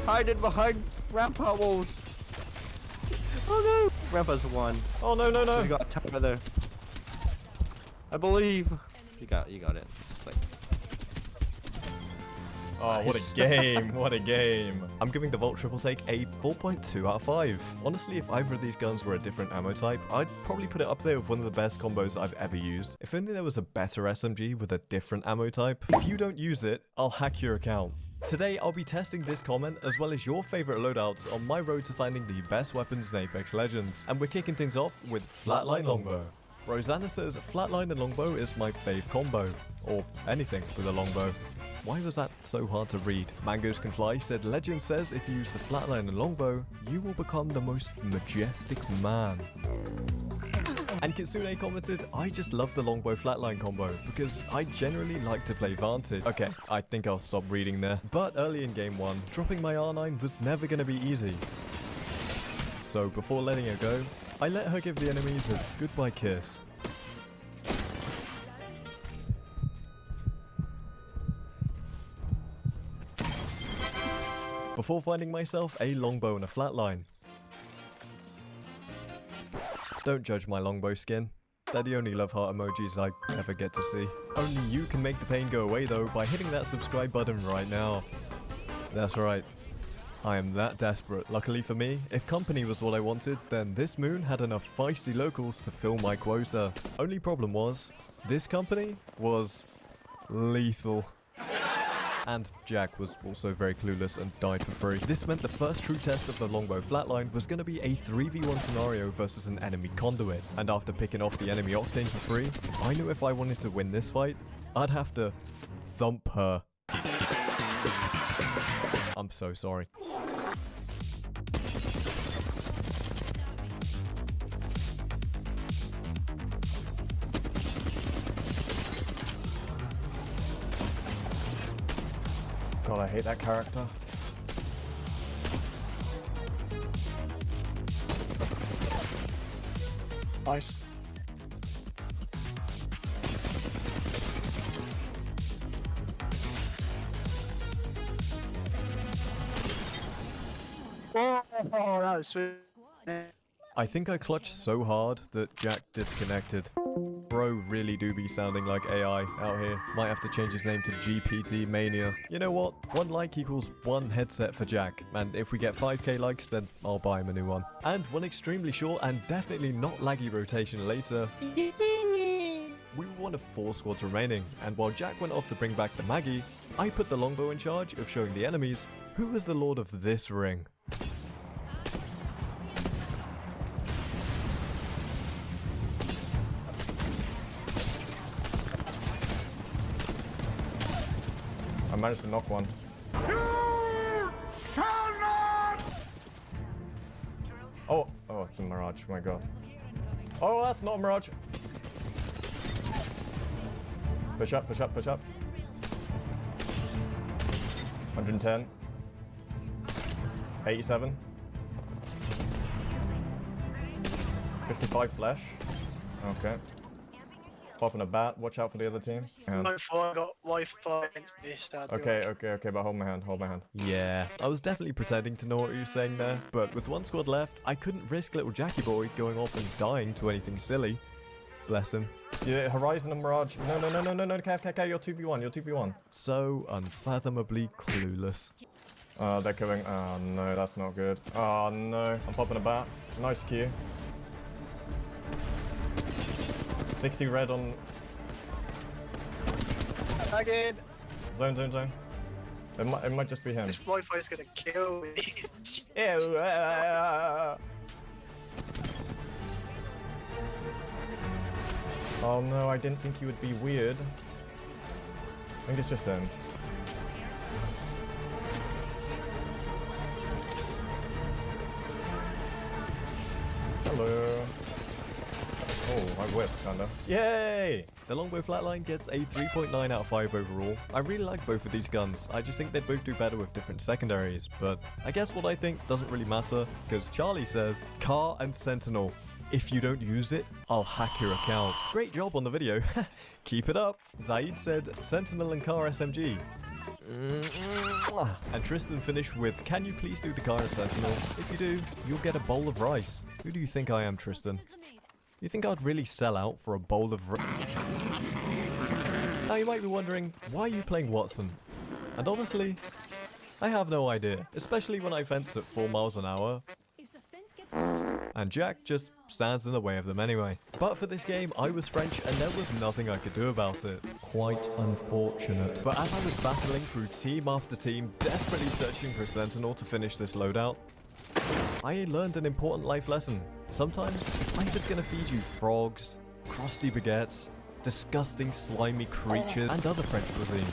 Hiding behind rampart walls. Oh no. Rampart's won. Oh no, no, no. We got a tower there. I believe. You got it. Like, oh, what a game, what a game. I'm giving the Vault Triple Take a 4.2 out of 5. Honestly, if either of these guns were a different ammo type, I'd probably put it up there with one of the best combos I've ever used. If only there was a better SMG with a different ammo type. If you don't use it, I'll hack your account. Today, I'll be testing this comment as well as your favorite loadouts on my road to finding the best weapons in Apex Legends. And we're kicking things off with Flatline Longbow. Rosanna says Flatline and Longbow is my fave combo, or anything with a longbow. Why was that so hard to read? Mangoes Can Fly said Legend says if you use the Flatline and Longbow, you will become the most majestic man. And Kitsune commented, I just love the Longbow Flatline combo because I generally like to play Vantage. Okay, I think I'll stop reading there. But early in game 1, dropping my R9 was never going to be easy. So before letting her go, I let her give the enemies a goodbye kiss. Before finding myself a longbow and a flatline. Don't judge my longbow skin. They're the only love heart emojis I ever get to see. Only you can make the pain go away though by hitting that subscribe button right now. That's right. I am that desperate. Luckily for me, if company was what I wanted, then this moon had enough feisty locals to fill my quota. Only problem was, this company was lethal. And Jack was also very clueless and died for free. This meant the first true test of the longbow flatline was going to be a 3v1 scenario versus an enemy conduit. And after picking off the enemy octane for free, I knew if I wanted to win this fight, I'd have to thump her. I'm so sorry. God, I hate that character. Nice. Oh, that was sweet. I think I clutched so hard that Jack disconnected. Bro really do be sounding like AI out here. Might have to change his name to GPT Mania. You know what? 1 like equals 1 headset for Jack. And if we get 5k likes, then I'll buy him a new one. And one extremely short and definitely not laggy rotation later. We were one of 4 squads remaining. And while Jack went off to bring back the Maggie, I put the longbow in charge of showing the enemies who is the lord of this ring. I managed to knock one. You shall not! Oh, it's a Mirage, my god. Oh, that's not a Mirage. Push up, push up, push up. 110. 87. 55 flesh. Okay. Popping a bat. Watch out for the other team. And I got Wi-Fi in this. okay, but hold my hand, hold my hand. Yeah, I was definitely pretending to know what you were saying there, but with 1 squad left, I couldn't risk little Jackie boy going off and dying to anything silly. Bless him. Yeah, Horizon and Mirage. No, KFKK, you're 2v1, you're 2v1. So unfathomably clueless. They're killing. Oh no, that's not good. Oh no, I'm popping a bat. Nice Q. 60 red on. Again. Zone. It might just be him. This Wi-Fi's gonna kill me. Ew, Oh no, I didn't think he would be weird. I think it's just him. Hello. Oh, I whipped, kinda. Yay! The longbow flatline gets a 3.9 out of 5 overall. I really like both of these guns. I just think they both do better with different secondaries, but I guess what I think doesn't really matter, because Charlie says, Car and Sentinel. If you don't use it, I'll hack your account. Great job on the video. Keep it up. Zaid said, Sentinel and Car SMG. And Tristan finished with, can you please do the Car and Sentinel? If you do, you'll get a bowl of rice. Who do you think I am, Tristan? You think I'd really sell out for a bowl of rice? Now you might be wondering, why are you playing Watson? And honestly, I have no idea. Especially when I fence at 4 miles an hour. And Jack just stands in the way of them anyway. But for this game, I was French and there was nothing I could do about it. Quite unfortunate. But as I was battling through team after team, desperately searching for a Sentinel to finish this loadout, I learned an important life lesson. Sometimes, life is gonna feed you frogs, crusty baguettes, disgusting slimy creatures, and other French cuisine.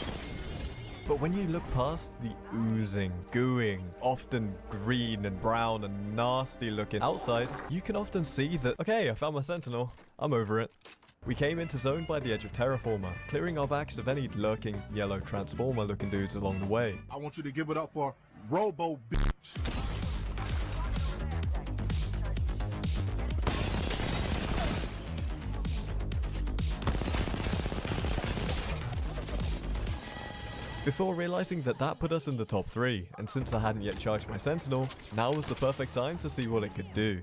But when you look past the oozing, gooing, often green and brown and nasty looking outside, you can often see that, okay, I found my Sentinel, I'm over it. We came into zone by the edge of Terraformer, clearing our backs of any lurking yellow Transformer looking dudes along the way. I want you to give it up for Robo Bitch. Before realizing that that put us in the top 3, and since I hadn't yet charged my Sentinel, now was the perfect time to see what it could do.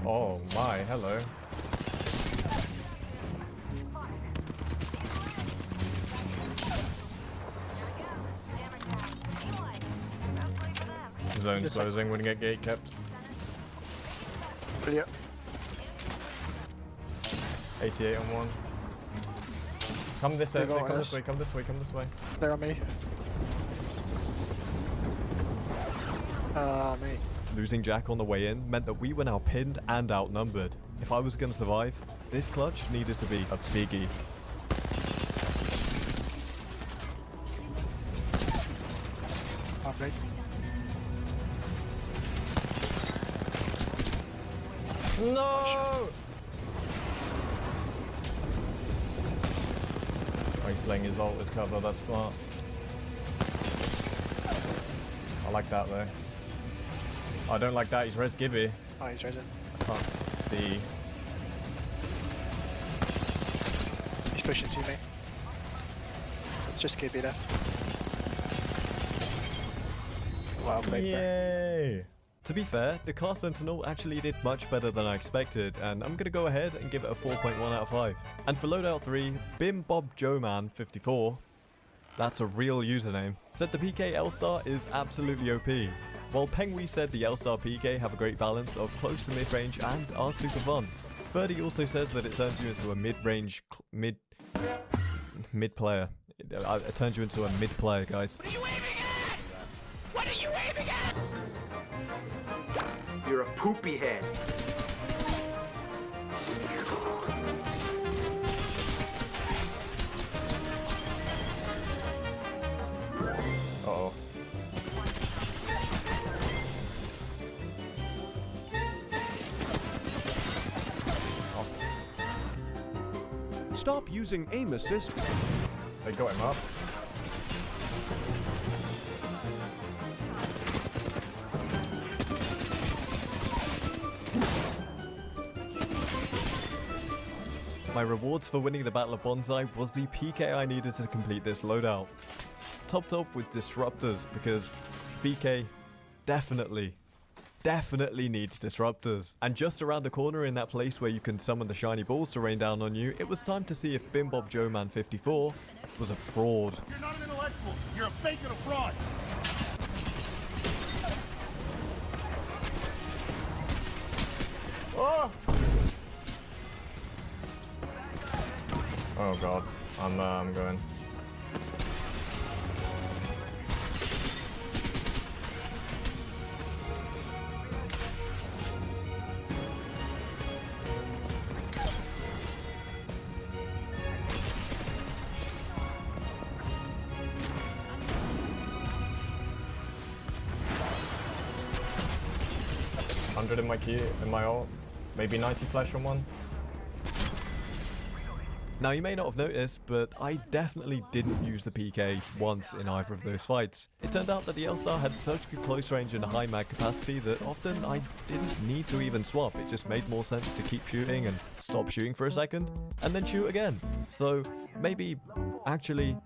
Oh my, hello. Zone closing, wouldn't get gate kept. Yep. 88 on 1. Come this way, come this way, come this way, come this way. They're on me. Me. Losing Jack on the way in meant that we were now pinned and outnumbered. If I was going to survive, this clutch needed to be a biggie. No! He's playing his ult as cover, that's smart. I like that though. I don't like that, he's res Gibby. Oh, he's resing. I can't see. He's pushing to me. It's just Gibby left. Wow, played there. Yay! To be fair, the Car Sentinel actually did much better than I expected, and I'm gonna go ahead and give it a 4.1 out of 5. And for Loadout 3, Bim Bob Joeman 54, that's a real username, said the PK L-Star is absolutely OP, while Pengui said the L-Star PK have a great balance of close to mid-range and are super fun. Ferdy also says that it turns you into a mid-range, mid-player. It turns you into a mid-player, guys. What are you aiming at? What are you aiming at? You're a poopy head. Uh-oh. Stop using aim assist. They got him up. My rewards for winning the Battle of Bonsai was the PK I needed to complete this loadout. Topped off with Disruptors because VK definitely definitely needs disruptors. And just around the corner in that place where you can summon the shiny balls to rain down on you, it was time to see if Bim Bob Joe Man 54 was a fraud. You're not an intellectual. You're a fake and a fraud. Oh! Oh god, I'm going. In my key, in my ult, maybe 90 flash on one. Now you may not have noticed, but I definitely didn't use the PK once in either of those fights. It turned out that the L-Star had such good close range and high mag capacity that often I didn't need to even swap. It just made more sense to keep shooting and stop shooting for a second, and then shoot again. So maybe, actually,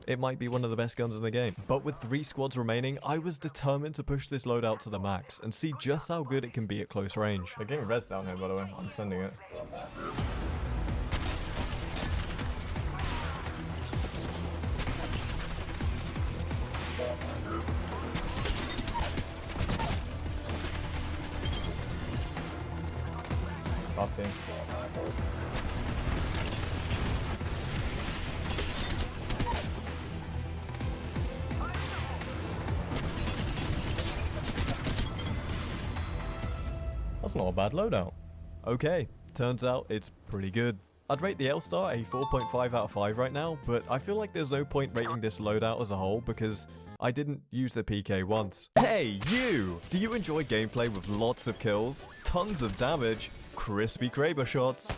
it might be one of the best guns in the game. But with 3 squads remaining, I was determined to push this loadout to the max and see just how good it can be at close range. They're getting res down here, by the way. I'm sending it. Last team. That's not a bad loadout. Okay, turns out it's pretty good. I'd rate the L-Star a 4.5 out of 5 right now, but I feel like there's no point rating this loadout as a whole because I didn't use the PK once. Hey, you! Do you enjoy gameplay with lots of kills, tons of damage, crispy Kraber shots,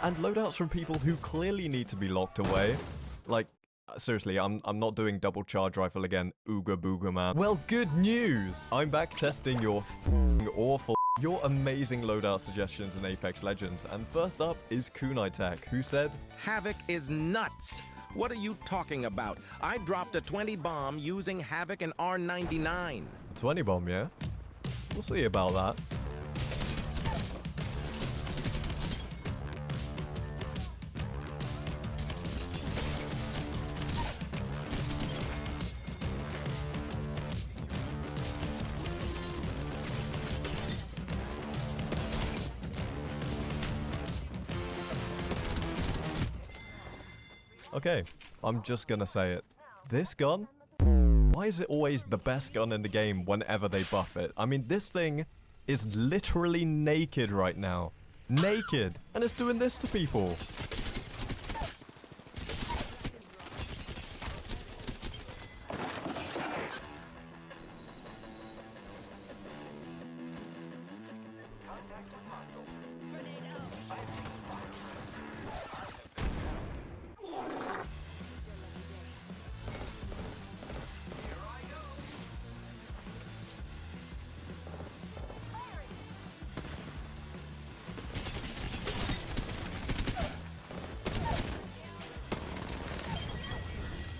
and loadouts from people who clearly need to be locked away? Like, seriously, I'm not doing double charge rifle again, ooga booga man. Well, good news! I'm back testing your your amazing loadout suggestions in Apex Legends, and first up is Kunai Tech, who said, Havoc is nuts! What are you talking about? I dropped a 20 bomb using Havoc and R99. 20 bomb, yeah? We'll see about that. Okay, I'm just gonna say it. This gun? Why is it always the best gun in the game whenever they buff it? I mean, this thing is literally naked right now. Naked! And it's doing this to people.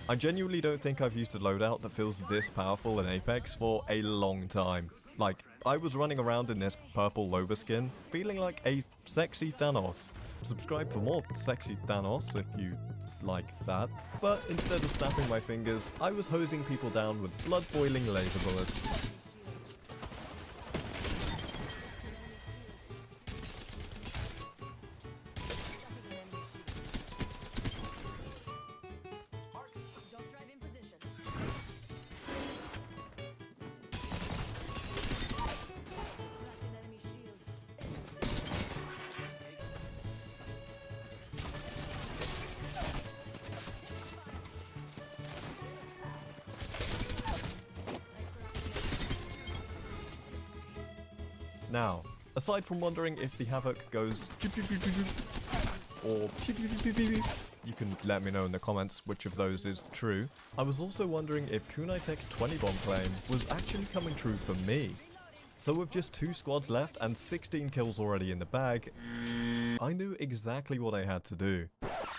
I genuinely don't think I've used a loadout that feels this powerful in Apex for a long time. Like, I was running around in this purple Loba skin, feeling like a sexy Thanos. Subscribe for more sexy Thanos if you like that. But instead of snapping my fingers, I was hosing people down with blood-boiling laser bullets. Now, aside from wondering if the Havoc goes or you can let me know in the comments which of those is true, I was also wondering if Kunai Tech's 20 bomb claim was actually coming true for me. So with just 2 squads left and 16 kills already in the bag, I knew exactly what I had to do.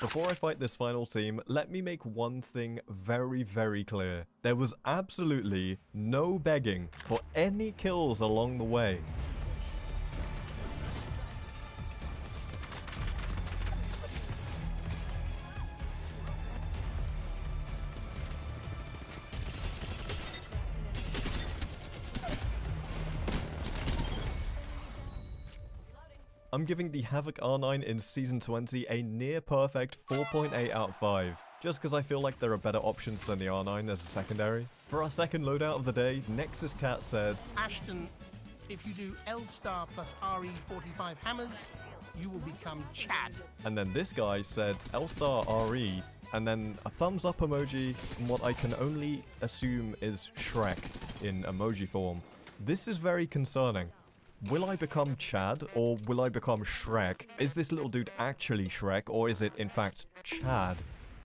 Before I fight this final team, let me make one thing very, very clear. There was absolutely no begging for any kills along the way. I'm giving the Havoc R9 in Season 20 a near-perfect 4.8 out of 5, just because I feel like there are better options than the R9 as a secondary. For our second loadout of the day, Nexus Cat said, Ashton, if you do L star plus RE45 hammers, you will become Chad. And then this guy said L star RE, and then a thumbs up emoji, and what I can only assume is Shrek in emoji form. This is very concerning. Will I become Chad, or will I become Shrek? Is this little dude actually Shrek, or is it in fact Chad?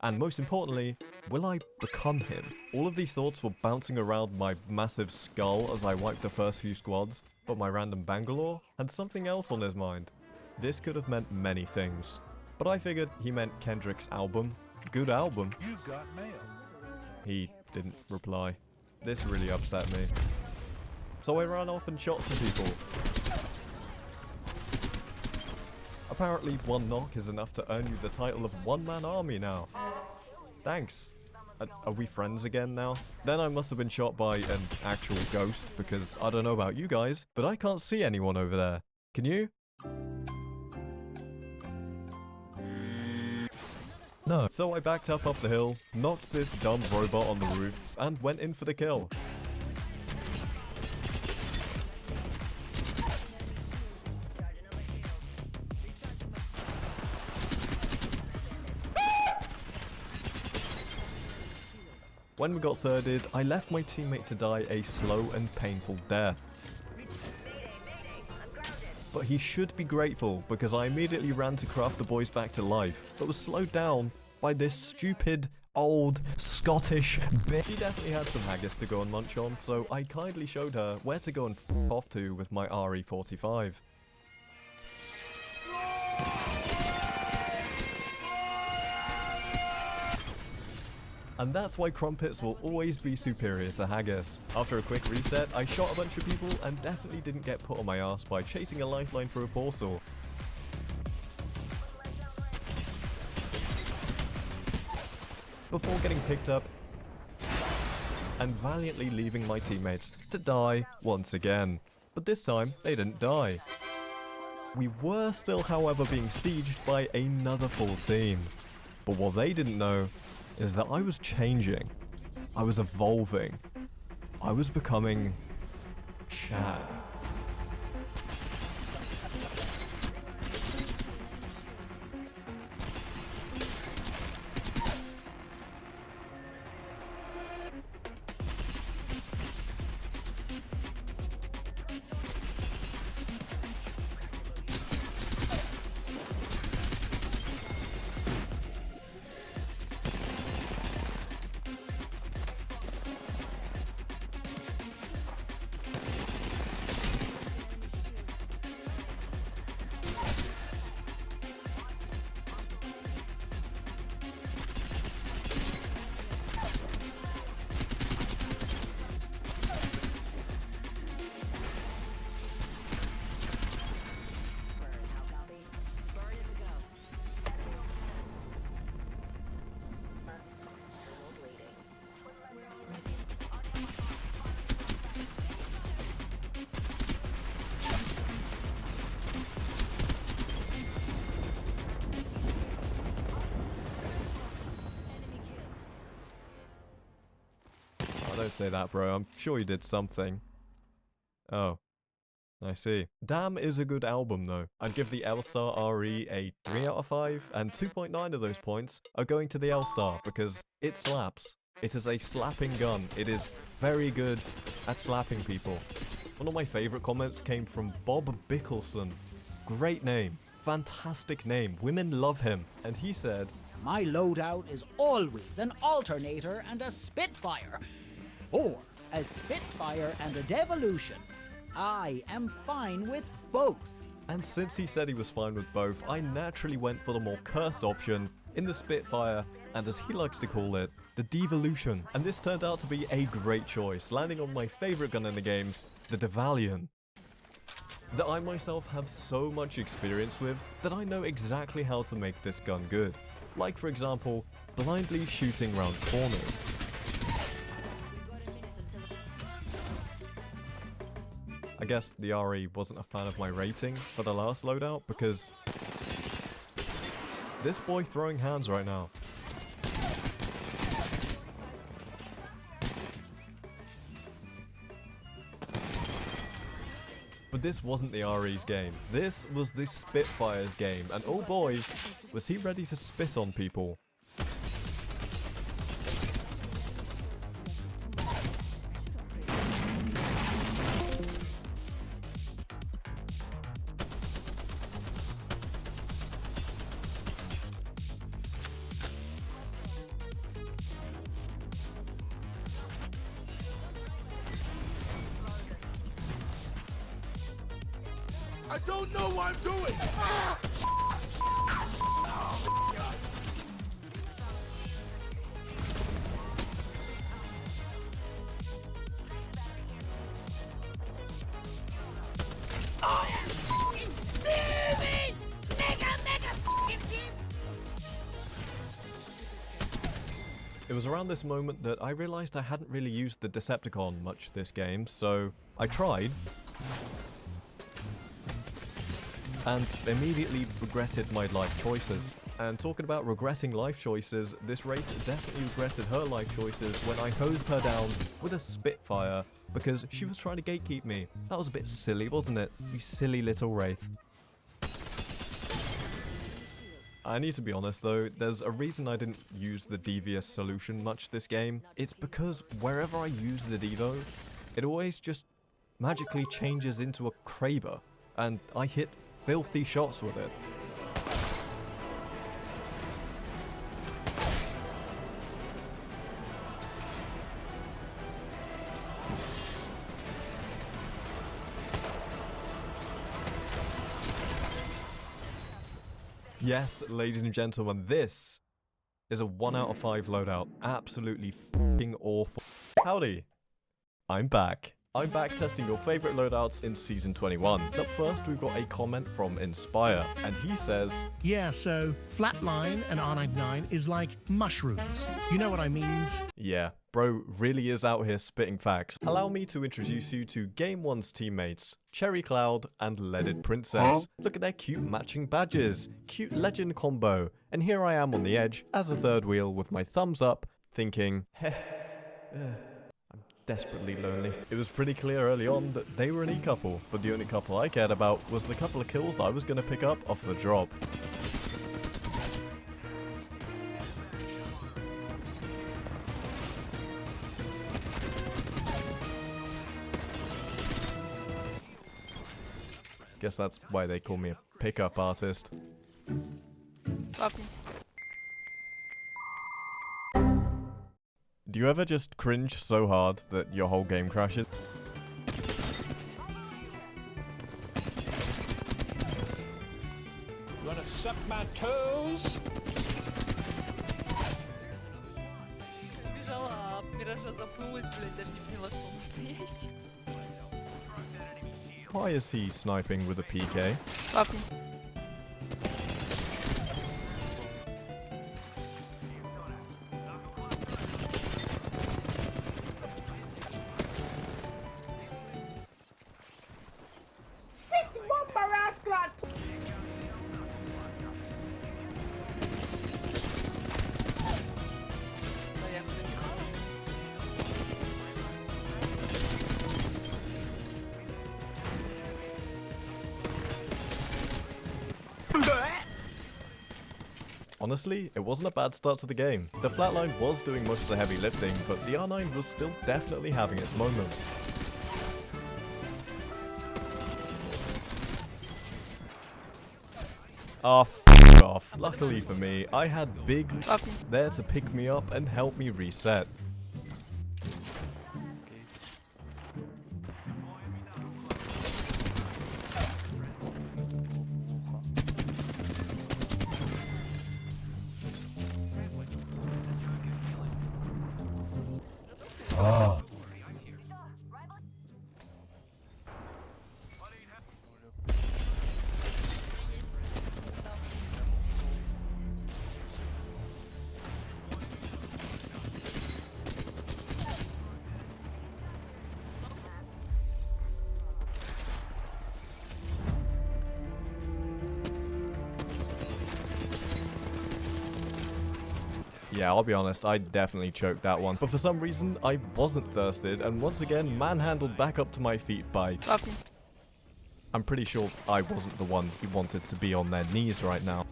And most importantly, will I become him? All of these thoughts were bouncing around my massive skull as I wiped the first few squads, but my random Bangalore had something else on his mind. This could have meant many things, but I figured he meant Kendrick's album. Good album. You got mail. He didn't reply. This really upset me. So I ran off and shot some people. Apparently one knock is enough to earn you the title of one-man army now. Thanks. Are we friends again now? Then I must have been shot by an actual ghost, because I don't know about you guys, but I can't see anyone over there. Can you? No. So I backed up the hill, knocked this dumb robot on the roof, and went in for the kill. When we got thirded, I left my teammate to die a slow and painful death. But he should be grateful, because I immediately ran to craft the boys back to life, but was slowed down by this stupid, old, Scottish bitch. She definitely had some haggis to go and munch on, so I kindly showed her where to go and f off to with my RE45. And that's why crumpets will always be superior to haggis. After a quick reset, I shot a bunch of people and definitely didn't get put on my ass by chasing a lifeline through a portal. Before getting picked up and valiantly leaving my teammates to die once again. But this time, they didn't die. We were still, however, being sieged by another full team. But what they didn't know is that I was changing. I was evolving. I was becoming Chad. Don't say that, bro. I'm sure you did something. Oh. I see. Damn is a good album, though. I'd give the L-Star RE a 3 out of 5, and 2.9 of those points are going to the L-Star, because it slaps. It is a slapping gun. It is very good at slapping people. One of my favorite comments came from Bob Bickelson. Great name. Fantastic name. Women love him. And he said, "My loadout is always an alternator and a Spitfire. Or a Spitfire and a Devolution. I am fine with both." And since he said he was fine with both, I naturally went for the more cursed option in the Spitfire, and as he likes to call it, the devolution. And this turned out to be a great choice, landing on my favorite gun in the game, the Devalion, that I myself have so much experience with that I know exactly how to make this gun good. Like for example, blindly shooting round corners. I guess the RE wasn't a fan of my rating for the last loadout because this boy throwing hands right now. But this wasn't the RE's game. This was the Spitfire's game, and oh boy, was he ready to spit on people. I don't know what I'm doing! Ah! It was around this moment that I realized I hadn't really used the Decepticon much this game, so I tried. And immediately regretted my life choices. And talking about regretting life choices, this Wraith definitely regretted her life choices when I hosed her down with a Spitfire because she was trying to gatekeep me. That was a bit silly, wasn't it? You silly little Wraith. I need to be honest though, there's a reason I didn't use the devious solution much this game. It's because wherever I use the Devo, it always just magically changes into a Kraber, and I hit filthy shots with it. Yes, ladies and gentlemen, this is a 1 out of 5 loadout. Absolutely f***ing awful. Howdy, I'm back. I'm back testing your favorite loadouts in Season 21. Up first, we've got a comment from Inspire, and he says, Yeah, so Flatline and R99 is like mushrooms. You know what I means? Yeah, bro really is out here spitting facts. Allow me to introduce you to Game 1's teammates, Cherry Cloud and Leaded Princess. Look at their cute matching badges, cute legend combo, and here I am on the edge as a third wheel with my thumbs up, thinking, heh, I'm desperately lonely. It was pretty clear early on that they were an E-couple, but the only couple I cared about was the couple of kills I was going to pick up off the drop. Guess that's why they call me a pickup artist. Do you ever just cringe so hard that your whole game crashes? You wanna suck my toes? Why is he sniping with a PK? Honestly, it wasn't a bad start to the game. The Flatline was doing most of the heavy lifting, but the R9 was still definitely having its moments. Ah, f*** off. Luckily for me, I had Big there to pick me up and help me reset. Yeah, I'll be honest, I definitely choked that one. But for some reason, I wasn't thirsted, and once again, manhandled back up to my feet by... I'm pretty sure I wasn't the one who wanted to be on their knees right now.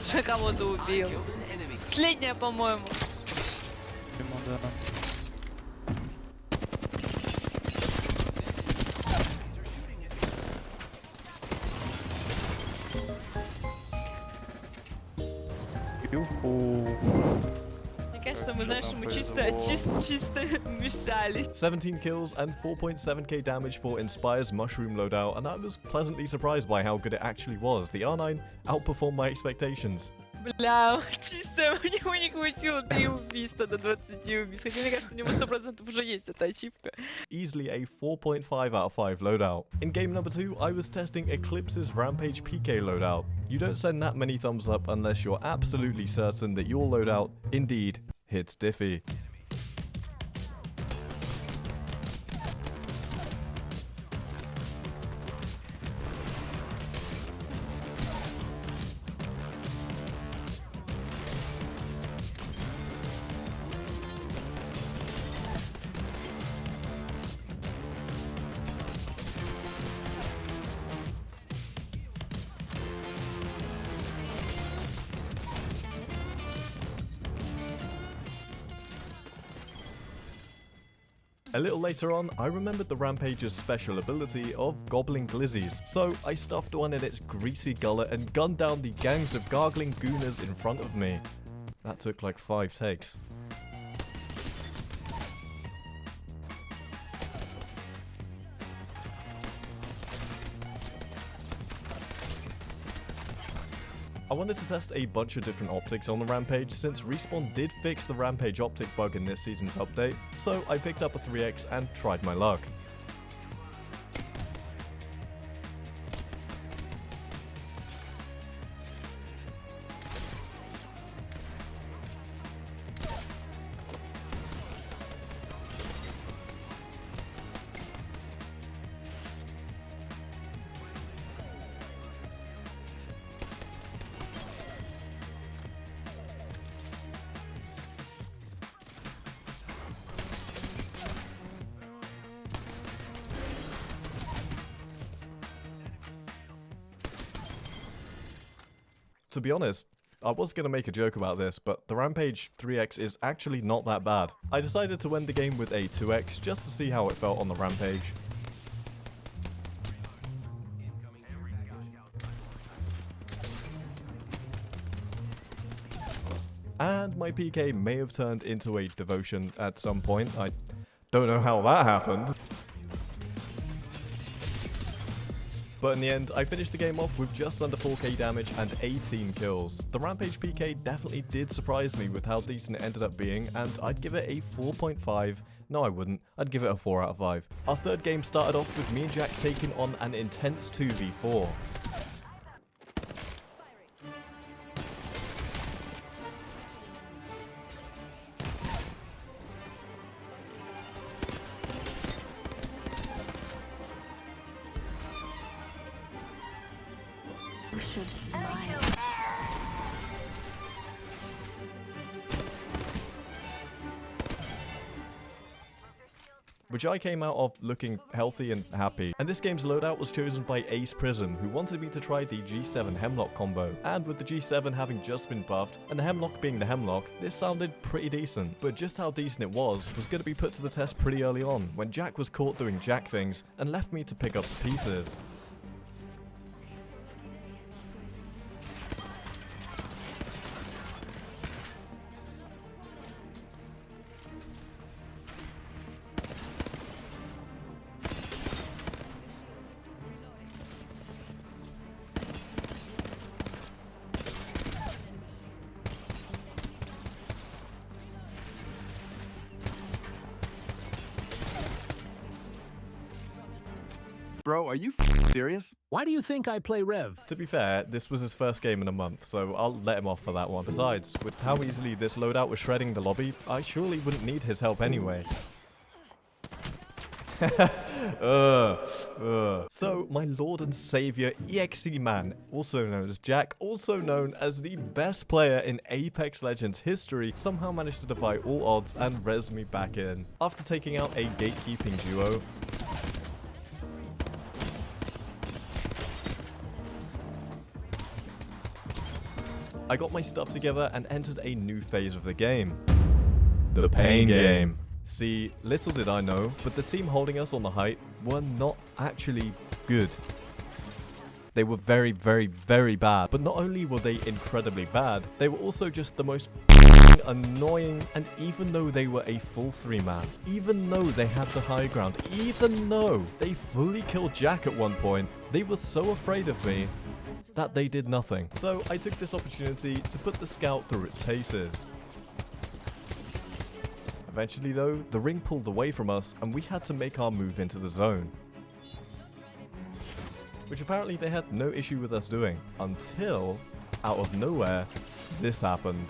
Уже кого-то убил. Последняя, по-моему. Мне кажется, мы нашему чисто мешались. 17 kills and 4.7k damage for Inspire's Mushroom loadout, and I was pleasantly surprised by how good it actually was. The R9 outperformed my expectations. Бля, чисто у него не хватило 3 убийства до 20 убийств. Хотя мне кажется, у него 100% уже есть эта ачивка. Easily a 4.5 out of 5 loadout. In game number 2, I was testing Eclipse's Rampage PK loadout. You don't send that many thumbs up unless you're absolutely certain that your loadout, indeed, hits diffy. A little later on, I remembered the Rampage's special ability of gobbling glizzies, so I stuffed one in its greasy gullet and gunned down the gangs of gargling gooners in front of me. That took like 5 takes. I wanted to test a bunch of different optics on the Rampage since Respawn did fix the Rampage optic bug in this season's update, so I picked up a 3x and tried my luck. To be honest, I was going to make a joke about this, but the Rampage 3x is actually not that bad. I decided to end the game with a 2x just to see how it felt on the Rampage. And my PK may have turned into a devotion at some point. I don't know how that happened. But in the end, I finished the game off with just under 4k damage and 18 kills. The Rampage PK definitely did surprise me with how decent it ended up being, and I'd give it a 4.5. No, I wouldn't. I'd give it a 4 out of 5. Our third game started off with me and Jack taking on an intense 2v4. You should smile. Which I came out of looking healthy and happy. And this game's loadout was chosen by Ace Prism, who wanted me to try the G7 Hemlock combo. And with the G7 having just been buffed, and the Hemlock being the Hemlock, this sounded pretty decent. But just how decent it was going to be put to the test pretty early on, when Jack was caught doing Jack things, and left me to pick up the pieces. Bro, are you serious? Why do you think I play Rev? To be fair, this was his first game in a month, so I'll let him off for that one. Besides, with how easily this loadout was shredding the lobby, I surely wouldn't need his help anyway. So, my lord and savior EXE man, also known as Jack, also known as the best player in Apex Legends history, somehow managed to defy all odds and res me back in. After taking out a gatekeeping duo, I got my stuff together and entered a new phase of the game. The pain game. See, little did I know, but the team holding us on the height were not actually good. They were very, very, very bad. But not only were they incredibly bad, they were also just the most annoying. And even though they were a full 3-man, even though they had the high ground, even though they fully killed Jack at one point, they were so afraid of me that they did nothing. So I took this opportunity to put the scout through its paces. Eventually though, the ring pulled away from us and we had to make our move into the zone. Which apparently they had no issue with us doing, until, out of nowhere, this happened.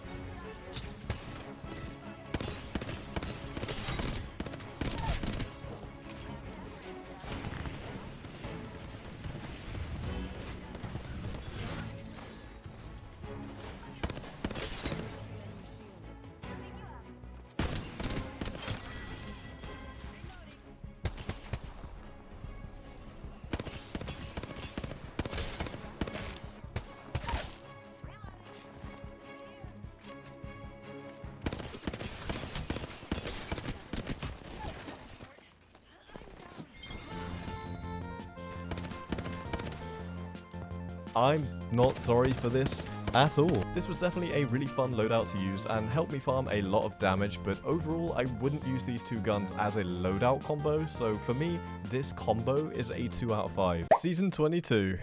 I'm not sorry for this at all. This was definitely a really fun loadout to use and helped me farm a lot of damage, but overall I wouldn't use these two guns as a loadout combo, so for me, this combo is a 2 out of 5. Season 22.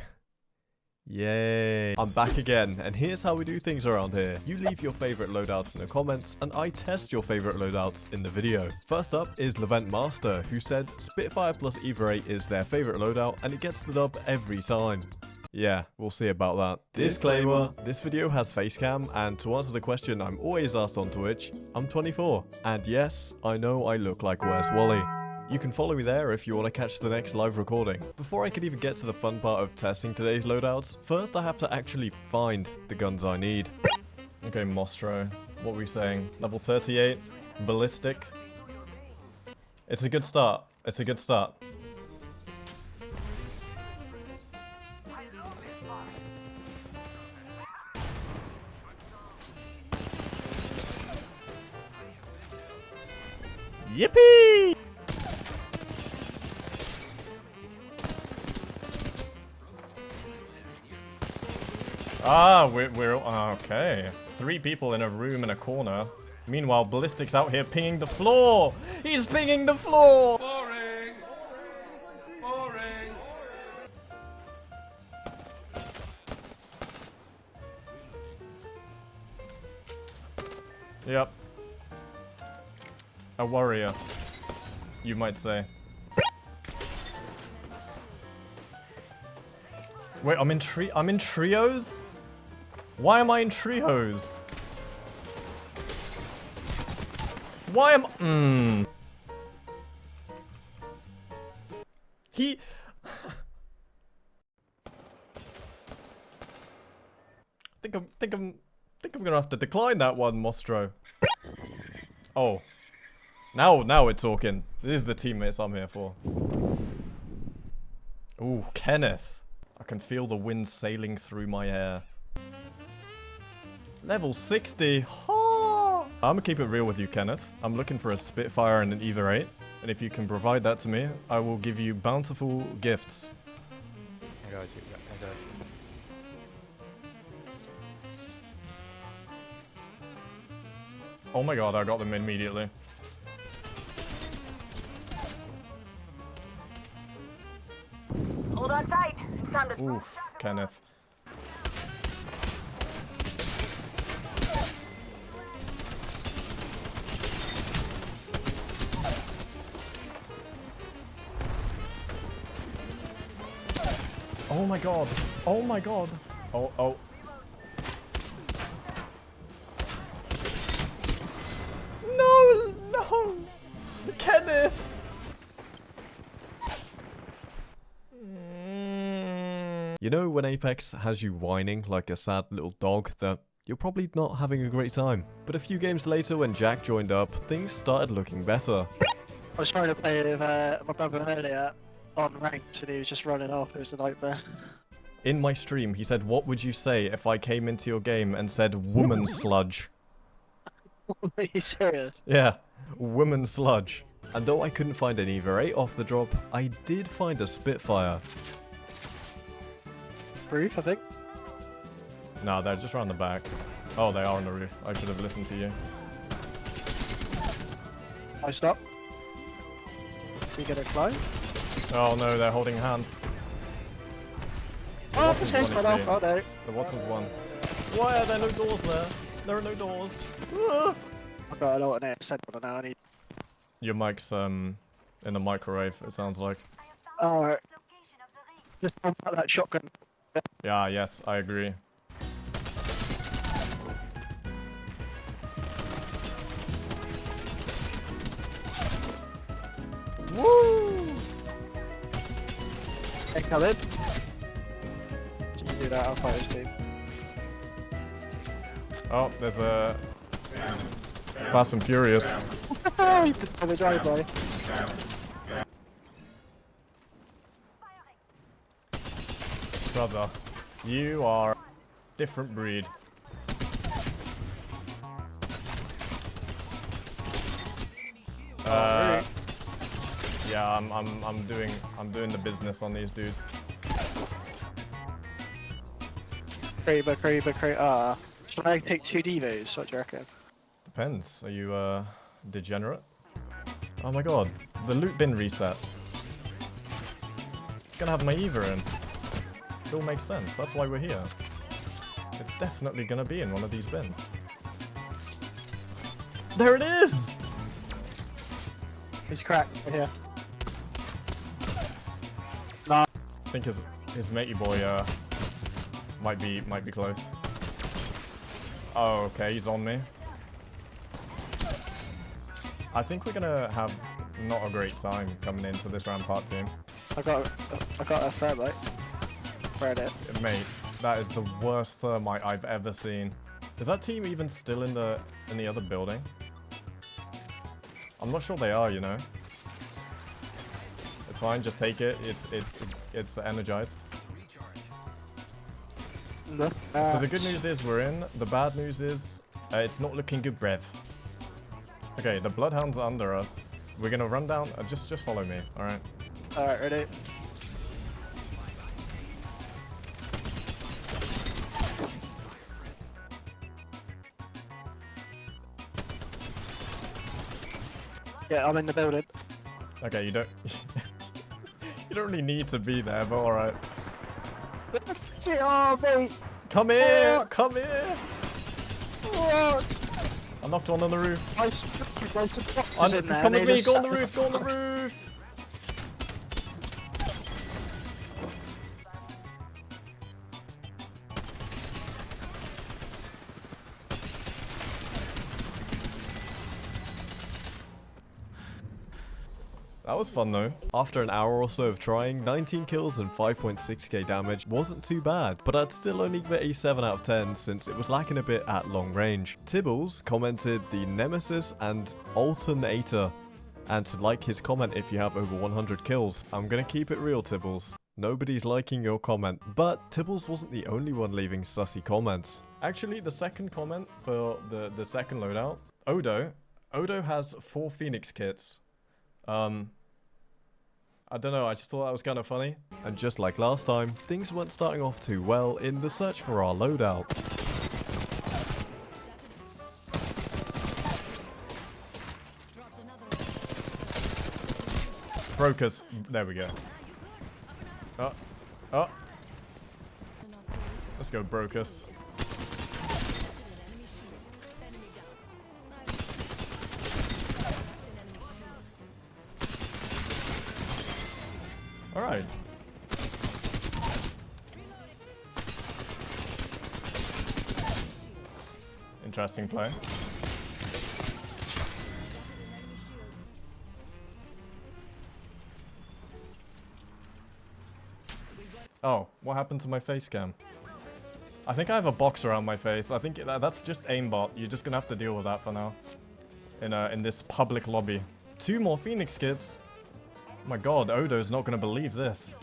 Yay. I'm back again, and here's how we do things around here. You leave your favorite loadouts in the comments, and I test your favorite loadouts in the video. First up is Levent Master, who said Spitfire plus Eva 8 is their favorite loadout, and it gets the dub every time. Yeah, we'll see about that. Disclaimer, this video has facecam, and to answer the question I'm always asked on Twitch, I'm 24. And yes, I know I look like Where's Wally. You can follow me there if you want to catch the next live recording. Before I could even get to the fun part of testing today's loadouts, first I have to actually find the guns I need. Okay, Mostro, what were we saying? Level 38, ballistic. It's a good start. It's a good start. Yippee! We're okay. 3 people in a room in a corner. Meanwhile, Ballistic's out here pinging the floor. He's pinging the floor. Boring. Boring. Yep. A warrior, you might say. Wait, I'm in trios? Why am I in trios? Why am He think I'm gonna have to decline that one, Mostro. Oh. Now we're talking. This is the teammates I'm here for. Ooh, Kenneth. I can feel the wind sailing through my hair. Level 60. I'm gonna keep it real with you, Kenneth. I'm looking for a Spitfire and an Eva 8. And if you can provide that to me, I will give you bountiful gifts. I got you. I got you. Oh my god, I got them immediately. Hold on tight. It's time to Oof, Kenneth. Oh my god. Oh my god. Oh. No! Kenneth! You know when Apex has you whining like a sad little dog that you're probably not having a great time. But a few games later when Jack joined up, things started looking better. I was trying to play with my brother earlier on ranked and he was just running off. It was a nightmare. In my stream, he said, what would you say if I came into your game and said woman sludge? Are you serious? Yeah, woman sludge. And though I couldn't find an Eva 8 off the drop, I did find a Spitfire. Roof, I think. Nah, they're just around the back. Oh, they are on the roof. I should have listened to you. I stop. Is he gonna climb? Oh no, they're holding hands. Oh, this guy's got off. Oh no. The Wattles won. Why are there no doors there? There are no doors. Ah! I got an alternate sentinel now. I need. Your mic's in the microwave, it sounds like. Alright. Just pump out that shotgun. Yeah, yes, I agree. Woo! Hey, come in. Did you do that? I'll fight this team. Oh, there's a Fast and Furious. He did the drive-by. Brother, you are different breed. Yeah, I'm doing the business on these dudes. Creeper. Should I take 2 devos? What do you reckon? Depends. Are you degenerate? Oh my god, the loot bin reset. Gonna have my Eva in. It all makes sense. That's why we're here. It's definitely gonna be in one of these bins. There it is! He's cracked right here. Nah. I think his matey boy might be close. Oh, okay, he's on me. I think we're gonna have not a great time coming into this Rampart team. I got a thermite. Read it. Mate, that is the worst thermite I've ever seen. Is that team even still in the other building? I'm not sure they are, you know. It's fine, just take it. It's energized. No. So the good news is we're in. The bad news is it's not looking good, brev. Okay, the bloodhound's under us. We're gonna run down. Just follow me. All right. All right, ready. Yeah, I'm in the building. Okay, you don't really need to be there, but all right. Oh, mate. Come here! Come here! What? I knocked one on the roof. There's some boxes in there. Come with me, go on the roof, go on the roof! That was fun though. After an hour or so of trying, 19 kills and 5.6k damage wasn't too bad, but I'd still only give it a 7 out of 10 since it was lacking a bit at long range. Tibbles commented the Nemesis and Alternator, and to like his comment if you have over 100 kills. I'm gonna keep it real, Tibbles. Nobody's liking your comment, but Tibbles wasn't the only one leaving sussy comments. Actually, the second comment for the second loadout, Odo has 4 Phoenix kits. I don't know, I just thought that was kind of funny. And just like last time, things weren't starting off too well in the search for our loadout. Brokers, there we go. Oh. Let's go, Brokers. Alright. Interesting play. Oh, what happened to my face cam? I think I have a box around my face. I think that's just aimbot. You're just gonna have to deal with that for now. In this public lobby. 2 more Phoenix kits. Oh my god, Odo's not gonna believe this.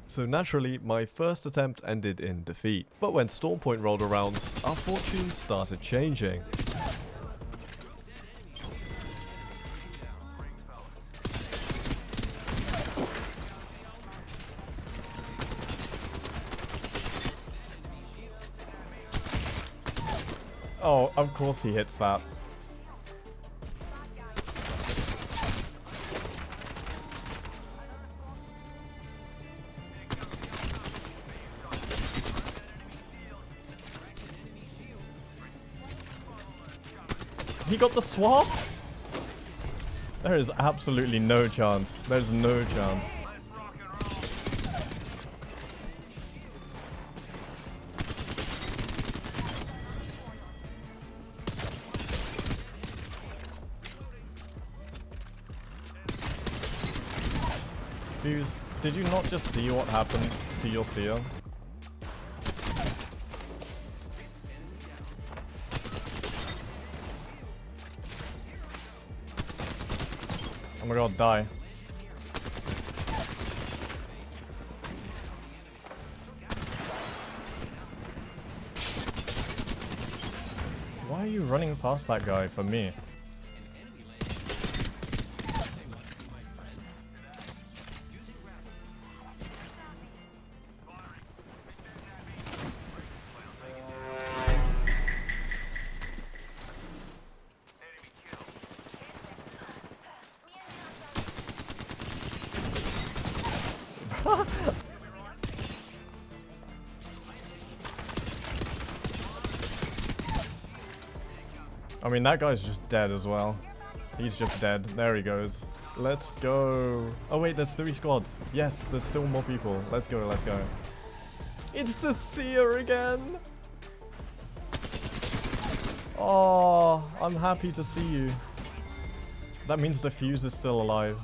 So naturally, my first attempt ended in defeat. But when Storm Point rolled around, our fortunes started changing. Oh, of course he hits that. He got the swap? There is absolutely no chance. There's no chance. Fuse, did you not just see what happened to your seal? Oh my god, die. Why are you running past that guy for me? I mean, that guy's just dead as well. He's just dead. There he goes. Let's go. Oh wait, there's 3 squads. Yes, there's still more people. Let's go, let's go. It's the seer again. Oh, I'm happy to see you. That means the fuse is still alive.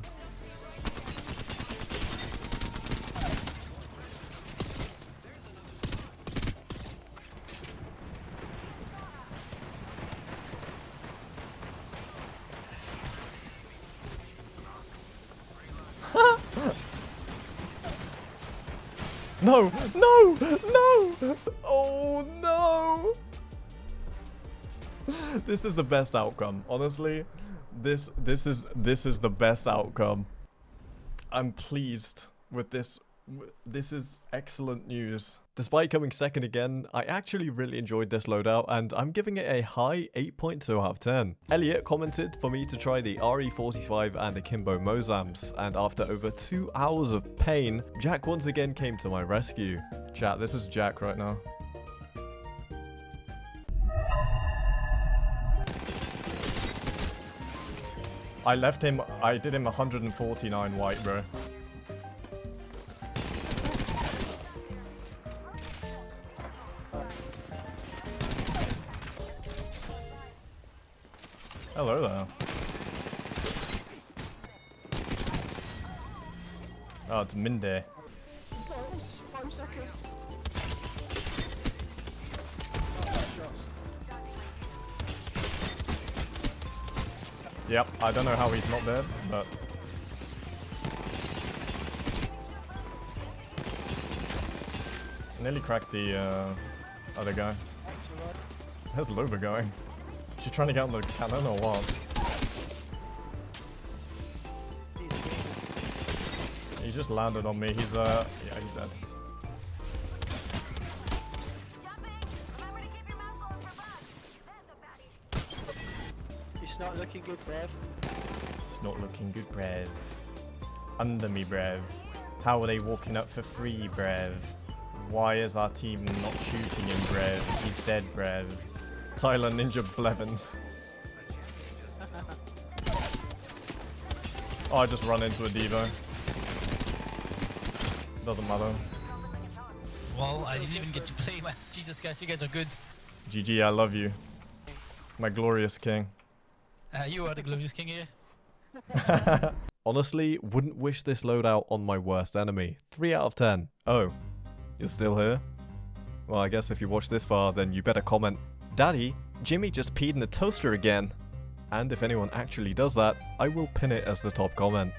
No! No! No! Oh no! This is the best outcome. Honestly, this is the best outcome. I'm pleased with this. This is excellent news. Despite coming second again, I actually really enjoyed this loadout and I'm giving it a high 8.2 out of 10. Elliot commented for me to try the RE45 and Akimbo Mozams, and after over 2 hours of pain, Jack once again came to my rescue. Chat, this is Jack right now. I left him, I did him 149 white, bro. Hello there. Oh, it's midday. Guys, 5 seconds. Yep, I don't know how he's not dead, but... Nearly cracked the other guy. How's Loba going? Is she trying to get on the cannon or what? He just landed on me. He's yeah, he's dead. It's not looking good, Brev. It's not looking good, Brev. Under me, Brev. How are they walking up for free, Brev? Why is our team not shooting him, Brev? He's dead, Brev. Tyler Ninja Blevins. Oh, I just run into a Devo. Doesn't matter. Well, I didn't even get to play, man. Jesus Christ, you guys are good. GG, I love you. My glorious king. You are the glorious king here. Honestly, wouldn't wish this loadout on my worst enemy. 3 out of 10. Oh, you're still here? Well, I guess if you watch this far, then you better comment, Daddy, Jimmy just peed in the toaster again. And if anyone actually does that, I will pin it as the top comment.